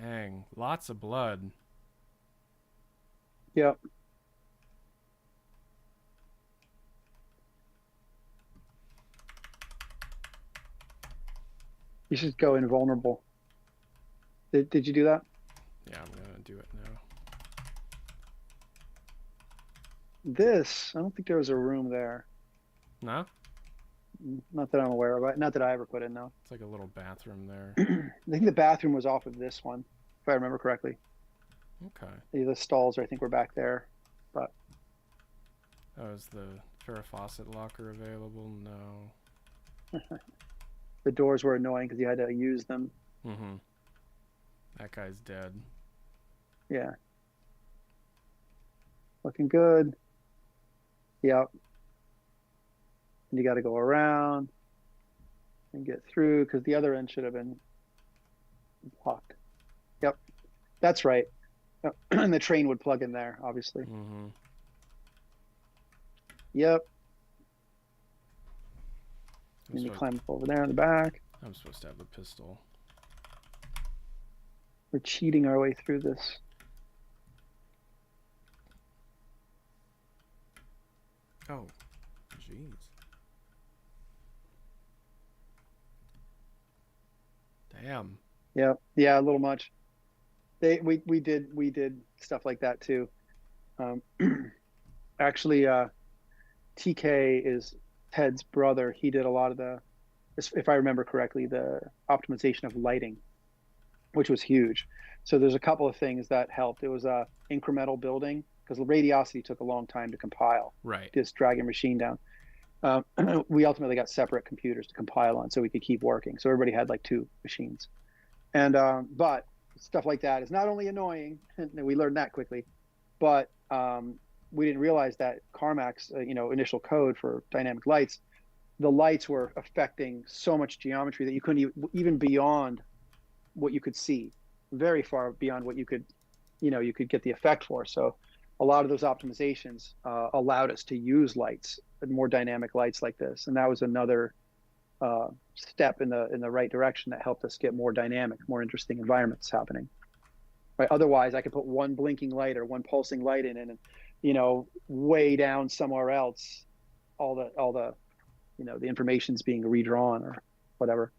Dang, lots of blood. Yep. You should go invulnerable. Did you do that? Yeah, I'm gonna do it now. This, I don't think there was a room there. No? Not that I'm aware of. Not that I ever put in, no. It's like a little bathroom there. I think the bathroom was off of this one, if I remember correctly. Okay. The stalls, I think, were back there. But Oh, is the Farrah Fawcett locker available? No. the doors were annoying because you had to use them. Mm-hmm. That guy's dead. Yeah. Looking good. Yep. And you got to go around and get through because the other end should have been blocked. Yep. That's right. And the train would plug in there, obviously. Mm-hmm. Yep. And you climb up over there in the back. I'm supposed to have the pistol. We're cheating our way through this. Oh, jeez. Damn. Yeah, yeah, a little much. We did stuff like that too. Actually, TK is Ted's brother. He did a lot of the, if I remember correctly, the optimization of lighting, which was huge. So there's a couple of things that helped. It was incremental building because the radiosity took a long time to compile. Right. Just drag your machine down. We ultimately got separate computers to compile on so we could keep working. So everybody had like 2 machines. And but stuff like that is not only annoying, and we learned that quickly, but we didn't realize that Carmack's initial code for dynamic lights, the lights were affecting so much geometry that you couldn't even beyond what you could see, very far beyond what you could get the effect for. So a lot of those optimizations allowed us to use lights, more dynamic lights like this, and that was another step in the right direction that helped us get more dynamic, more interesting environments happening. Right? Otherwise, I could put one blinking light or one pulsing light in, and way down somewhere else, all the the information's being redrawn or whatever.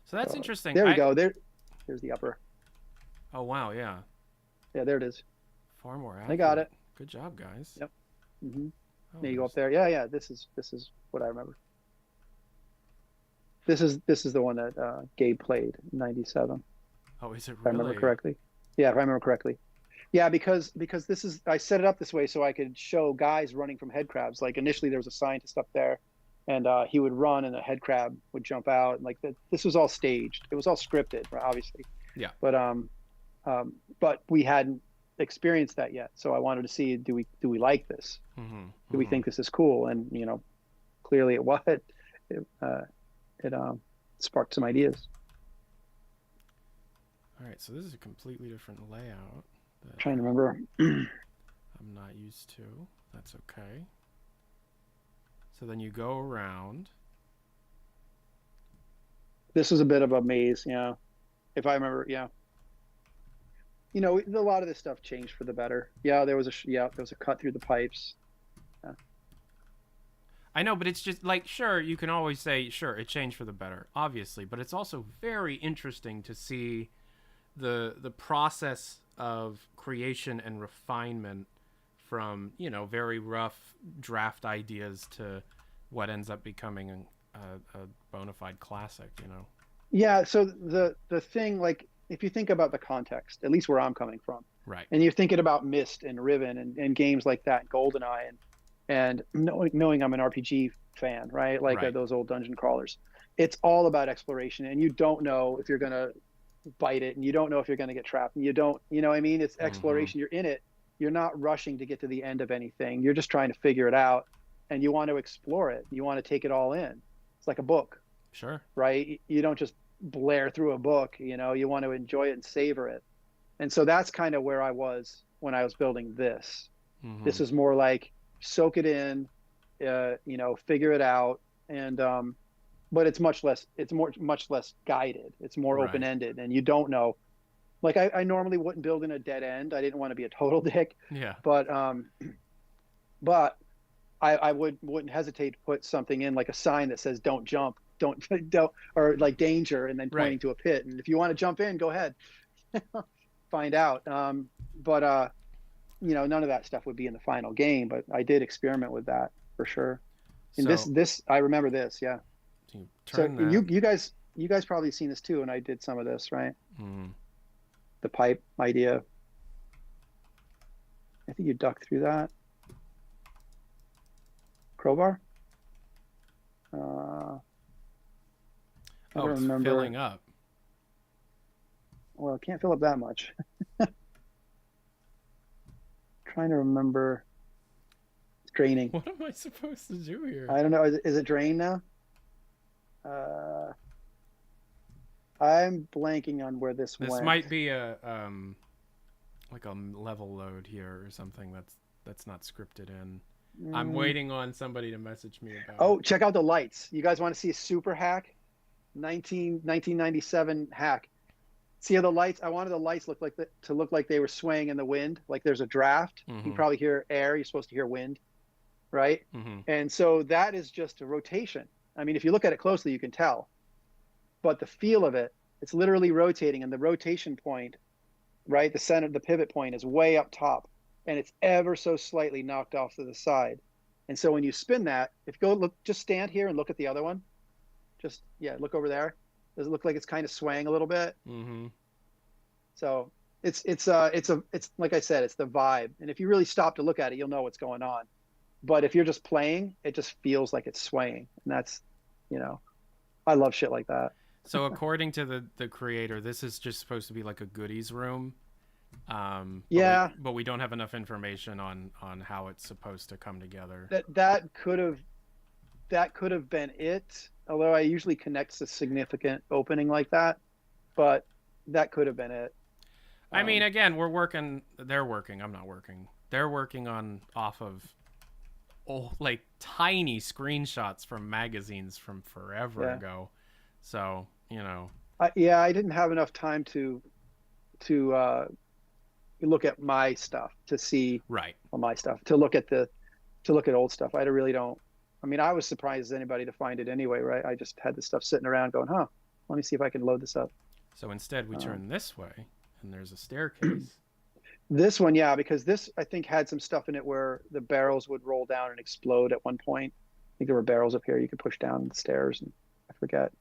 So that's interesting. There we go. There's the upper. Oh wow, yeah. Yeah, there it is. Far more accurate. I got it. Good job, guys. Yep. Mm-hmm. Oh, There you go up there. Yeah. This is what I remember. This is the one that Gabe played in '97. Oh, is it really? If I remember correctly. Yeah, if I remember correctly. Yeah, because I set it up this way so I could show guys running from head crabs. Like initially there was a scientist up there, and he would run and a head crab would jump out. And like this was all staged. It was all scripted, obviously. Yeah. But we hadn't experienced that yet. So I wanted to see, do we like this? Mm-hmm. Do we think this is cool? And clearly it was. It sparked some ideas. All right, so this is a completely different layout that Trying to remember. I'm not used to. That's okay. So then you go around. This was a bit of a maze, yeah. If I remember, yeah. A lot of this stuff changed for the better. Yeah, there was a cut through the pipes. Yeah. I know, but it's just like, sure, you can always say, sure, it changed for the better, obviously, but it's also very interesting to see the process of creation and refinement from, very rough draft ideas to what ends up becoming a bona fide classic, Yeah, so the thing, like, if you think about the context, at least where I'm coming from, right, and you're thinking about Myst and Riven and games like that, GoldenEye, and knowing I'm an RPG fan, right? Like right. Those old dungeon crawlers. It's all about exploration, and you don't know if you're going to bite it, and you don't know if you're going to get trapped, and you don't, what I mean? It's exploration. You're in it. You're not rushing to get to the end of anything. You're just trying to figure it out, and you want to explore it. You want to take it all in. It's like a book. Sure. Right? You don't just blare through a book, you want to enjoy it and savor it. And so that's kind of where I was when I was building this. Mm-hmm. This is more like soak it in, figure it out. And but it's much less. It's much less guided. It's more Right. open-ended, and you don't know. Like I normally wouldn't build in a dead end. I didn't want to be a total dick. Yeah. But I wouldn't hesitate to put something in, like a sign that says "Don't jump," don't, or like danger, and then pointing Right. to a pit. And if you want to jump in, go ahead, find out. But you know, none of that stuff would be in the final game. But I did experiment with that for sure. And So, this I remember this, yeah. you So turn that. you guys probably seen this too, and I did some of this, right? Mm. The pipe idea. I think you duck through that. Crowbar. I Oh, don't it's remember. filling up. Well, it can't fill up that much. Trying to remember. It's draining. What am I supposed to do here? I don't know. Is it drained now? I'm blanking on where this This went. might be a like a level load here or something that's not scripted in. I'm waiting on somebody to message me about. Oh, it. check out the lights. You guys want to see a super hack? 1997 hack. See how the lights? I wanted the lights to look like they were swaying in the wind, like there's a draft. You Mhm. probably hear air. You're supposed to hear wind, right? Mm-hmm. And so that is just a rotation. I mean, if you look at it closely, you can tell. But the feel of it, it's literally rotating, and the rotation point, right, the center, the pivot point is way up top, and it's ever so slightly knocked off to the side. And so when you spin that, if you go look, just stand here and look at the other one. Just, yeah, look over there. Does it look like it's kind of swaying a little bit? Mm-hmm. So it's like I said, it's the vibe. And if you really stop to look at it, you'll know what's going on. But if you're just playing, it just feels like it's swaying. And that's, you know, I love shit like that. So according to the creator, this is just supposed to be like a goodies room. Yeah. But we don't have enough information on how it's supposed to come together. That could have been it. Although I usually connect a significant opening like that, but that could have been it. I mean, again, they're working. I'm not working. They're working off of like tiny screenshots from magazines from forever ago. So, you know. Yeah, I didn't have enough time to look at my stuff to see my stuff, to look at old stuff. I really don't. I mean, I was surprised as anybody to find it anyway, right? I just had this stuff sitting around going, let me see if I can load this up. So instead we turn this way and there's a staircase. This one, yeah, because this, I think, had some stuff in it where the barrels would roll down and explode at one point. I think there were barrels up here you could push down the stairs, and I forget.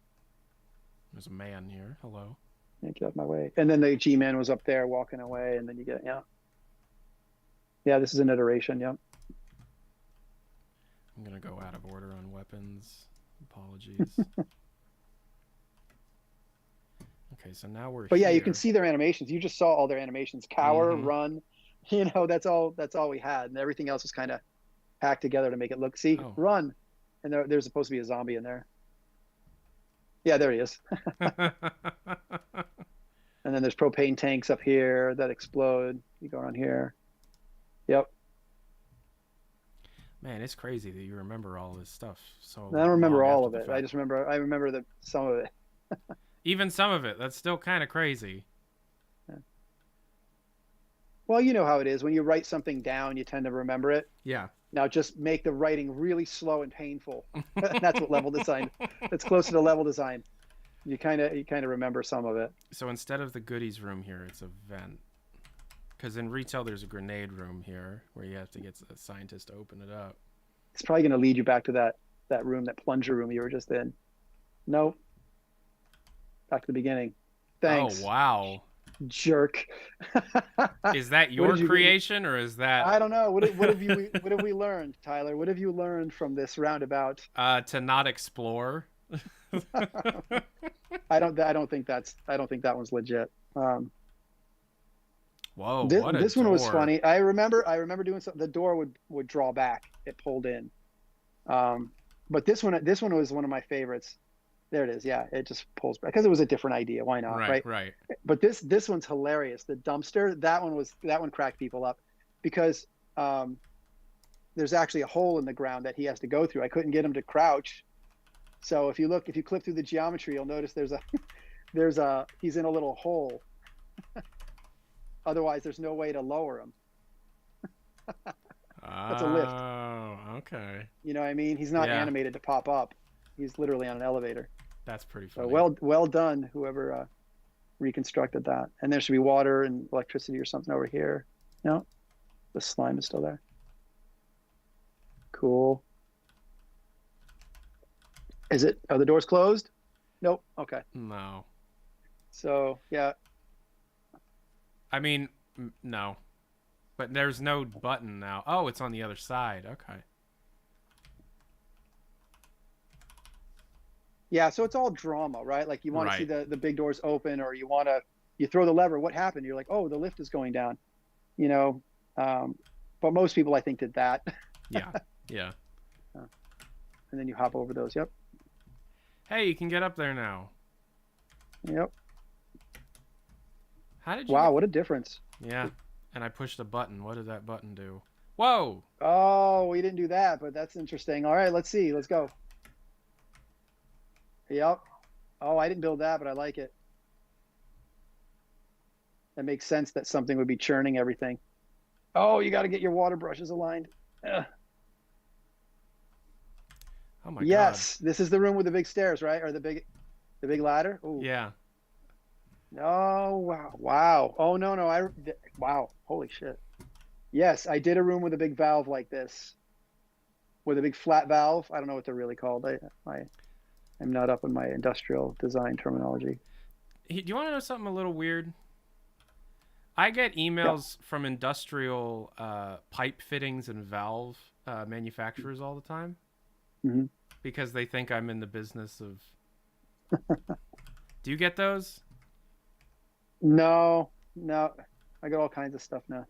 There's a man here. Hello. Yeah, get out of my way. And then the G-Man was up there walking away, and then you get, yeah, this is an iteration, yeah. I'm going to go out of order on weapons. Apologies. Okay, so now we're But yeah, here. you can see their animations. You just saw all their animations. Cower, run, you know, that's all we had. And everything else was kind of hacked together to make it look, run. And there's supposed to be a zombie in there. Yeah, there he is. And then there's propane tanks up here that explode. You go on here. Yep. Man, it's crazy that you remember all this stuff. So I don't remember long all after of the it. fact. I remember some of it. Even some of it. That's still kind of crazy. Yeah. Well, you know how it is. When you write something down, you tend to remember it. Yeah. Now just make the writing really slow and painful. That's what level design. That's closer to level design. You kind of remember some of it. So instead of the goodies room here, it's a vent. Because in retail, there's a grenade room here where you have to get a scientist to open it up. It's probably going to lead you back to that room, that plunger room you were just in. No. Back to the beginning. Thanks. Oh, wow. Jerk. Is that your creation or is that... I don't know. What have we learned, Tyler? What have you learned from this roundabout? To not explore. I don't think that one's legit. Whoa! This one was funny. I remember doing something. The door would draw back. It pulled in. But this one was one of my favorites. There it is. Yeah, it just pulls back because it was a different idea. Why not? Right. But this one's hilarious. The dumpster. That one cracked people up because there's actually a hole in the ground that he has to go through. I couldn't get him to crouch. So if you click through the geometry, you'll notice he's in a little hole. Otherwise, there's no way to lower him. That's a lift. Oh, okay. You know what I mean? He's not Yeah. animated to pop up. He's literally on an elevator. That's pretty So funny. well done, whoever reconstructed that. And there should be water and electricity or something over here. No, the slime is still there. Cool. Are the doors closed? Nope. Okay. No. So yeah. I mean, no. But there's no button now. Oh, it's on the other side. Okay. Yeah, so it's all drama, right? Like you want to see Right. the big doors open, or you throw the lever. What happened? You're like, oh, the lift is going down. You know, but most people I think did that. Yeah. Yeah. And then you hop over those. Yep. Hey, you can get up there now. Yep. How did you? Wow, what a difference. Yeah. And I pushed a button. What did that button do? Whoa. Oh, we didn't do that, but that's interesting. All right, let's see. Let's go. Yep. Oh, I didn't build that, but I like it. That makes sense that something would be churning everything. Oh, you got to get your water brushes aligned. Ugh. Oh my Yes, this is the room with the big stairs, right? Or the big ladder. Ooh. God. Yeah. Oh, wow. Oh, no. Wow. Holy shit. Yes, I did a room with a big valve like this. With a big flat valve. I don't know what they're really called. I'm not up on my industrial design terminology. Hey, do you want to know something a little weird? I get emails from industrial pipe fittings and valve manufacturers all the time. Mhm. Because they think I'm in the business of... Do you get those? No. I got all kinds of stuff now.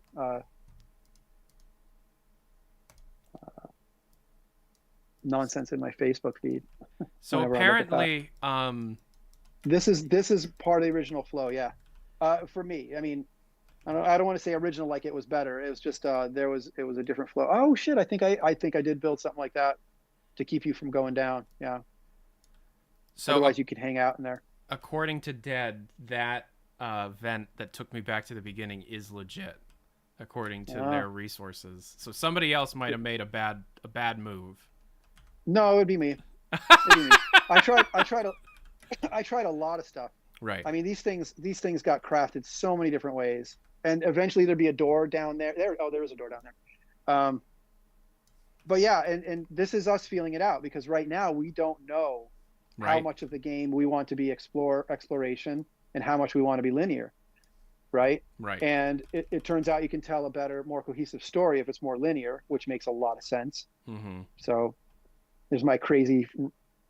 Nonsense in my Facebook feed. So Whenever I look at that. apparently, This is part of the original flow, yeah. For me, I mean, I don't want to say original like it was better. It was just it was a different flow. Oh shit! I think I did build something like that to keep you from going down. Yeah. so Otherwise, you could hang out in there. according to Dead, that vent that took me back to the beginning is legit, according to their resources. So somebody else might have made a bad move. No, it would be me. It'd be me. I tried a lot of stuff. Right. I mean, these things got crafted so many different ways, and eventually there'd be a door down there. There is a door down there. But yeah, and this is us feeling it out, because right now we don't know how much of the game we want to be exploration and how much we want to be linear, right? Right. And it turns out you can tell a better, more cohesive story if it's more linear, which makes a lot of sense. Mm-hmm. So there's my crazy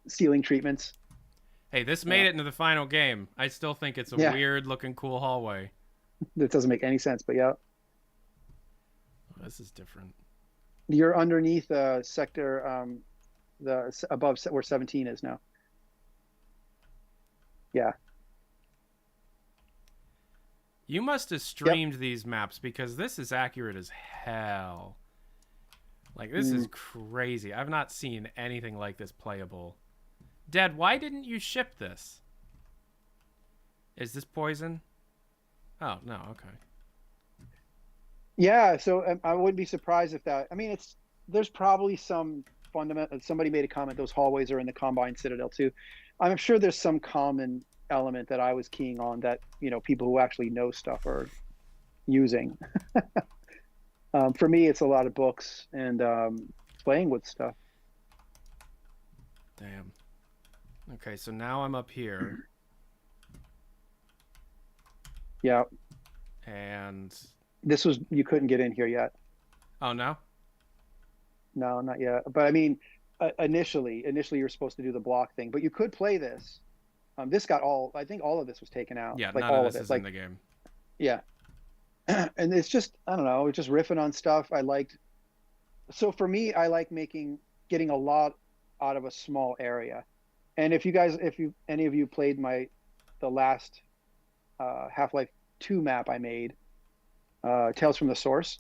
ceiling treatments. Hey, this made it into the final game. I still think it's a weird looking cool hallway. That doesn't make any sense, but yeah. Oh, this is different. You're underneath sector, above where 17 is now. Yeah. You must have streamed these maps, because this is accurate as hell. Like, this is crazy. I've not seen anything like this playable. Dad, why didn't you ship this? Is this poison? Oh, no, okay. Yeah, so I wouldn't be surprised if that. I mean, there's probably some fundamental. Somebody made a comment. Those hallways are in the Combine Citadel too. I'm sure there's some common element that I was keying on that people who actually know stuff are using. For me, it's a lot of books and playing with stuff. Damn. Okay, so now I'm up here. Yeah. And you couldn't get in here yet. oh no? No, not yet. But I mean, initially you're supposed to do the block thing, but you could play this. This got I think all of this was taken out. Yeah, like none all of this it. is in the game. Yeah. And it's just, I don't know, just riffing on stuff I liked. So for me, I like getting a lot out of a small area. And if any of you played the last Half-Life 2 map I made, Tales from the Source,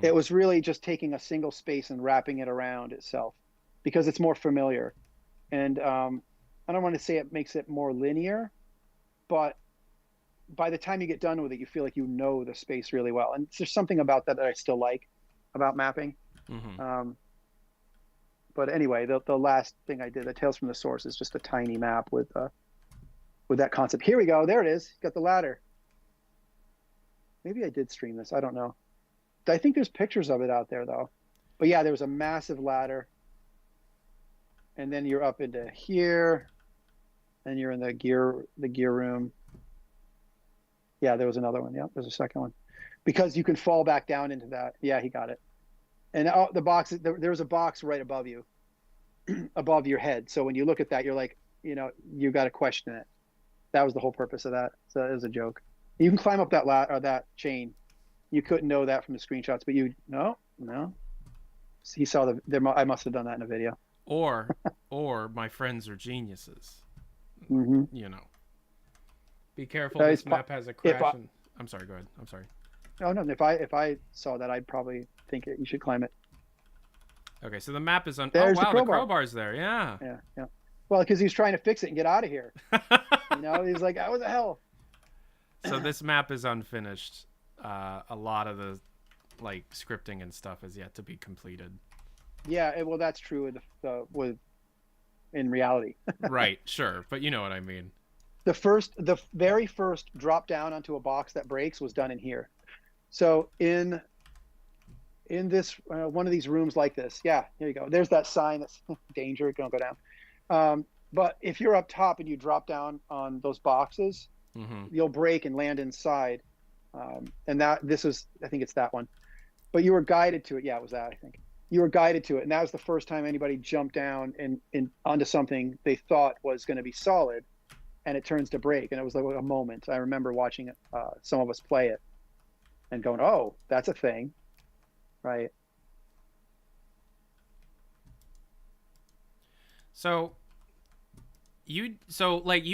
it was really just taking a single space and wrapping it around itself, because it's more familiar. And I don't want to say it makes it more linear, but by the time you get done with it, you feel like you know the space really well. And there's something about that I still like about mapping. Mm-hmm. But anyway, the last thing I did, the Tales from the Source, is just a tiny map with that concept. Here we go. There it is. Got the ladder. Maybe I did stream this. I don't know. I think there's pictures of it out there though. But yeah, there was a massive ladder. And then you're up into here. And you're in the gear room. Yeah, there was another one. Yeah, there's a second one. Because you can fall back down into that. Yeah, he got it. And the box, there's a box right above you, above your head. So when you look at that, you're like, you got to question it. That was the whole purpose of that. So it was a joke. You can climb up that chain. You couldn't know that from the screenshots, but no. He saw I must have done that in a video. Or my friends are geniuses. Mm-hmm. Be careful. This map has a crash. I'm sorry. Go ahead. I'm sorry. Oh no! If I saw that, I'd probably think you should climb it. Okay, so the map is on. There's oh wow, the crowbar's there. Yeah. Yeah. Well, because he's trying to fix it and get out of here. He's like, "What the hell?" So this map is unfinished. A lot of the scripting and stuff is yet to be completed. Yeah, well, that's true with in reality. Right. Sure, but you know what I mean. The very first drop down onto a box that breaks was done in here. So in this one of these rooms like this, yeah, here you go. There's that sign that's danger. Don't go down. But if you're up top and you drop down on those boxes, mm-hmm. you'll break and land inside. And I think it's that one. But you were guided to it. Yeah, it was that, I think. You were guided to it. And that was the first time anybody jumped down and onto something they thought was going to be solid, and it turns to break. And it was like a moment. I remember watching some of us play it and going, oh, that's a thing. Right. So you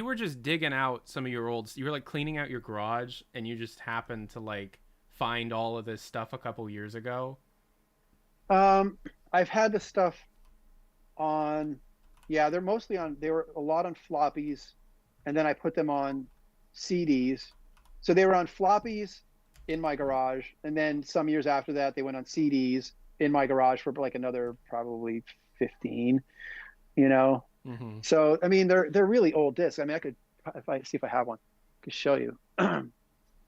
were just digging out some of your you were cleaning out your garage, and you just happened to find all of this stuff a couple years ago. I've had the stuff on, yeah, they were a lot on floppies, and then I put them on CDs. So they were on floppies in my garage, and then some years after that, they went on CDs in my garage for another probably 15, Mm-hmm. So, I mean, they're really old discs. I mean, I could, if I have one, I could show you.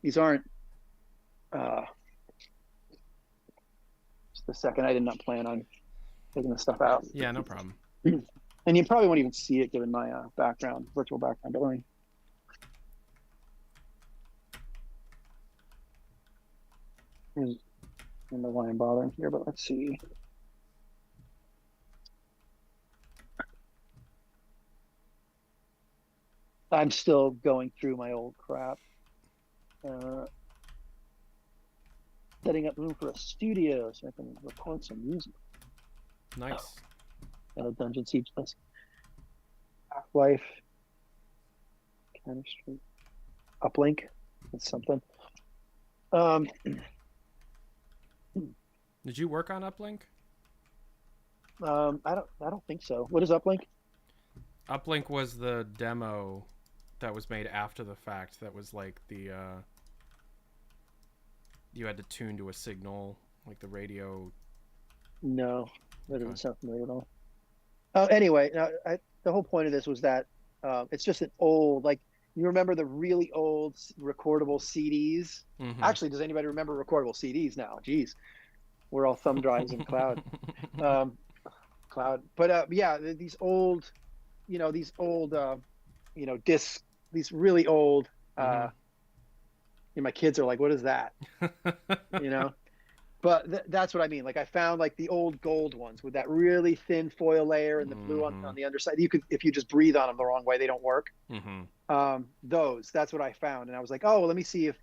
These aren't, just a second. I did not plan on taking this stuff out. Yeah, no problem. And you probably won't even see it given my virtual background. But let me. I don't know why I'm bothering here, but let's see. I'm still going through my old crap. Setting up room for a studio so I can record some music. Nice. Dungeon Siege Plus. Half-Life. Chemistry. Uplink. That's something. Did you work on Uplink? I don't think so. What is Uplink? Uplink was the demo that was made after the fact. That was you had to tune to a signal, like the radio. No, that doesn't sound familiar at all. Anyway, the whole point of this was that it's just an old, you remember the really old recordable CDs? Mm-hmm. Actually, does anybody remember recordable CDs now? Jeez, we're all thumb drives in cloud. But yeah, these old, discs, these really old. My kids are like, "What is that?" But that's what I mean. I found the old gold ones with that really thin foil layer and the blue on the underside. You could, if you just breathe on them the wrong way, they don't work. Mm-hmm. That's what I found, and I was like, "Oh, well, let me see if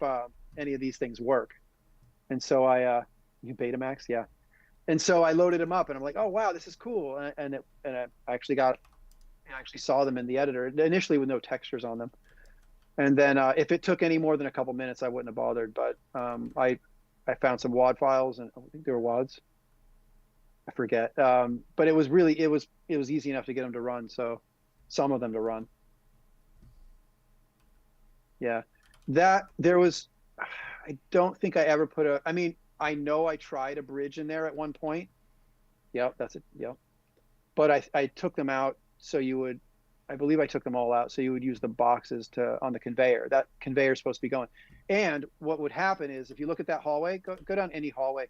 any of these things work." And so I, Betamax, yeah. And so I loaded them up, and I'm like, "Oh, wow, this is cool!" And I actually saw them in the editor initially with no textures on them. And then if it took any more than a couple minutes, I wouldn't have bothered. But I found some WAD files, and I think they were WADs. I forget. But it was it was easy enough to get them to run. So some of them to run. Yeah, that there was, I don't think I ever put I mean, I know I tried a bridge in there at one point. Yep, that's it. Yep. But I took them out so you would, I believe I took them all out so you would use the boxes on the conveyor. That conveyor is supposed to be going. And what would happen is if you look at that hallway, go down any hallway,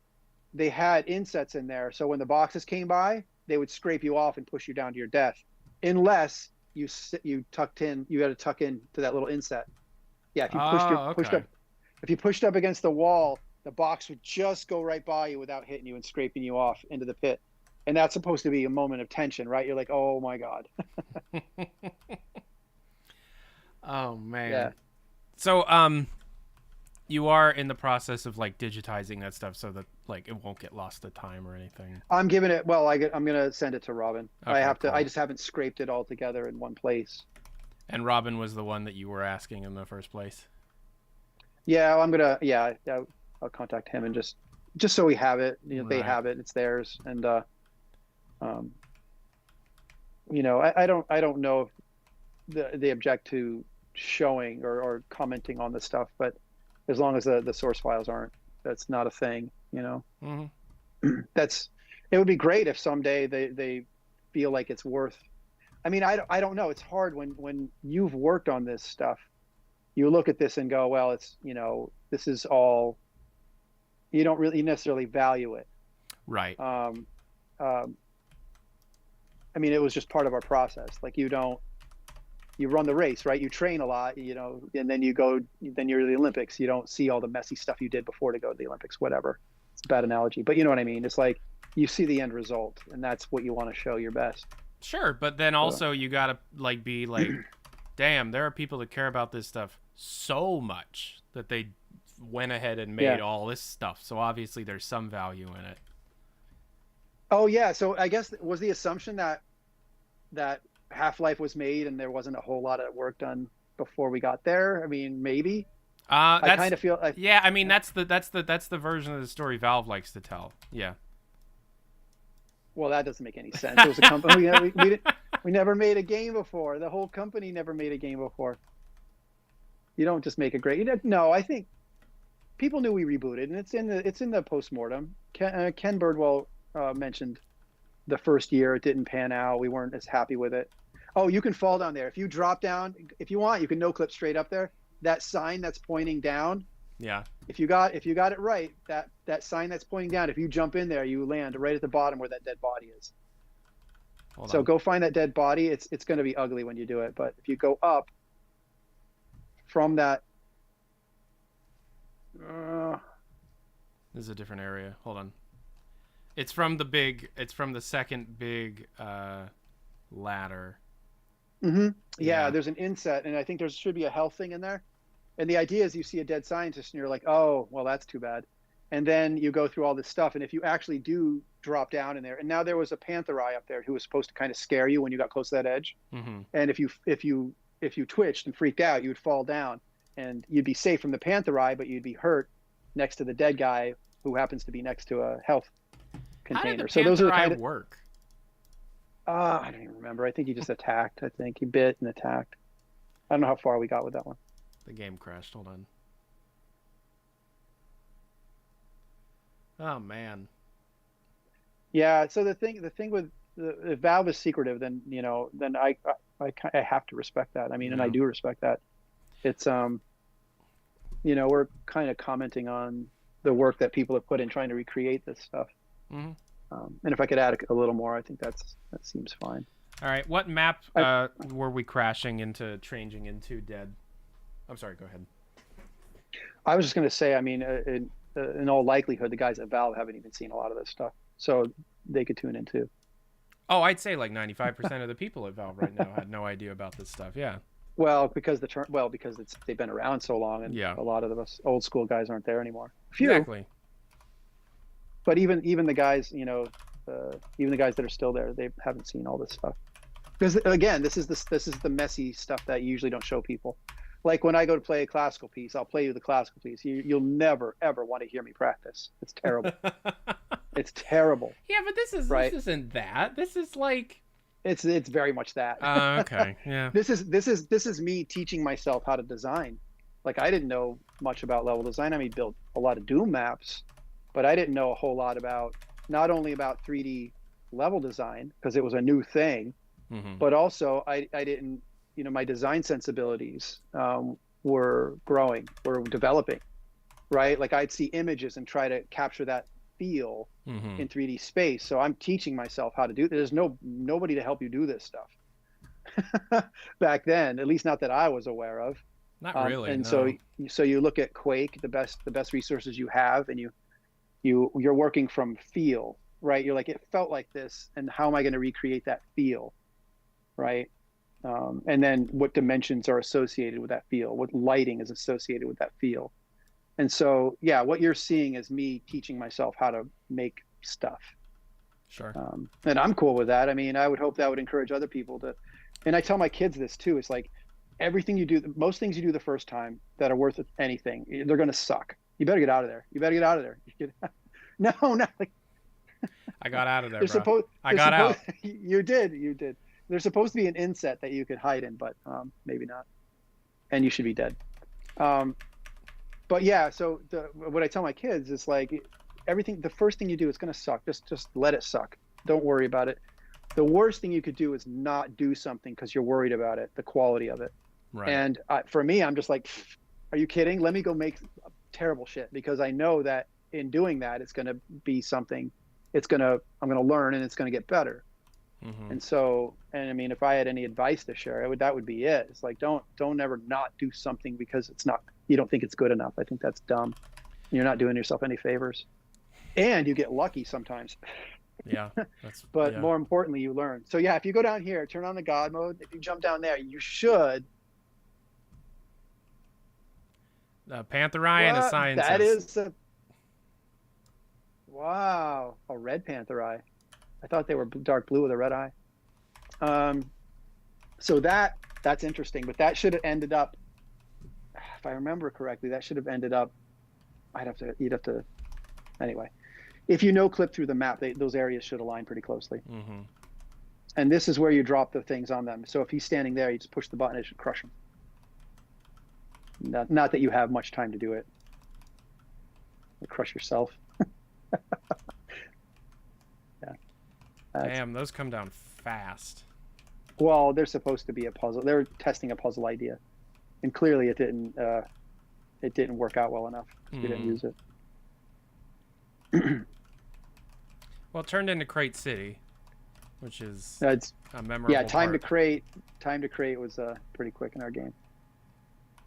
they had insets in there. So when the boxes came by, they would scrape you off and push you down to your death, unless you tucked in. You had to tuck in to that little inset. Yeah, if you pushed up, if you pushed up against the wall, the box would just go right by you without hitting you and scraping you off into the pit. And that's supposed to be a moment of tension, right? You're like, oh my God. Oh man. Yeah. So you are in the process of like digitizing that stuff so that like it won't get lost to time or anything. I'm giving it. Well, I'm gonna send it to Robin. Okay, I have to. cool. I just haven't scraped it all together in one place. And Robin was the one that you were asking in the first place. Yeah, I'm gonna. Yeah, I'll contact him and just so we have it. You know, they Right. have it. It's theirs. And you know, I don't know if they object to showing or commenting on the stuff, but as long as the source files aren't, that's not a thing. You know, Mm-hmm. It would be great if someday they feel like it's worth. I mean, I don't know. It's hard when you've worked on this stuff. You look at this and go, well, it's, you know, this is all. You don't really necessarily value it. Right. I mean, it was just part of our process. Like you run the race, right? You train a lot, you know, and then you're to the Olympics. You don't see all the messy stuff you did before to go to the Olympics, whatever. It's a bad analogy, but you know what I mean? It's like you see the end result and that's what you want to show your best. Sure, but then also you gotta like be like, damn, there are people that care about this stuff so much that they went ahead and made all this stuff. So obviously there's some value in it. Oh yeah. So I guess was the assumption that Half-Life was made and there wasn't a whole lot of work done before we got there. I mean, maybe. I kind of feel. Yeah, I mean that's the version of the story Valve likes to tell. Yeah. Well, that doesn't make any sense. It was a company we never made a game before. The whole company never made a game before. You don't just make a great. No, I think people knew we rebooted, and it's in the postmortem. Ken Birdwell mentioned the first year it didn't pan out. We weren't as happy with it. Oh, you can fall down there if you drop down. If you want, you can no clip straight up there. That sign that's pointing down. Yeah. If you got it right, that sign that's pointing down, if you jump in there, you land right at the bottom where that dead body is. Hold so on. go find that dead body. It's going to be ugly when you do it, but if you go up from that, This is a different area. Hold on. It's from the second big ladder. mm-hmm. Yeah. There's an inset, and I think there should be a health thing in there. And the idea is you see a dead scientist and you're like, oh, well, that's too bad. And then you go through all this stuff. And if you actually do drop down in there, and now there was a panther eye up there who was supposed to kind of scare you when you got close to that edge. Mm-hmm. And if you twitched and freaked out, you would fall down and you'd be safe from the panther eye, but you'd be hurt next to the dead guy who happens to be next to a health container. How did the So those are the panther eye kind of work? I don't even remember. I think he just attacked. I think he bit and attacked. I don't know how far we got with that one. The game crashed. Hold on. Oh man. Yeah. So the thing with if Valve is secretive, then I have to respect that. I mean, and I do respect that. It's we're kind of commenting on the work that people have put in trying to recreate this stuff. Mm-hmm. And if I could add a little more, I think that seems fine. All right. What map were we changing into dead? I'm sorry. Go ahead. I was just going to say, I mean, in all likelihood, the guys at Valve haven't even seen a lot of this stuff, so they could tune in too. Oh, I'd say like 95% of the people at Valve right now had no idea about this stuff. Yeah. Well, because they've been around so long, and a lot of us old school guys aren't there anymore. Few. Exactly. But even the guys, even the guys that are still there, they haven't seen all this stuff. Because again, this is the messy stuff that you usually don't show people. Like when I go to play a classical piece, I'll play you the classical piece. You'll never ever want to hear me practice. It's terrible. It's terrible. Yeah, but this isn't that. This is like It's very much that. Okay. Yeah. This is me teaching myself how to design. Like, I didn't know much about level design. I mean, built a lot of Doom maps, but I didn't know a whole lot about, not only about 3D level design, because it was a new thing, but also I didn't, you know, my design sensibilities were growing, were developing, right? Like, I'd see images and try to capture that feel in 3D space. So I'm teaching myself how to do. There's nobody to help you do this stuff back then, at least not that I was aware of. Not really. And no. so you look at Quake, the best resources you have, and you're working from feel, right? You're like, it felt like this, and how am I going to recreate that feel, right? And then what dimensions are associated with that feel, what lighting is associated with that feel. And so, yeah, what you're seeing is me teaching myself how to make stuff. Sure. And I'm cool with that. I mean, I would hope that would encourage other people to, and I tell my kids this too. It's like, everything you do, most things you do the first time that are worth anything, they're going to suck. You better get out of there. You better get out of there. No. I got out of there, I got out. You did. There's supposed to be an inset that you could hide in, but maybe not. And you should be dead. But yeah, so what I tell my kids is like, everything, the first thing you do is going to suck. Just let it suck. Don't worry about it. The worst thing you could do is not do something because you're worried about it, the quality of it. Right. And for me, I'm just like, are you kidding? Let me go make terrible shit, because I know that in doing that, it's going to be something. I'm going to learn, and it's going to get better. And so, and I mean, if I had any advice to share, that would be it. It's like, don't ever not do something because you don't think it's good enough. I think that's dumb. You're not doing yourself any favors, and you get lucky sometimes. Yeah. But more importantly, you learn. So yeah, if you go down here, turn on the God mode. If you jump down there, you should. Panther Eye and a scientist. That is wow, a red Panther Eye. I thought they were dark blue with a red eye. So that's interesting, but that should have ended up, if I remember correctly, that should have ended up, you'd have to, anyway. If you clip through the map, those areas should align pretty closely. And this is where you drop the things on them. So if he's standing there, you just push the button, it should crush him. Not that you have much time to do it. You crush yourself. Yeah. Damn, those come down fast. Well, they're supposed to be a puzzle. They're testing a puzzle idea, and clearly it didn't work out well enough. We didn't use it. Well, it turned into Crate City, which is a memorable time part. to create was pretty quick in our game.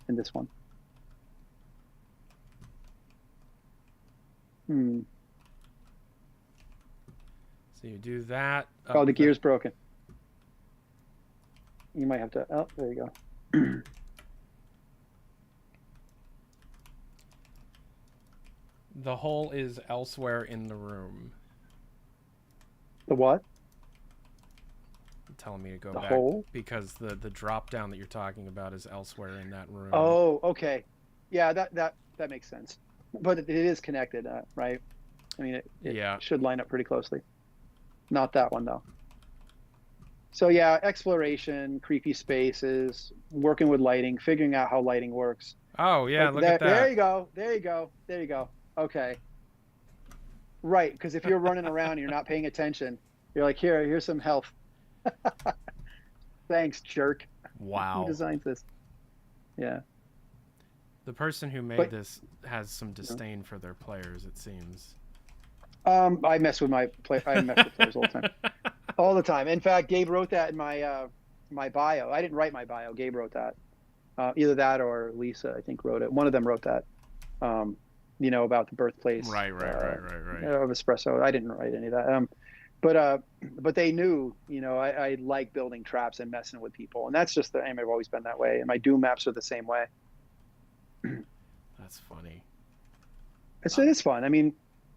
In this one. So you do that. Oh, the gear's broken. You might have to. Oh, there you go. The hole is elsewhere in the room. The what? Telling me to go the back hole? Because the drop down that you're talking about is elsewhere in that room. Oh, okay. Yeah, that makes sense. But it is connected, right? I mean, it should line up pretty closely. Not that one though. So yeah, exploration, creepy spaces, working with lighting, figuring out how lighting works. Oh yeah, look at that. There you go. Okay. Right, because if you're running around and you're not paying attention, you're like, here's some health. Thanks, jerk. Wow. Who designs this? Yeah. The person who made this has some disdain for their players, it seems. I mess with players all the time. All the time. In fact, Gabe wrote that in my my bio. I didn't write my bio. Gabe wrote that. Either that or Lisa, I think, wrote it. One of them wrote that. About the birthplace. Right. Of Espresso. I didn't write any of that. But they knew, I like building traps and messing with people, and that's just the aim. I've always been that way, and my Doom maps are the same way. That's funny. It is fun. I mean,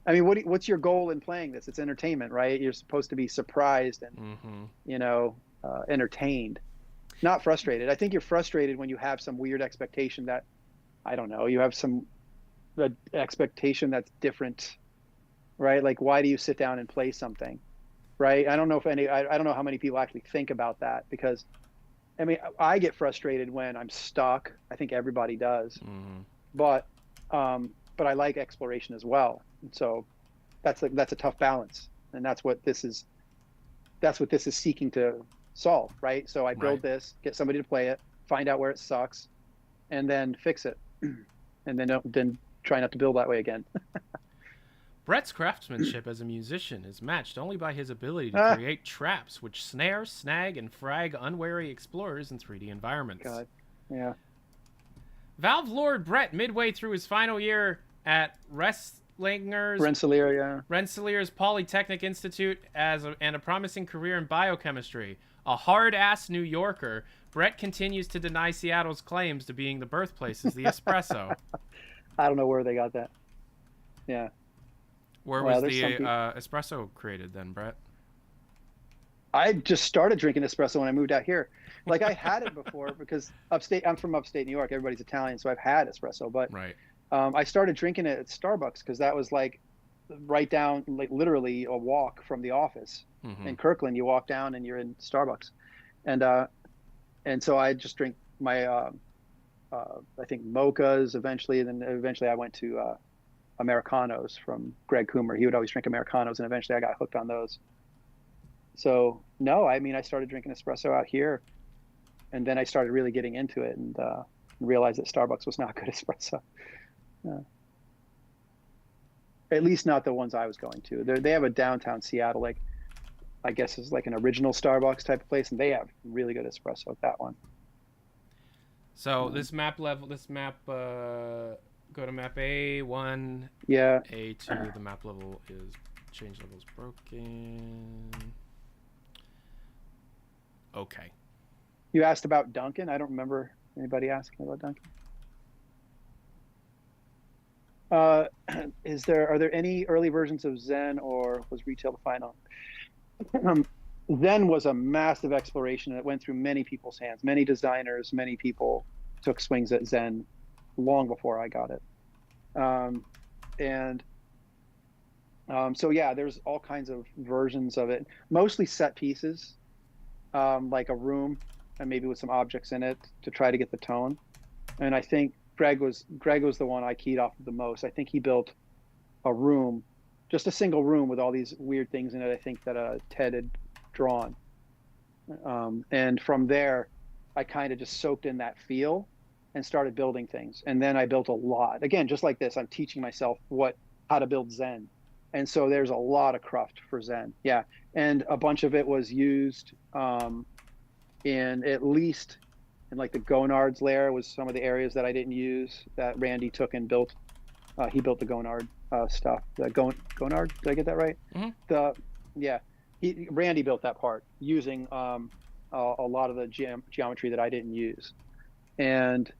what's your goal in playing this? It's entertainment, right? You're supposed to be surprised and entertained, not frustrated. I think you're frustrated when you have some weird expectation that, I don't know, you have some expectation that's different, right? Like, why do you sit down and play something? right? I don't know if I don't know how many people actually think about that, because I mean, I get frustrated when I'm stuck. I think everybody does. Mm-hmm. But I like exploration as well. And so that's a tough balance, and that's what this is seeking to solve, right? So I build this, get somebody to play it, find out where it sucks, and then fix it, and then try not to build that way again. Brett's craftsmanship as a musician is matched only by his ability to create traps which snare, snag, and frag unwary explorers in 3D environments. God, yeah. Valve Lord Brett, midway through his final year at Rensselaer's Polytechnic Institute and a promising career in biochemistry. A hard-ass New Yorker, Brett continues to deny Seattle's claims to being the birthplace of the espresso. I don't know where they got that. Yeah. Where was the espresso created then, Brett? I just started drinking espresso when I moved out here. Like, I had it before because I'm from upstate New York. Everybody's Italian, so I've had espresso. But right. I started drinking it at Starbucks because that was like right down, like literally a walk from the office. In Kirkland. You walk down and you're in Starbucks, and so I just drink my I think mochas eventually, and then eventually I went to Americanos from Greg Coomer. He would always drink Americanos, and eventually I got hooked on those. So no, I mean, I started drinking espresso out here, and then I started really getting into it, and realized that Starbucks was not good espresso. At least not the ones I was going to. They have a downtown Seattle, like I guess is like an original Starbucks type of place, and they have really good espresso at that one. So this map, go to map A1. Yeah. A2, the map level is change levels broken. Okay. You asked about Duncan. I don't remember anybody asking about Duncan. Are there any early versions of Zen, or was retail the final? Zen was a massive exploration that went through many people's hands. Many designers, many people took swings at Zen long before I got it. So yeah, there's all kinds of versions of it, mostly set pieces, like a room and maybe with some objects in it to try to get the tone. And I think Greg was the one I keyed off of the most. I think he built a room, just a single room with all these weird things in it, I think that Ted had drawn. And from there, I kind of just soaked in that feel and started building things. And then I built a lot. Again, just like this, I'm teaching myself how to build Zen. And so there's a lot of cruft for Zen. Yeah. And a bunch of it was used in like the Gonard's lair was some of the areas that I didn't use that Randy took and built. He built the Gonard stuff. The Gonard, did I get that right? Mm-hmm. Randy built that part using a lot of the geometry that I didn't use. And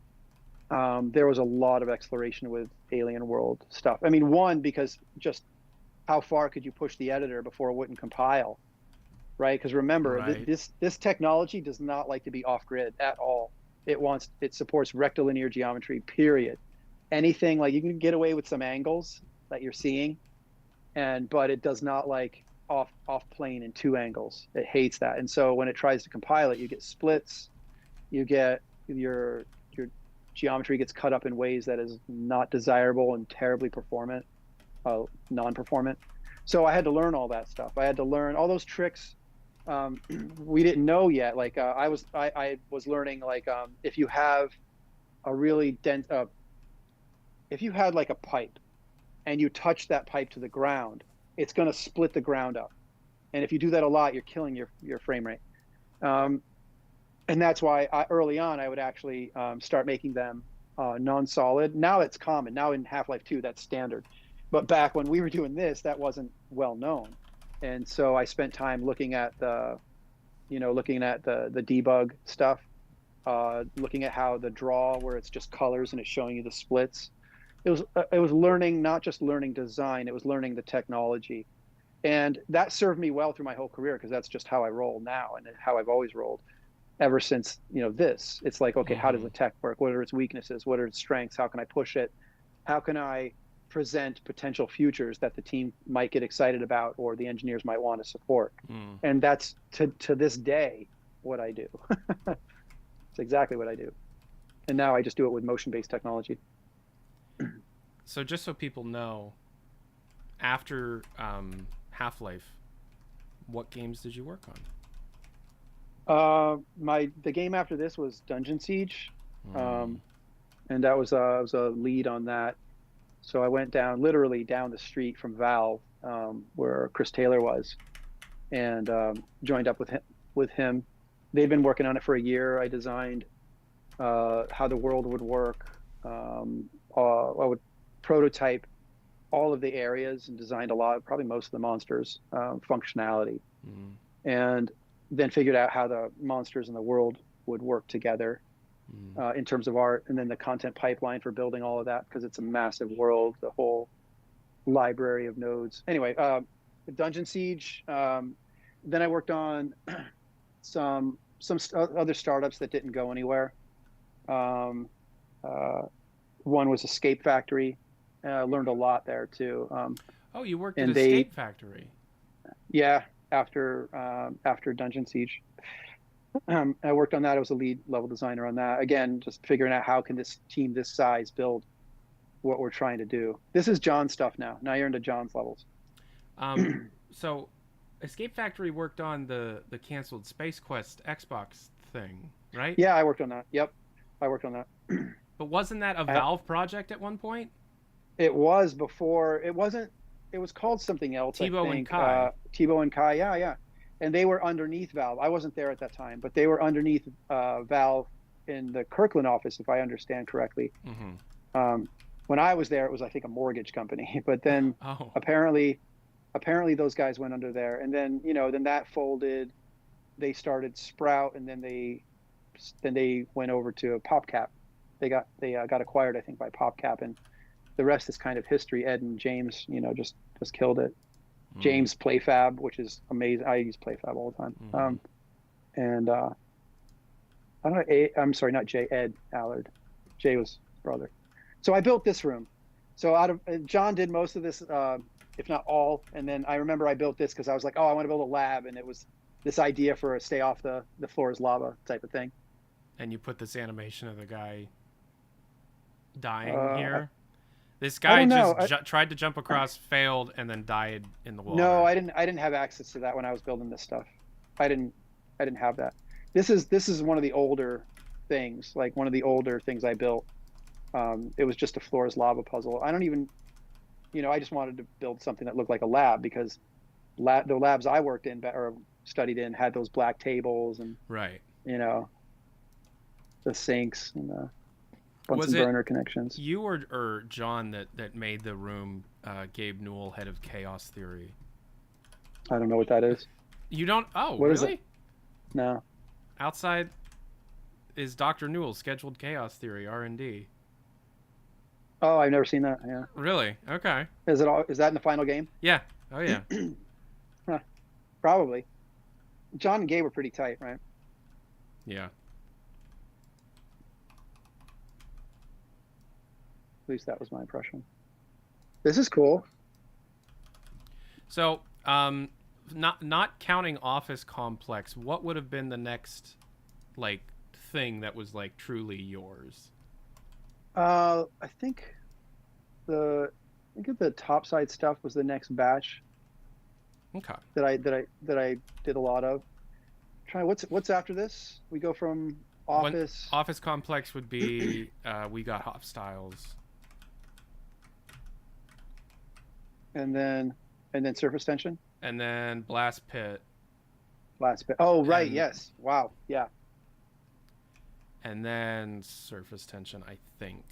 there was a lot of exploration with Alien World stuff. I mean, because just how far could you push the editor before it wouldn't compile, right? Because remember, this technology does not like to be off-grid at all. It supports rectilinear geometry, period. Anything, like, you can get away with some angles that you're seeing, but it does not like off plane in 2 angles. It hates that. And so when it tries to compile it, you get splits, you get your geometry gets cut up in ways that is not desirable and terribly non-performant. So I had to learn all that stuff. I had to learn all those tricks we didn't know yet. Like I was learning, like if you have a really dense, if you had like a pipe and you touch that pipe to the ground, it's going to split the ground up. And if you do that a lot, you're killing your frame rate. And that's why early on I would actually start making them non-solid. Now it's common. Now in Half-Life 2, that's standard. But back when we were doing this, that wasn't well known. And so I spent time looking at the debug stuff, looking at how the draw, where it's just colors and it's showing you the splits. It was learning, not just learning design, it was learning the technology. And that served me well through my whole career, because that's just how I roll now and how I've always rolled ever since, this. It's like, okay, how does the tech work? What are its weaknesses? What are its strengths? How can I push it? How can I present potential futures that the team might get excited about or the engineers might want to support. And that's to this day what I do. It's exactly what I do. And now I just do it with motion-based technology. So just so people know, after Half-Life, what games did you work on? The game after this was Dungeon Siege, and that was I was a lead on that. So I went literally down the street from Valve, where Chris Taylor was, and joined up with him. They'd been working on it for a year. I designed how the world would work. I would prototype all of the areas and designed probably most of the monsters' functionality, and then figured out how the monsters in the world would work together in terms of art, and then the content pipeline for building all of that, because it's a massive world, the whole library of nodes. Anyway, Dungeon Siege. Then I worked on some other startups that didn't go anywhere. One was Escape Factory. Learned a lot there too. You worked at Escape Factory. Yeah, after Dungeon Siege. I worked on that. I was a lead level designer on that. Again, just figuring out how can this team this size build what we're trying to do. This is John's stuff now. Now you're into John's levels. So Escape Factory worked on the canceled Space Quest Xbox thing, right? Yeah, I worked on that. Yep, I worked on that. But wasn't that a Valve project at one point? It was before. It wasn't. It was called something else. Thibaut and Kai. Thibaut and Kai. Yeah. And they were underneath Valve. I wasn't there at that time, but they were underneath Valve in the Kirkland office, if I understand correctly. When I was there, it was, I think, a mortgage company. But then apparently those guys went under there, and then then that folded. They started Sprout, and then they went over to PopCap. They got acquired, I think, by PopCap, and the rest is kind of history. Ed and James, just killed it. James Playfab, which is amazing. I use Playfab all the time. And I don't know. I'm sorry, not Jay. Ed Allard. Jay was his brother. So I built this room. So John did most of this, if not all. And then I remember I built this because I was like, I want to build a lab, and it was this idea for a stay off the floor is lava type of thing. And you put this animation of the guy dying here. This guy tried to jump across, failed, and then died in the water. No, I didn't have access to that when I was building this stuff. I didn't have that. This is one of the older things, like one of the older things I built. It was just a floor is lava puzzle. I don't even, I just wanted to build something that looked like a lab, because the labs I worked in or studied in had those black tables and the sinks and the Bunsen burner connections. You or John that made the room Gabe Newell, head of Chaos Theory? I don't know what that is. You don't? Oh, what really? Is it? No. Outside is Dr. Newell's scheduled Chaos Theory, R&D. Oh, I've never seen that. Yeah. Really? Okay. Is that in the final game? Yeah. Oh, yeah. Huh. Probably. John and Gabe were pretty tight, right? Yeah. At least that was my impression. This is cool. So, not counting Office Complex, what would have been the next, thing that was truly yours? I think the topside stuff was the next batch. Okay. That I did a lot of. What's after this? We go from Office. Office Complex would be We Got Hostiles. And then Surface Tension. And then Blast Pit. Oh, right. Yes. Wow. Yeah. And then Surface Tension, I think.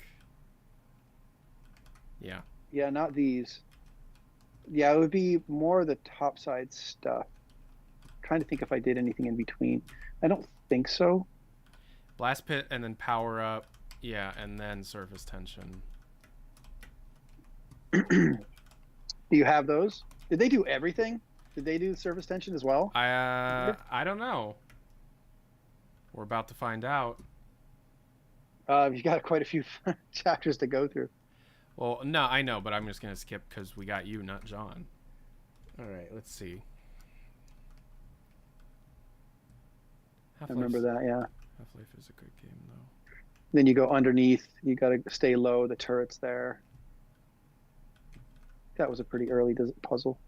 Yeah. Yeah, not these. Yeah, it would be more the topside stuff. I'm trying to think if I did anything in between. I don't think so. Blast Pit and then Power Up. Yeah, and then Surface Tension. Do you have those? Did they do everything? Did they do Surface Tension as well? I don't know. We're about to find out. You got quite a few chapters to go through. Well, no, I know, but I'm just gonna skip because we got you, not John. All right, let's see. I remember that, yeah. Half-Life is a good game, though. Then you go underneath. You got to stay low. The turret's there. That was a pretty early puzzle.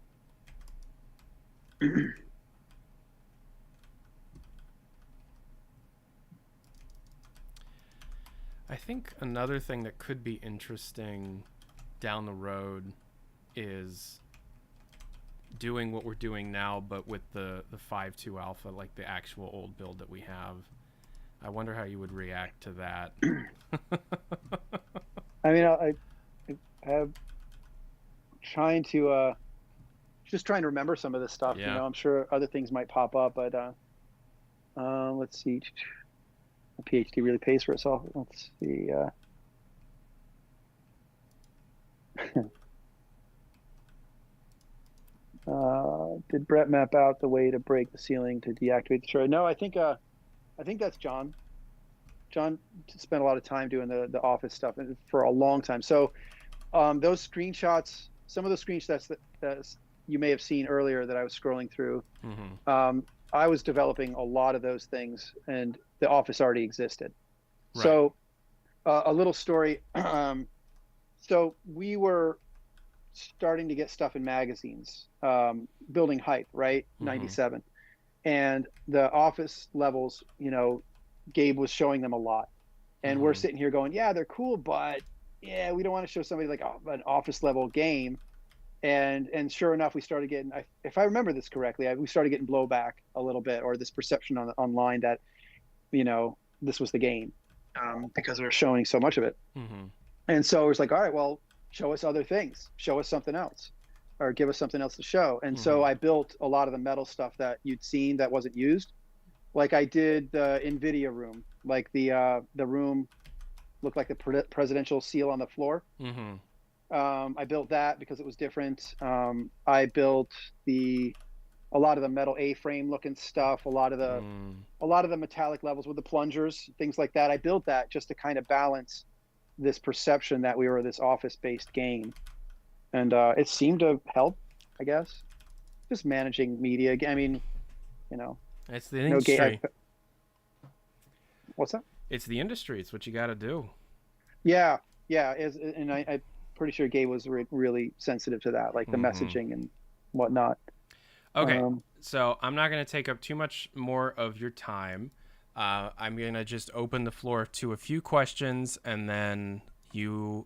I think another thing that could be interesting down the road is doing what we're doing now, but with the 5.2 alpha, like the actual old build that we have. I wonder how you would react to that. I mean, I have trying to just trying to remember some of this stuff. Yeah. You know, I'm sure other things might pop up, but let's see. The PhD really pays for itself. Let's see. Did Brett map out the way to break the ceiling to deactivate the turret? No, I think that's John. John spent a lot of time doing the office stuff for a long time. So those screenshots, some of those screenshots that you may have seen earlier that I was scrolling through, I was developing a lot of those things, and the office already existed. Right. So a little story. So we were starting to get stuff in magazines, building hype, right? 97. And the office levels, you know, Gabe was showing them a lot. And we're sitting here going, yeah, they're cool, but yeah, we don't want to show somebody like an office level game. And sure enough, we started getting, if I remember this correctly, we started getting blowback a little bit, or this perception online that, you know, this was the game, because we were showing so much of it. And so it was like, all right, well, show us other things, show us something else, or give us something else to show. And so I built a lot of the metal stuff that you'd seen that wasn't used. Like I did the NVIDIA room, like the room looked like the presidential seal on the floor. I built that because it was different. I built a lot of the metal A-frame looking stuff, a lot of the metallic levels with the plungers, things like that. I built that just to kind of balance this perception that we were this office-based game, and it seemed to help, I guess. Just managing media. I mean, you know, it's the industry. What's that? It's the industry. It's what you got to do. Yeah. And I'm pretty sure Gabe was really sensitive to that, like the messaging and whatnot. Okay, so I'm not going to take up too much more of your time. I'm going to just open the floor to a few questions, and then you're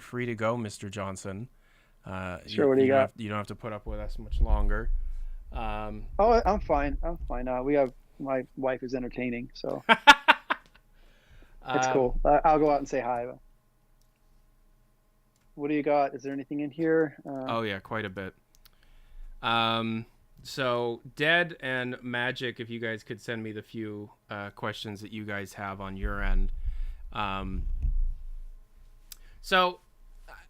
free to go, Mr. Johnson. Sure, what do you got? You don't have to put up with us much longer. Oh, I'm fine. My wife is entertaining, so it's cool. I'll go out and say hi. What do you got? Is there anything in here? Oh yeah, quite a bit. So Dead and Magic, if you guys could send me the few questions that you guys have on your end. So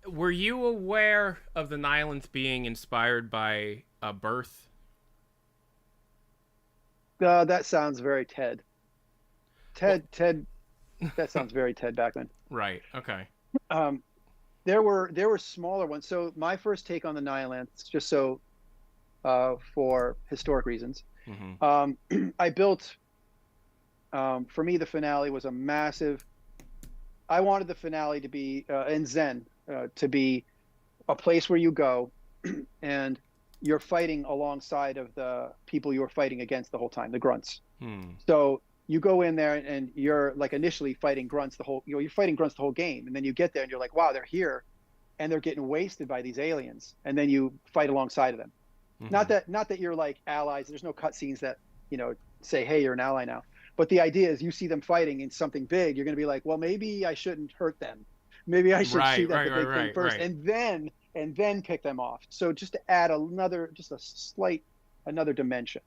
were you aware of the Nihilants being inspired by a birth? That sounds very Ted. Ted. That sounds very Ted Backman. Right. Okay. There were smaller ones. So my first take on the Nihilants, just so for historic reasons, I built. For me, the finale was a massive. I wanted the finale to be in Zen to be a place where you go, and you're fighting alongside of the people you were fighting against the whole time, the grunts. So you go in there and you're like initially fighting grunts you're fighting grunts the whole game, and then you get there and you're like, wow, they're here, and they're getting wasted by these aliens, and then you fight alongside of them. Not that you're like allies. There's no cutscenes that say, hey, you're an ally now. But the idea is you see them fighting in something big, you're going to be like, well, maybe I shouldn't hurt them. Maybe I should shoot at the big thing first, and then pick them off. So just to add another dimension.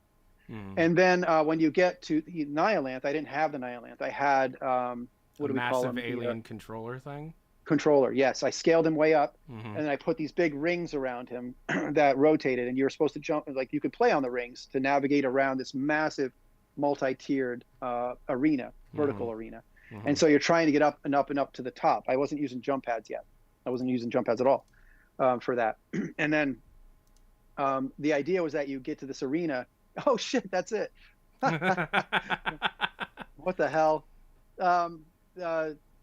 And then when you get to the Nihilanth, I didn't have the Nihilanth. I had what do we call them? Massive alien controller thing. Controller, yes. I scaled him way up, and then I put these big rings around him that rotated, and you were supposed to jump. Like you could play on the rings to navigate around this massive, multi-tiered arena, vertical arena. And so you're trying to get up and up and up to the top. I wasn't using jump pads yet. I wasn't using jump pads at all for that. And then the idea was that you get to this arena. Oh shit, that's it. What the hell?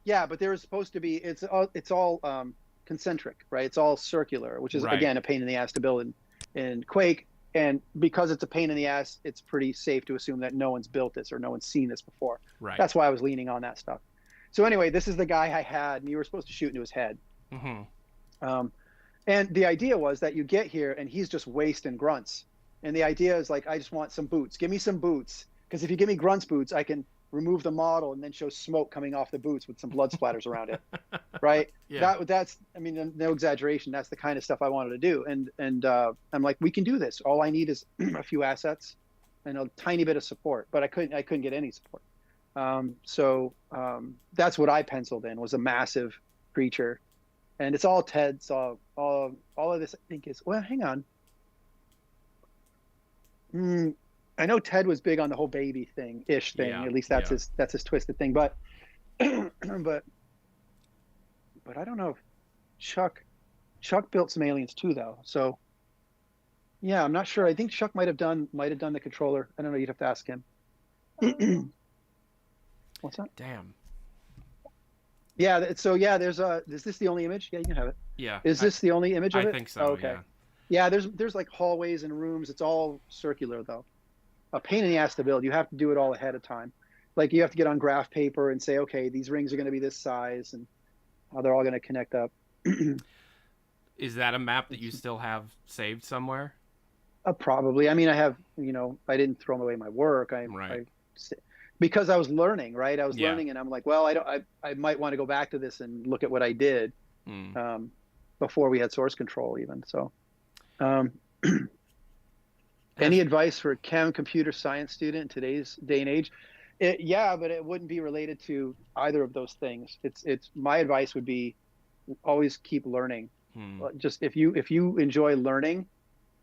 Yeah, but there was supposed to be. It's all concentric, right? It's all circular, which is again a pain in the ass to build in Quake. And because it's a pain in the ass, it's pretty safe to assume that no one's built this or no one's seen this before. Right. That's why I was leaning on that stuff. So anyway, this is the guy I had, and you were supposed to shoot into his head. And the idea was that you get here, and he's just wasting grunts. And the idea is like, I just want some boots. Give me some boots, because if you give me grunts boots, I can remove the model and then show smoke coming off the boots with some blood splatters around it, right? Yeah. That's, I mean, no exaggeration. That's the kind of stuff I wanted to do. And I'm like, we can do this. All I need is a few assets and a tiny bit of support, but I couldn't get any support. So that's what I penciled in, was a massive creature, and it's all TED. So all of this, I think, is, well, hang on. I know Ted was big on the whole baby thing. Yeah, At least that's his twisted thing. But but I don't know if Chuck built some aliens too, though. So yeah, I'm not sure. I think Chuck might have done the controller. I don't know. You'd have to ask him. What's that? Damn. Yeah. So yeah, is this the only image? Yeah, you can have it. Yeah. Is this the only image of it? I think so. Oh, okay. Yeah. There's like hallways and rooms. It's all circular though. A pain in the ass to build. You have to do it all ahead of time. Like you have to get on graph paper and say, okay, these rings are going to be this size and how they're all going to connect up. Is that a map that you still have saved somewhere? Probably. I mean, I have, I didn't throw away my work. Because I was learning, right? I was learning, and I'm like, well, I might want to go back to this and look at what I did before we had source control even. So, any advice for a computer science student in today's day and age? Yeah, but it wouldn't be related to either of those things. It's my advice would be always keep learning. Just if you enjoy learning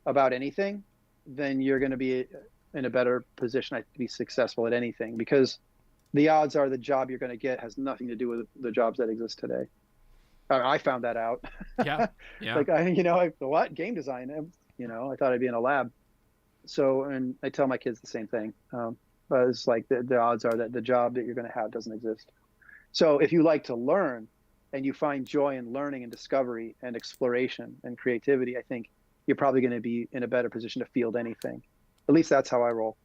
about anything, then you're going to be in a better position to be successful at anything, because the odds are the job you're going to get has nothing to do with the jobs that exist today. I found that out. Yeah. Like what game design? I thought I'd be in a lab. So, and I tell my kids the same thing. But it's like the odds are that the job that you're going to have doesn't exist. So if you like to learn and you find joy in learning and discovery and exploration and creativity, I think you're probably going to be in a better position to field anything. At least that's how I roll.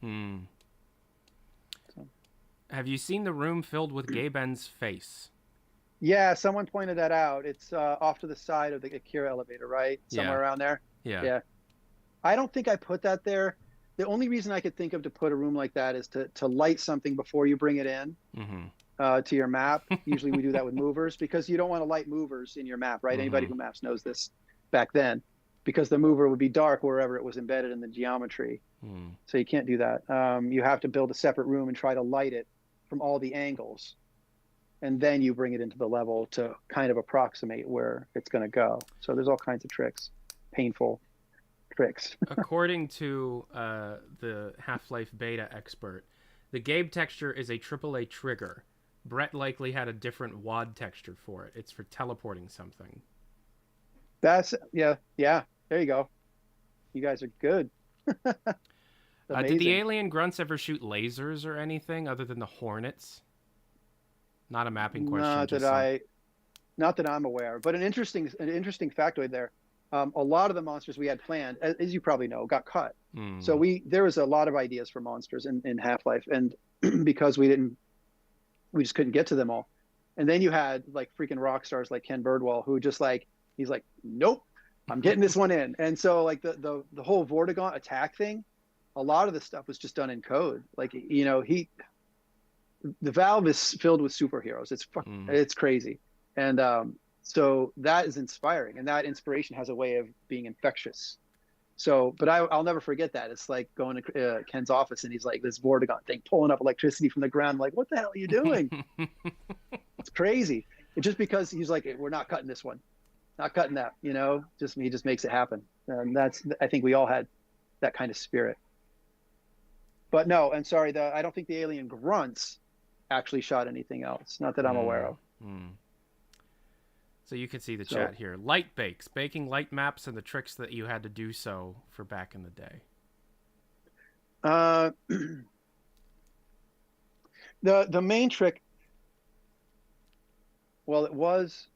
So. Have you seen the room filled with Gay Ben's face? Yeah, someone pointed that out. It's off to the side of the Akira elevator, right? Somewhere around there. Yeah. I don't think I put that there. The only reason I could think of to put a room like that is to light something before you bring it in to your map. Usually we do that with movers, because you don't want to light movers in your map, right? Anybody who maps knows this back then, because the mover would be dark wherever it was embedded in the geometry. So you can't do that. You have to build a separate room and try to light it from all the angles. And then you bring it into the level to kind of approximate where it's going to go. So there's all kinds of tricks, painful tricks. According to the Half-Life beta expert, the Gabe texture is a AAA trigger. Brett likely had a different WAD texture for it. It's for teleporting something. Yeah. There you go. You guys are good. Did the alien grunts ever shoot lasers or anything other than the Hornets? Not a mapping question. Not that I'm aware. But an interesting factoid there. A lot of the monsters we had planned, as you probably know, got cut. So there was a lot of ideas for monsters in Half-Life, and because we just couldn't get to them all. And then you had like freaking rock stars like Ken Birdwell, who just he's like, nope, I'm getting this one in. And so like the whole Vortigaunt attack thing, a lot of the stuff was just done in code. Like, the Valve is filled with superheroes. It's crazy. And so that is inspiring, and that inspiration has a way of being infectious. So, but I'll never forget that. It's like going to Ken's office, and he's like this Vortigaunt thing pulling up electricity from the ground. I'm like, what the hell are you doing? It's crazy. It's just because he's like, we're not cutting this one, not cutting that. He just makes it happen. And I think we all had that kind of spirit. But no, and sorry, I don't think the alien grunts actually shot anything else. Not that I'm aware of. So you can see the chat here. Light bakes, baking light maps and the tricks that you had to do so for back in the day. The main trick, well, it was,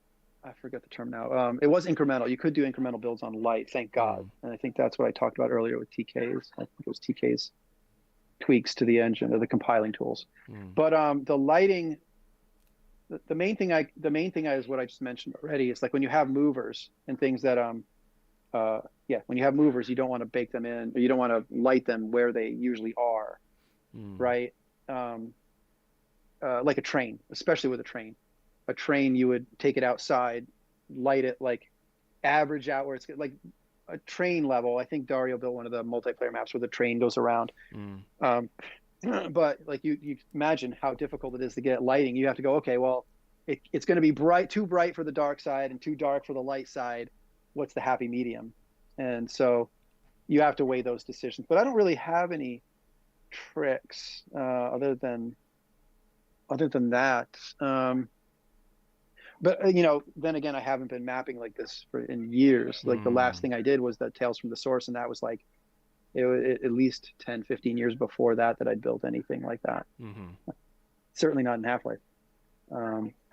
I forget the term now. It was incremental. You could do incremental builds on light, thank God. And I think that's what I talked about earlier with TK's. I think it was TK's tweaks to the engine or the compiling tools. But the lighting, the main thing is what I just mentioned already. It's like when you have movers and things that when you have movers, you don't want to bake them in, or you don't want to light them where they usually are, right? Like a train, especially with a train. A train, you would take it outside, light it, like average out where it's like a train level. I think Dario built one of the multiplayer maps where the train goes around. But like you imagine how difficult it is to get lighting. You have to go, okay, well, it's going to be too bright for the dark side and too dark for the light side. What's the happy medium? And so you have to weigh those decisions. But I don't really have any tricks other than that. But then again, I haven't been mapping like this in years. Like the last thing I did was the Tales from the Source, and that was like at least 10, 15 years before that I'd built anything like that. Certainly not in Half-Life.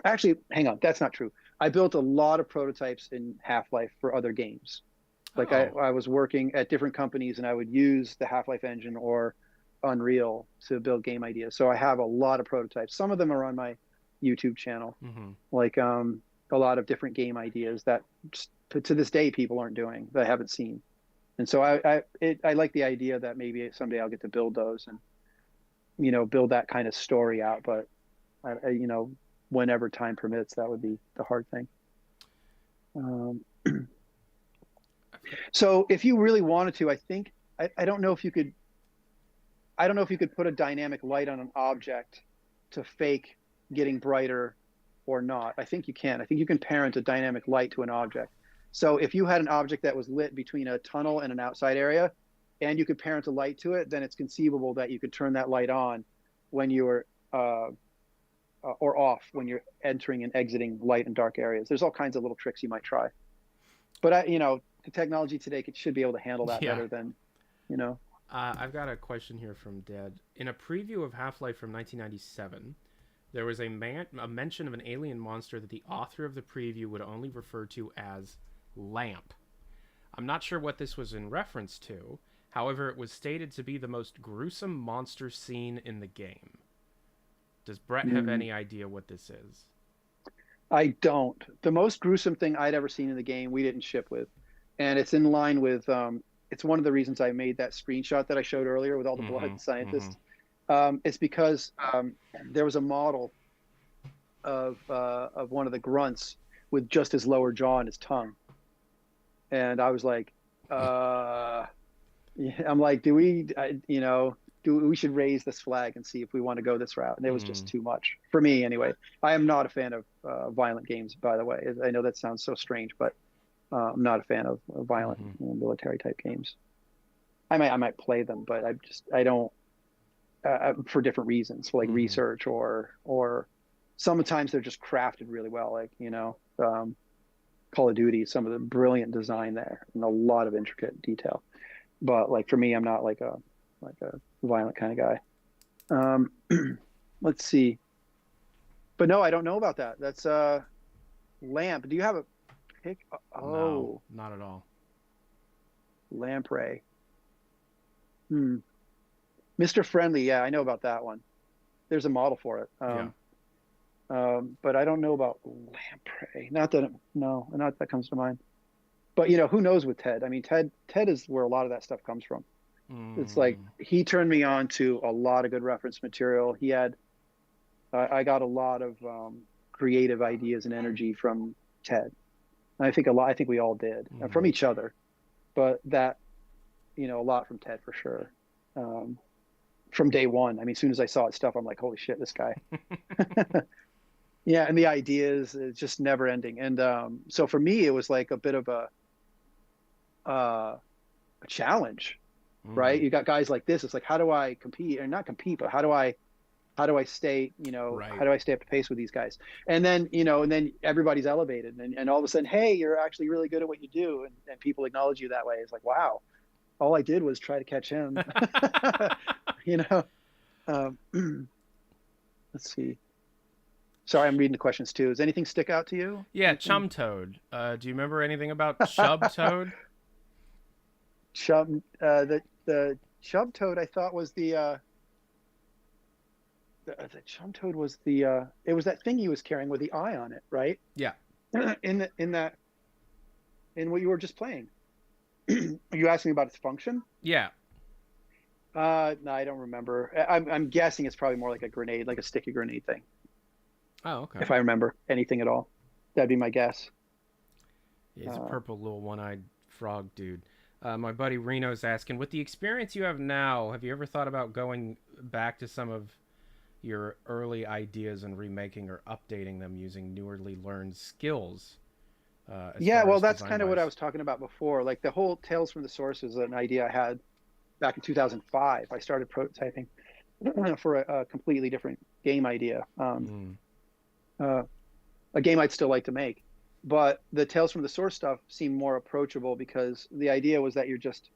Actually, hang on, that's not true. I built a lot of prototypes in Half-Life for other games. Like I was working at different companies, and I would use the Half-Life engine or Unreal to build game ideas. So I have a lot of prototypes. Some of them are on my YouTube channel, like a lot of different game ideas that to this day people aren't doing, that I haven't seen. And so I like the idea that maybe someday I'll get to build those and build that kind of story out. But whenever time permits, that would be the hard thing. So if you really wanted to, I think I don't know if you could put a dynamic light on an object to fake getting brighter or not. I think you can. I think you can parent a dynamic light to an object. So if you had an object that was lit between a tunnel and an outside area, and you could parent a light to it, then it's conceivable that you could turn that light on when you're or off when you're entering and exiting light and dark areas. There's all kinds of little tricks you might try. But the technology today should be able to handle that better than, I've got a question here from Dad. In a preview of Half-Life from 1997, there was a mention of an alien monster that the author of the preview would only refer to as Lamp. I'm not sure what this was in reference to. However, it was stated to be the most gruesome monster seen in the game. Does Brett have any idea what this is? I don't. The most gruesome thing I'd ever seen in the game, we didn't ship with. And it's in line with, it's one of the reasons I made that screenshot that I showed earlier with all the blood scientists. It's because there was a model of one of the grunts with just his lower jaw and his tongue. And I was like, I'm like, we should raise this flag and see if we want to go this route. And it was just too much for me anyway. I am not a fan of violent games, by the way. I know that sounds so strange, but I'm not a fan of violent military type games. I might play them, but I don't, for different reasons, for like research or sometimes they're just crafted really well. Like, Call of Duty, some of the brilliant design there and a lot of intricate detail. But like for me, I'm not like a violent kind of guy. Let's see. But no, I don't know about that. That's Lamp. Do you have a pick? Oh, no, not at all. Lamprey. Mr. Friendly. Yeah, I know about that one. There's a model for it. But I don't know about Lamprey. Not that that comes to mind. But who knows with Ted? I mean, Ted is where a lot of that stuff comes from. It's like he turned me on to a lot of good reference material. He had, I got a lot of creative ideas and energy from Ted. And I think we all did from each other, but that, a lot from Ted for sure. From day one. I mean, as soon as I saw his stuff, I'm like, holy shit, this guy. Yeah. And the ideas, it's just never ending. And so for me, it was like a bit of a challenge, right? You got guys like this. It's like, how do I compete, or not compete, but how do I how do I stay, Right. how do I stay up to pace with these guys? And then, and then everybody's elevated, and all of a sudden, hey, you're actually really good at what you do. And people acknowledge you that way. It's like, wow, all I did was try to catch him. Let's see. Sorry, I'm reading the questions too. Does anything stick out to you? Yeah, Chum Toad. Do you remember anything about Chub Toad? The Chub Toad, I thought was the Chum Toad was it was that thing he was carrying with the eye on it, right? Yeah. In what you were just playing. Are you asking about its function? Yeah. No, I don't remember. I'm guessing it's probably more like a grenade, like a sticky grenade thing. Oh, okay. If I remember anything at all, that'd be my guess. Yeah, he's a purple little one-eyed frog dude. My buddy Reno's asking, with the experience you have now, have you ever thought about going back to some of your early ideas and remaking or updating them using newly learned skills? Yeah, well, that's kind of what I was talking about before. Like the whole Tales from the Source is an idea I had back in 2005. I started prototyping for a completely different game idea. A game I'd still like to make. But the Tales from the Source stuff seemed more approachable because the idea was that you're just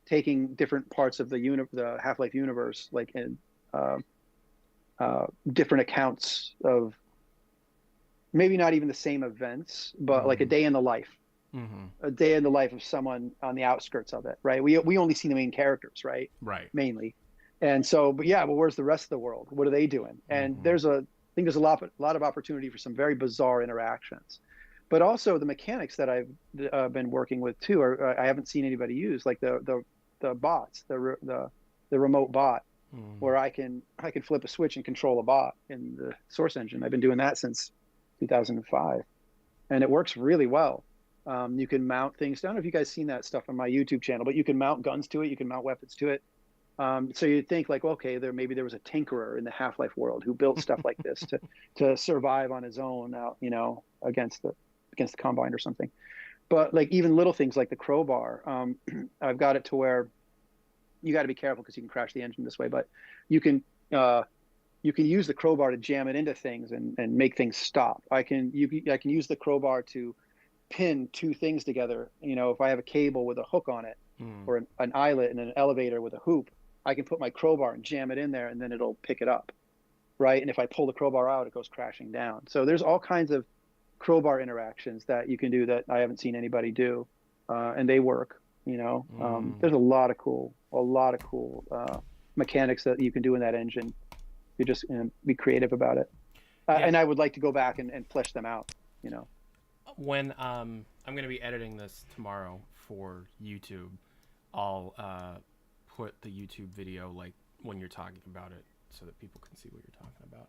taking different parts of the Half-Life universe, like in different accounts of maybe not even the same events, but like a day in the life. A day in the life of someone on the outskirts of it, right? We only see the main characters, right? Right. Mainly. And so, but where's the rest of the world? What are they doing? And I think there's a lot of opportunity for some very bizarre interactions. But also the mechanics that I've been working with too, I haven't seen anybody use, like the bots, the remote bot, where I can flip a switch and control a bot in the Source engine. I've been doing that since 2005, and it works really well. You can mount things. I don't know if you guys seen that stuff on my YouTube channel, but you can mount guns to it. You can mount weapons to it. So you'd think like, okay, maybe there was a tinkerer in the Half-Life world who built stuff like this to survive on his own out, against the Combine or something. But like even little things like the crowbar, I've got it to where you got to be careful because you can crash the engine this way, but you can use the crowbar to jam it into things and make things stop. I can use the crowbar to pin two things together. If I have a cable with a hook on it or an eyelet and an elevator with a hoop, I can put my crowbar and jam it in there and then it'll pick it up, right? And if I pull the crowbar out, it goes crashing down. So there's all kinds of crowbar interactions that you can do that I haven't seen anybody do, and they work. There's a lot of cool mechanics that you can do in that engine. You just be creative about it, and I would like to go back and flesh them out. When I'm going to be editing this tomorrow for YouTube, I'll put the YouTube video like when you're talking about it so that people can see what you're talking about.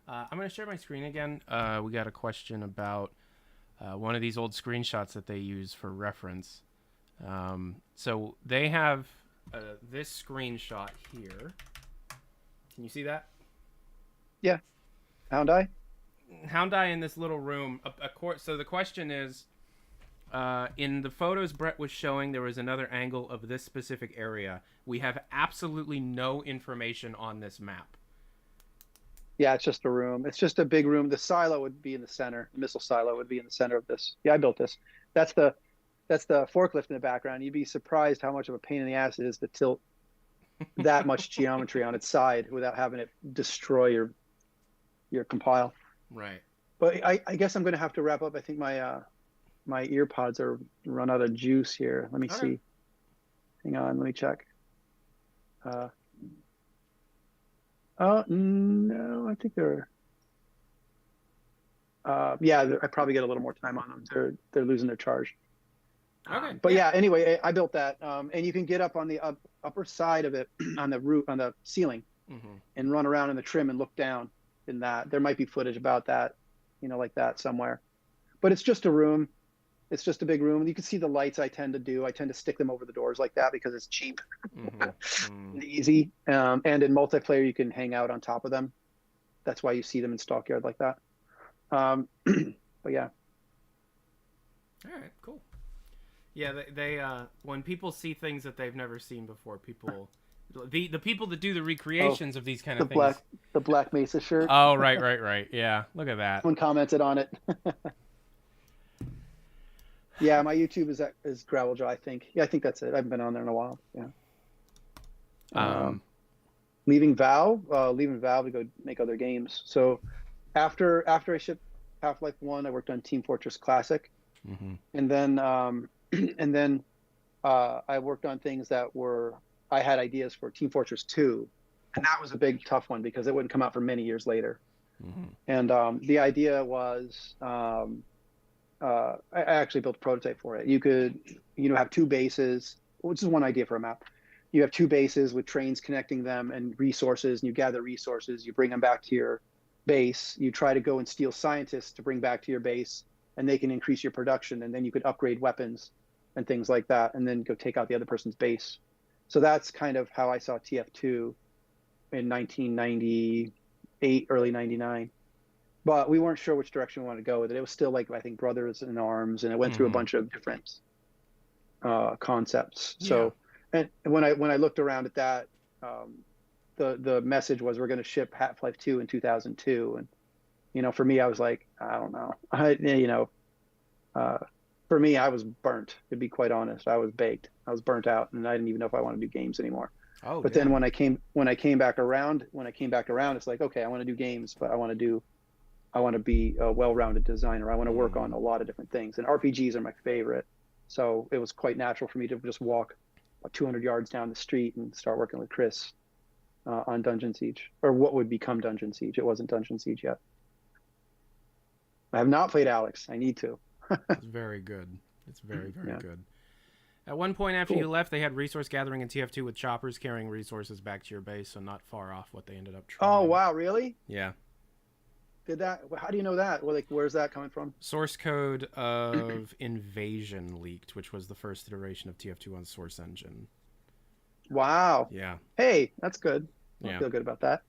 I'm going to share my screen again. We got a question about one of these old screenshots that they use for reference. So they have this screenshot here. Can you see that? Yeah. Hound eye? Hound eye in this little room. So the question is, in the photos Brett was showing, there was another angle of this specific area. We have absolutely no information on this map. Yeah, it's just a room. It's just a big room. The silo would be in the center. The missile silo would be in the center of this. Yeah, I built this. That's the forklift in the background. You'd be surprised how much of a pain in the ass it is to tilt that much geometry on its side without having it destroy your compile. Right. But I guess I'm going to have to wrap up. I think my my ear pods are run out of juice here. Let me see. Hang on, let me check. Oh no, I think they're. I probably get a little more time on them. They're losing their charge. Okay. But yeah, anyway, I built that, and you can get up on the upper side of it, on the roof, on the ceiling, and run around in the trim and look down. In that, there might be footage about that, like that somewhere. But it's just a room. It's just a big room. You can see the lights. I tend to stick them over the doors like that because it's cheap, and easy. And in multiplayer, you can hang out on top of them. That's why you see them in Stockyard like that. But yeah. All right, cool. Yeah, they when people see things that they've never seen before, people The people that do the recreations of these kind The of things. the Black Mesa shirt. Oh, right. Yeah, look at that. Someone commented on it. Yeah, my YouTube is Gravel Jaw, I think. Yeah, I think that's it. I haven't been on there in a while. Yeah. Leaving Valve to go make other games. So after I shipped Half-Life 1, I worked on Team Fortress Classic. Mm-hmm. And then I worked on things that I had ideas for Team Fortress 2. And that was a big tough one because it wouldn't come out for many years later. Mm-hmm. And the idea was I actually built a prototype for it. You could, have two bases, which is one idea for a map. You have two bases with trains connecting them and resources, and you gather resources, you bring them back to your base. You try to go and steal scientists to bring back to your base, and they can increase your production, and then you could upgrade weapons and things like that, and then go take out the other person's base. So that's kind of how I saw TF2 in 1998, early 99. But we weren't sure which direction we wanted to go with it. It was still like, I think, Brothers in Arms, and it went through a bunch of different concepts. So, and when I looked around at that, the message was we're going to ship Half-Life 2 in 2002. And, for me, I was like, I don't know. For me, I was burnt, to be quite honest. I was baked. I was burnt out, and I didn't even know if I wanted to do games anymore. Oh, but then when I came back around, it's like, okay, I want to do games, but I want to be a well-rounded designer. I want to work on a lot of different things, and RPGs are my favorite. So it was quite natural for me to just walk 200 yards down the street and start working with Chris on Dungeon Siege, or what would become Dungeon Siege. It wasn't Dungeon Siege yet. I have not played Alex. I need to. It's very good. It's very good. At one point after you left, they had resource gathering in TF2 with choppers carrying resources back to your base, so not far off what they ended up trying. Oh, wow, really? Yeah. Did that? How do you know that? Well, where's that coming from? Source code of Invasion leaked, which was the first iteration of TF2 on Source Engine. Wow. Yeah. Hey, that's good. I feel good about that.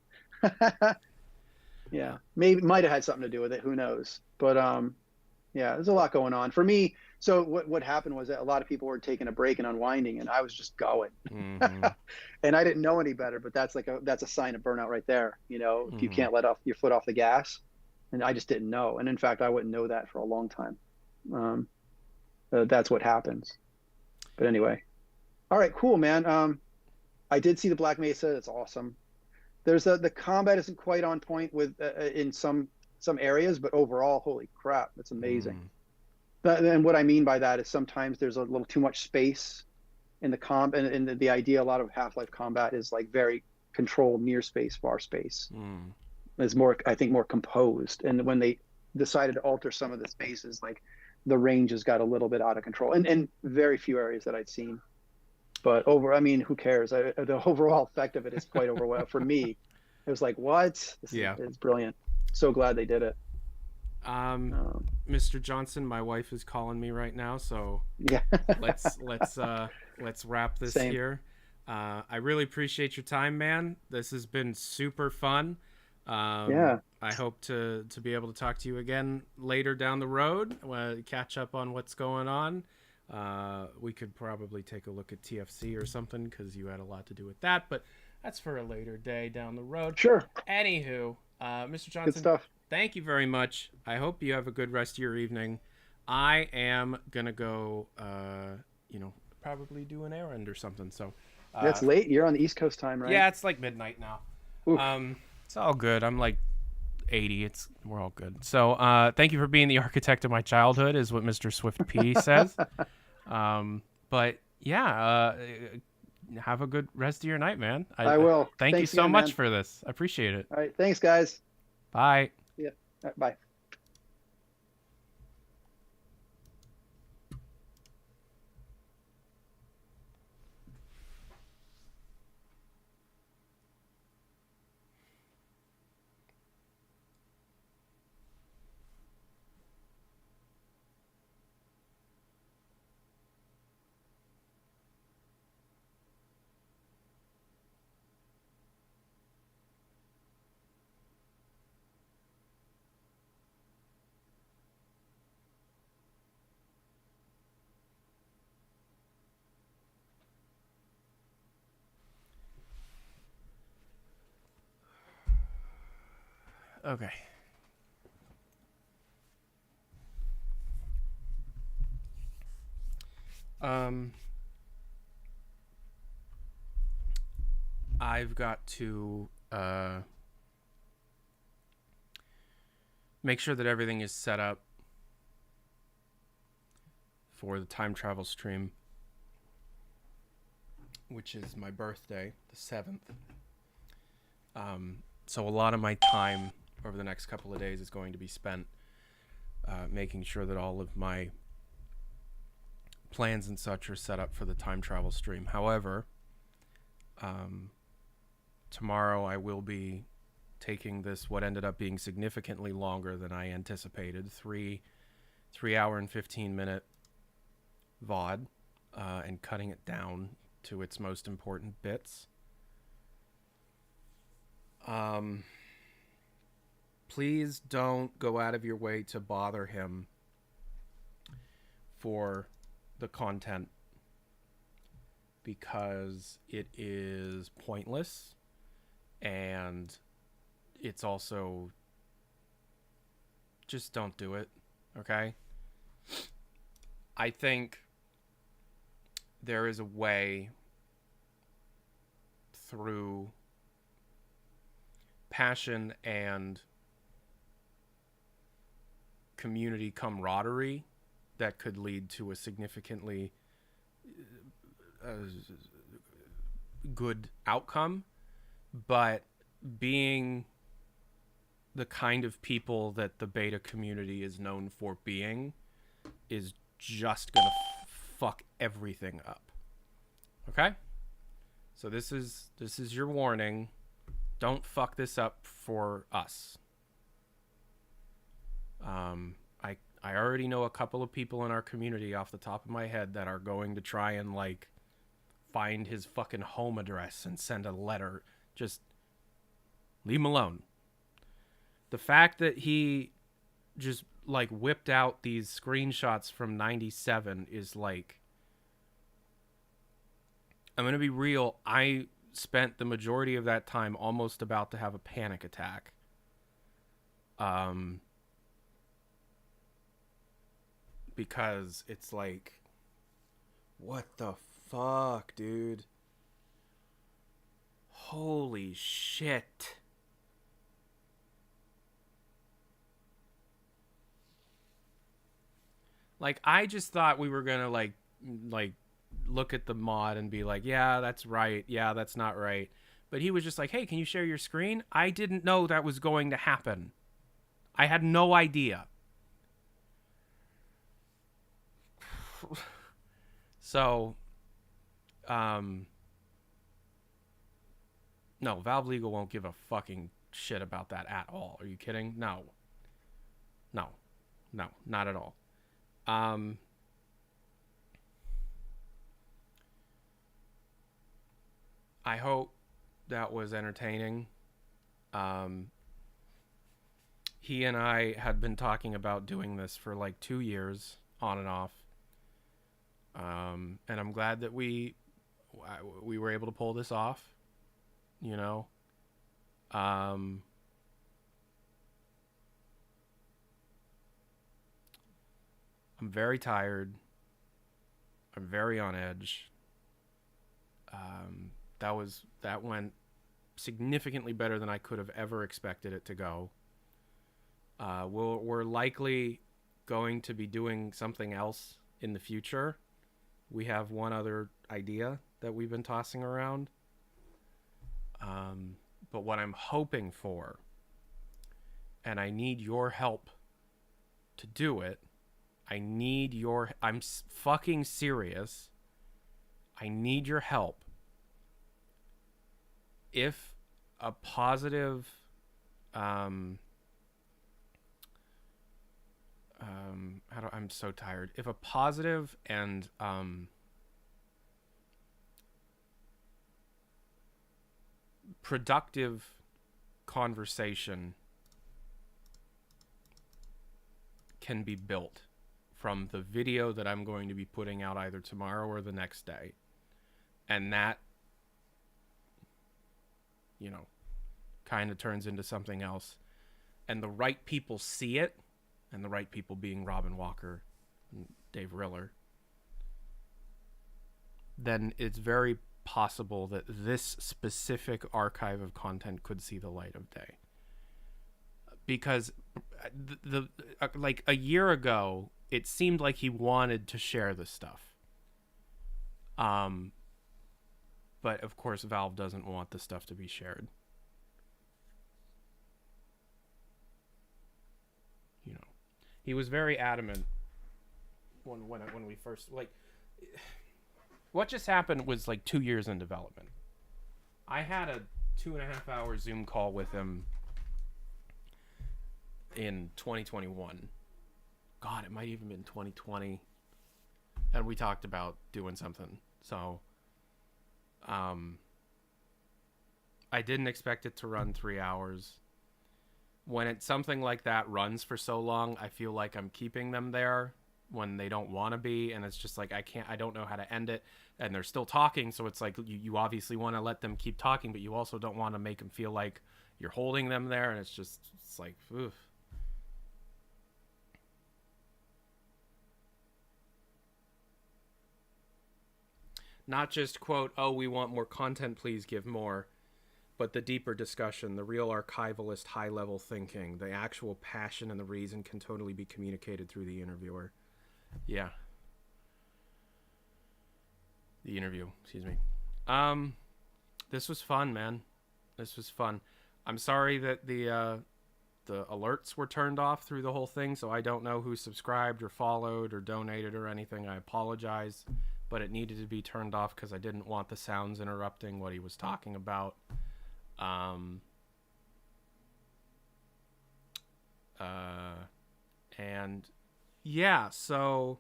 Yeah, maybe might have had something to do with it. Who knows? But yeah, there's a lot going on for me. So what happened was that a lot of people were taking a break and unwinding, and I was just going. Mm-hmm. And I didn't know any better. But that's a sign of burnout right there. If you can't let your foot off the gas. And I just didn't know. And in fact, I wouldn't know that for a long time. That's what happens. But anyway. All right, cool, man. I did see the Black Mesa. It's awesome. There's the combat isn't quite on point with in some areas, but overall, holy crap, that's amazing. And what I mean by that is sometimes there's a little too much space in the combat. And the idea, a lot of Half-Life combat is like very controlled near space, far space. Is more, I think, more composed. And when they decided to alter some of the spaces, like the ranges got a little bit out of control, and very few areas that I'd seen. But who cares? The overall effect of it is quite overwhelming. For me, it was like, what? It's brilliant. So glad they did it. Mr. Johnson, my wife is calling me right now, so yeah. let's wrap this here. I really appreciate your time, man. This has been super fun. I hope to be able to talk to you again later down the road, catch up on what's going on. We could probably take a look at TFC or something, because you had a lot to do with that, but that's for a later day down the road. Sure. Anywho, Mr. Johnson, good stuff. Thank you very much. I hope you have a good rest of your evening. I am gonna go, probably do an errand or something. So it's late. You're on the East Coast time, right? Yeah, it's like midnight now. Oof. It's all good. I'm like 80. We're all good. So thank you for being the architect of my childhood, is what Mr. Swift P says. But yeah, have a good rest of your night, man. I will. Thanks you so much for this. I appreciate it. All right. Thanks, guys. Bye. Yeah. Right, bye. Okay. I've got to make sure that everything is set up for the time travel stream, which is my birthday, the 7th. So a lot of my time over the next couple of days is going to be spent making sure that all of my plans and such are set up for the time travel stream. However, tomorrow I will be taking this, what ended up being significantly longer than I anticipated, 3 hour and 15-minute VOD, and cutting it down to its most important bits. Please don't go out of your way to bother him for the content, because it is pointless, and it's also, just don't do it, okay? I think there is a way through passion and community camaraderie that could lead to a significantly good outcome, but being the kind of people that the beta community is known for being is just gonna fuck everything up. Okay? So this is your warning. Don't fuck this up for us. I already know a couple of people in our community off the top of my head that are going to try and, like, find his fucking home address and send a letter. Just leave him alone. The fact that he just, like, whipped out these screenshots from 97 is, like, I'm gonna be real, I spent the majority of that time almost about to have a panic attack. Because it's like, what the fuck, dude? Holy shit. Like, I just thought we were gonna, like look at the mod and be like, yeah, that's right, yeah, that's not right. But he was just like, hey, can you share your screen? I didn't know that was going to happen. I had no idea. So, no, Valve Legal won't give a fucking shit about that at all. Are you kidding? No, not at all. I hope that was entertaining. He and I had been talking about doing this for like 2 years, on and off. And I'm glad that we were able to pull this off, you know. I'm very tired. I'm very on edge. That went significantly better than I could have ever expected it to go. We're likely going to be doing something else in the future. We have one other idea that we've been tossing around. But what I'm hoping for, and I need your help to do it. I'm fucking serious. I need your help. If a positive I'm so tired. If a positive and productive conversation can be built from the video that I'm going to be putting out either tomorrow or the next day, and that, you know, kind of turns into something else, and the right people see it, and the right people being Robin Walker and Dave Riller, then it's very possible that this specific archive of content could see the light of day. Because like a year ago, it seemed like he wanted to share this stuff. But of course, Valve doesn't want the stuff to be shared. You know, he was very adamant when we first, like, what just happened was like 2 years in development. I had a 2.5-hour Zoom call with him in 2021. God, it might even been 2020. And we talked about doing something. So, I didn't expect it to run 3 hours. When it's something like that runs for so long, I feel like I'm keeping them there when they don't want to be, and it's just like I don't know how to end it, and they're still talking, so it's like you obviously want to let them keep talking, but you also don't want to make them feel like you're holding them there, and it's like, oof. Not just, quote, oh, we want more content, please give more, but the deeper discussion, the real archivalist high-level thinking, the actual passion and the reason can totally be communicated through the interviewer. Yeah. The interview, excuse me. This was fun, man. This was fun. I'm sorry that the alerts were turned off through the whole thing, so I don't know who subscribed or followed or donated or anything. I apologize, but it needed to be turned off because I didn't want the sounds interrupting what he was talking about. And yeah, so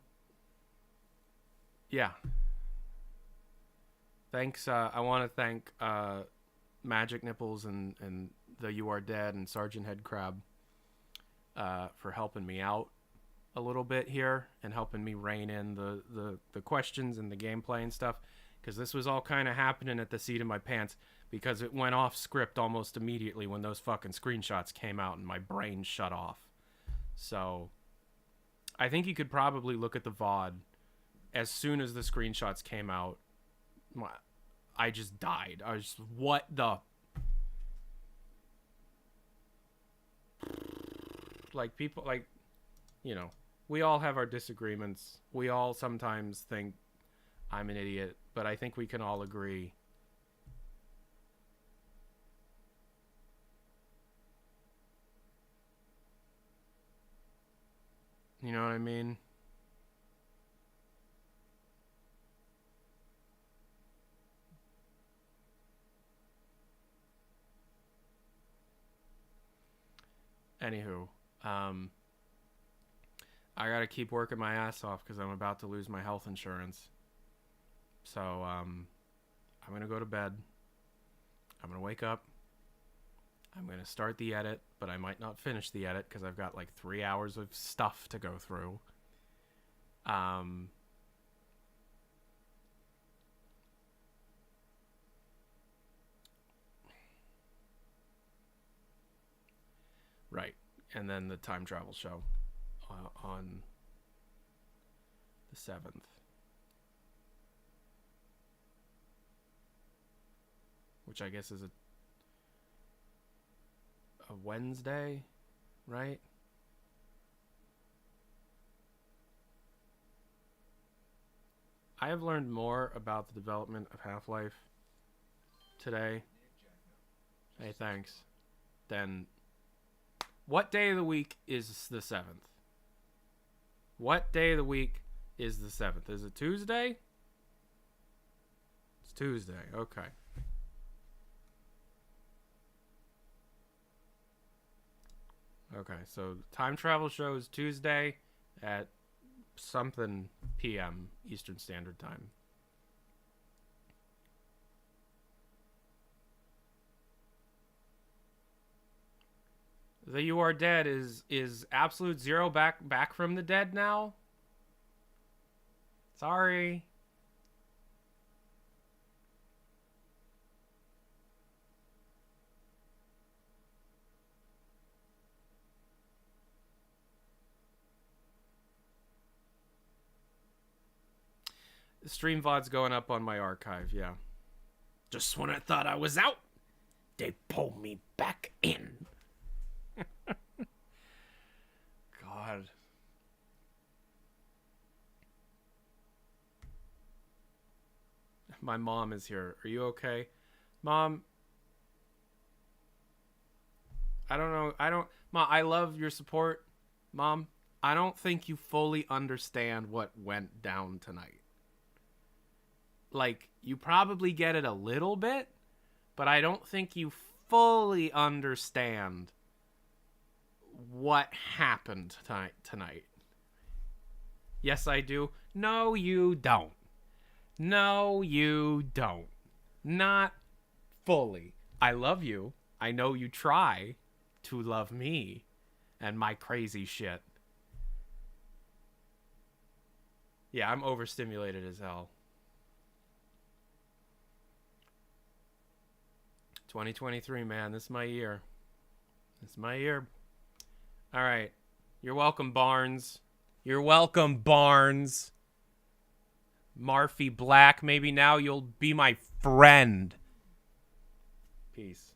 yeah. Thanks. I want to thank Magic Nipples and the You Are Dead and Sergeant Headcrab for helping me out a little bit here and helping me rein in the questions and the gameplay and stuff, because this was all kind of happening at the seat of my pants because it went off script almost immediately when those fucking screenshots came out and my brain shut off. So I think you could probably look at the VOD. As soon as the screenshots came out, I just died. I was just, what the... Like, people, like, you know, we all have our disagreements. We all sometimes think I'm an idiot, but I think we can all agree. You know what I mean? Anywho, I gotta keep working my ass off because I'm about to lose my health insurance. So, I'm gonna go to bed. I'm gonna wake up. I'm gonna start the edit, but I might not finish the edit because I've got like 3 hours of stuff to go through. Right. And then the time travel show on the 7th. Which I guess is a Wednesday, right? I have learned more about the development of Half-Life today. Hey, thanks. Then what day of the week is the 7th? What day of the week is the 7th? Is it Tuesday? It's Tuesday. Okay. Okay, so time travel show is Tuesday at something p.m. Eastern Standard Time. The You Are Dead is Absolute Zero back from the dead now? Sorry. The stream VOD's going up on my archive, yeah. Just when I thought I was out, they pulled me back in. God. My mom is here. Are you okay? Mom, I don't know. Mom, I love your support. Mom, I don't think you fully understand what went down tonight. Like, you probably get it a little bit, but I don't think you fully understand what happened tonight. Yes, I do. No, you don't. No, you don't. Not fully. I love you. I know you try to love me and my crazy shit. Yeah, I'm overstimulated as hell. 2023, man. This is my year. This is my year. All right. You're welcome, Barnes. You're welcome, Barnes. Marfy Black, maybe now you'll be my friend. Peace.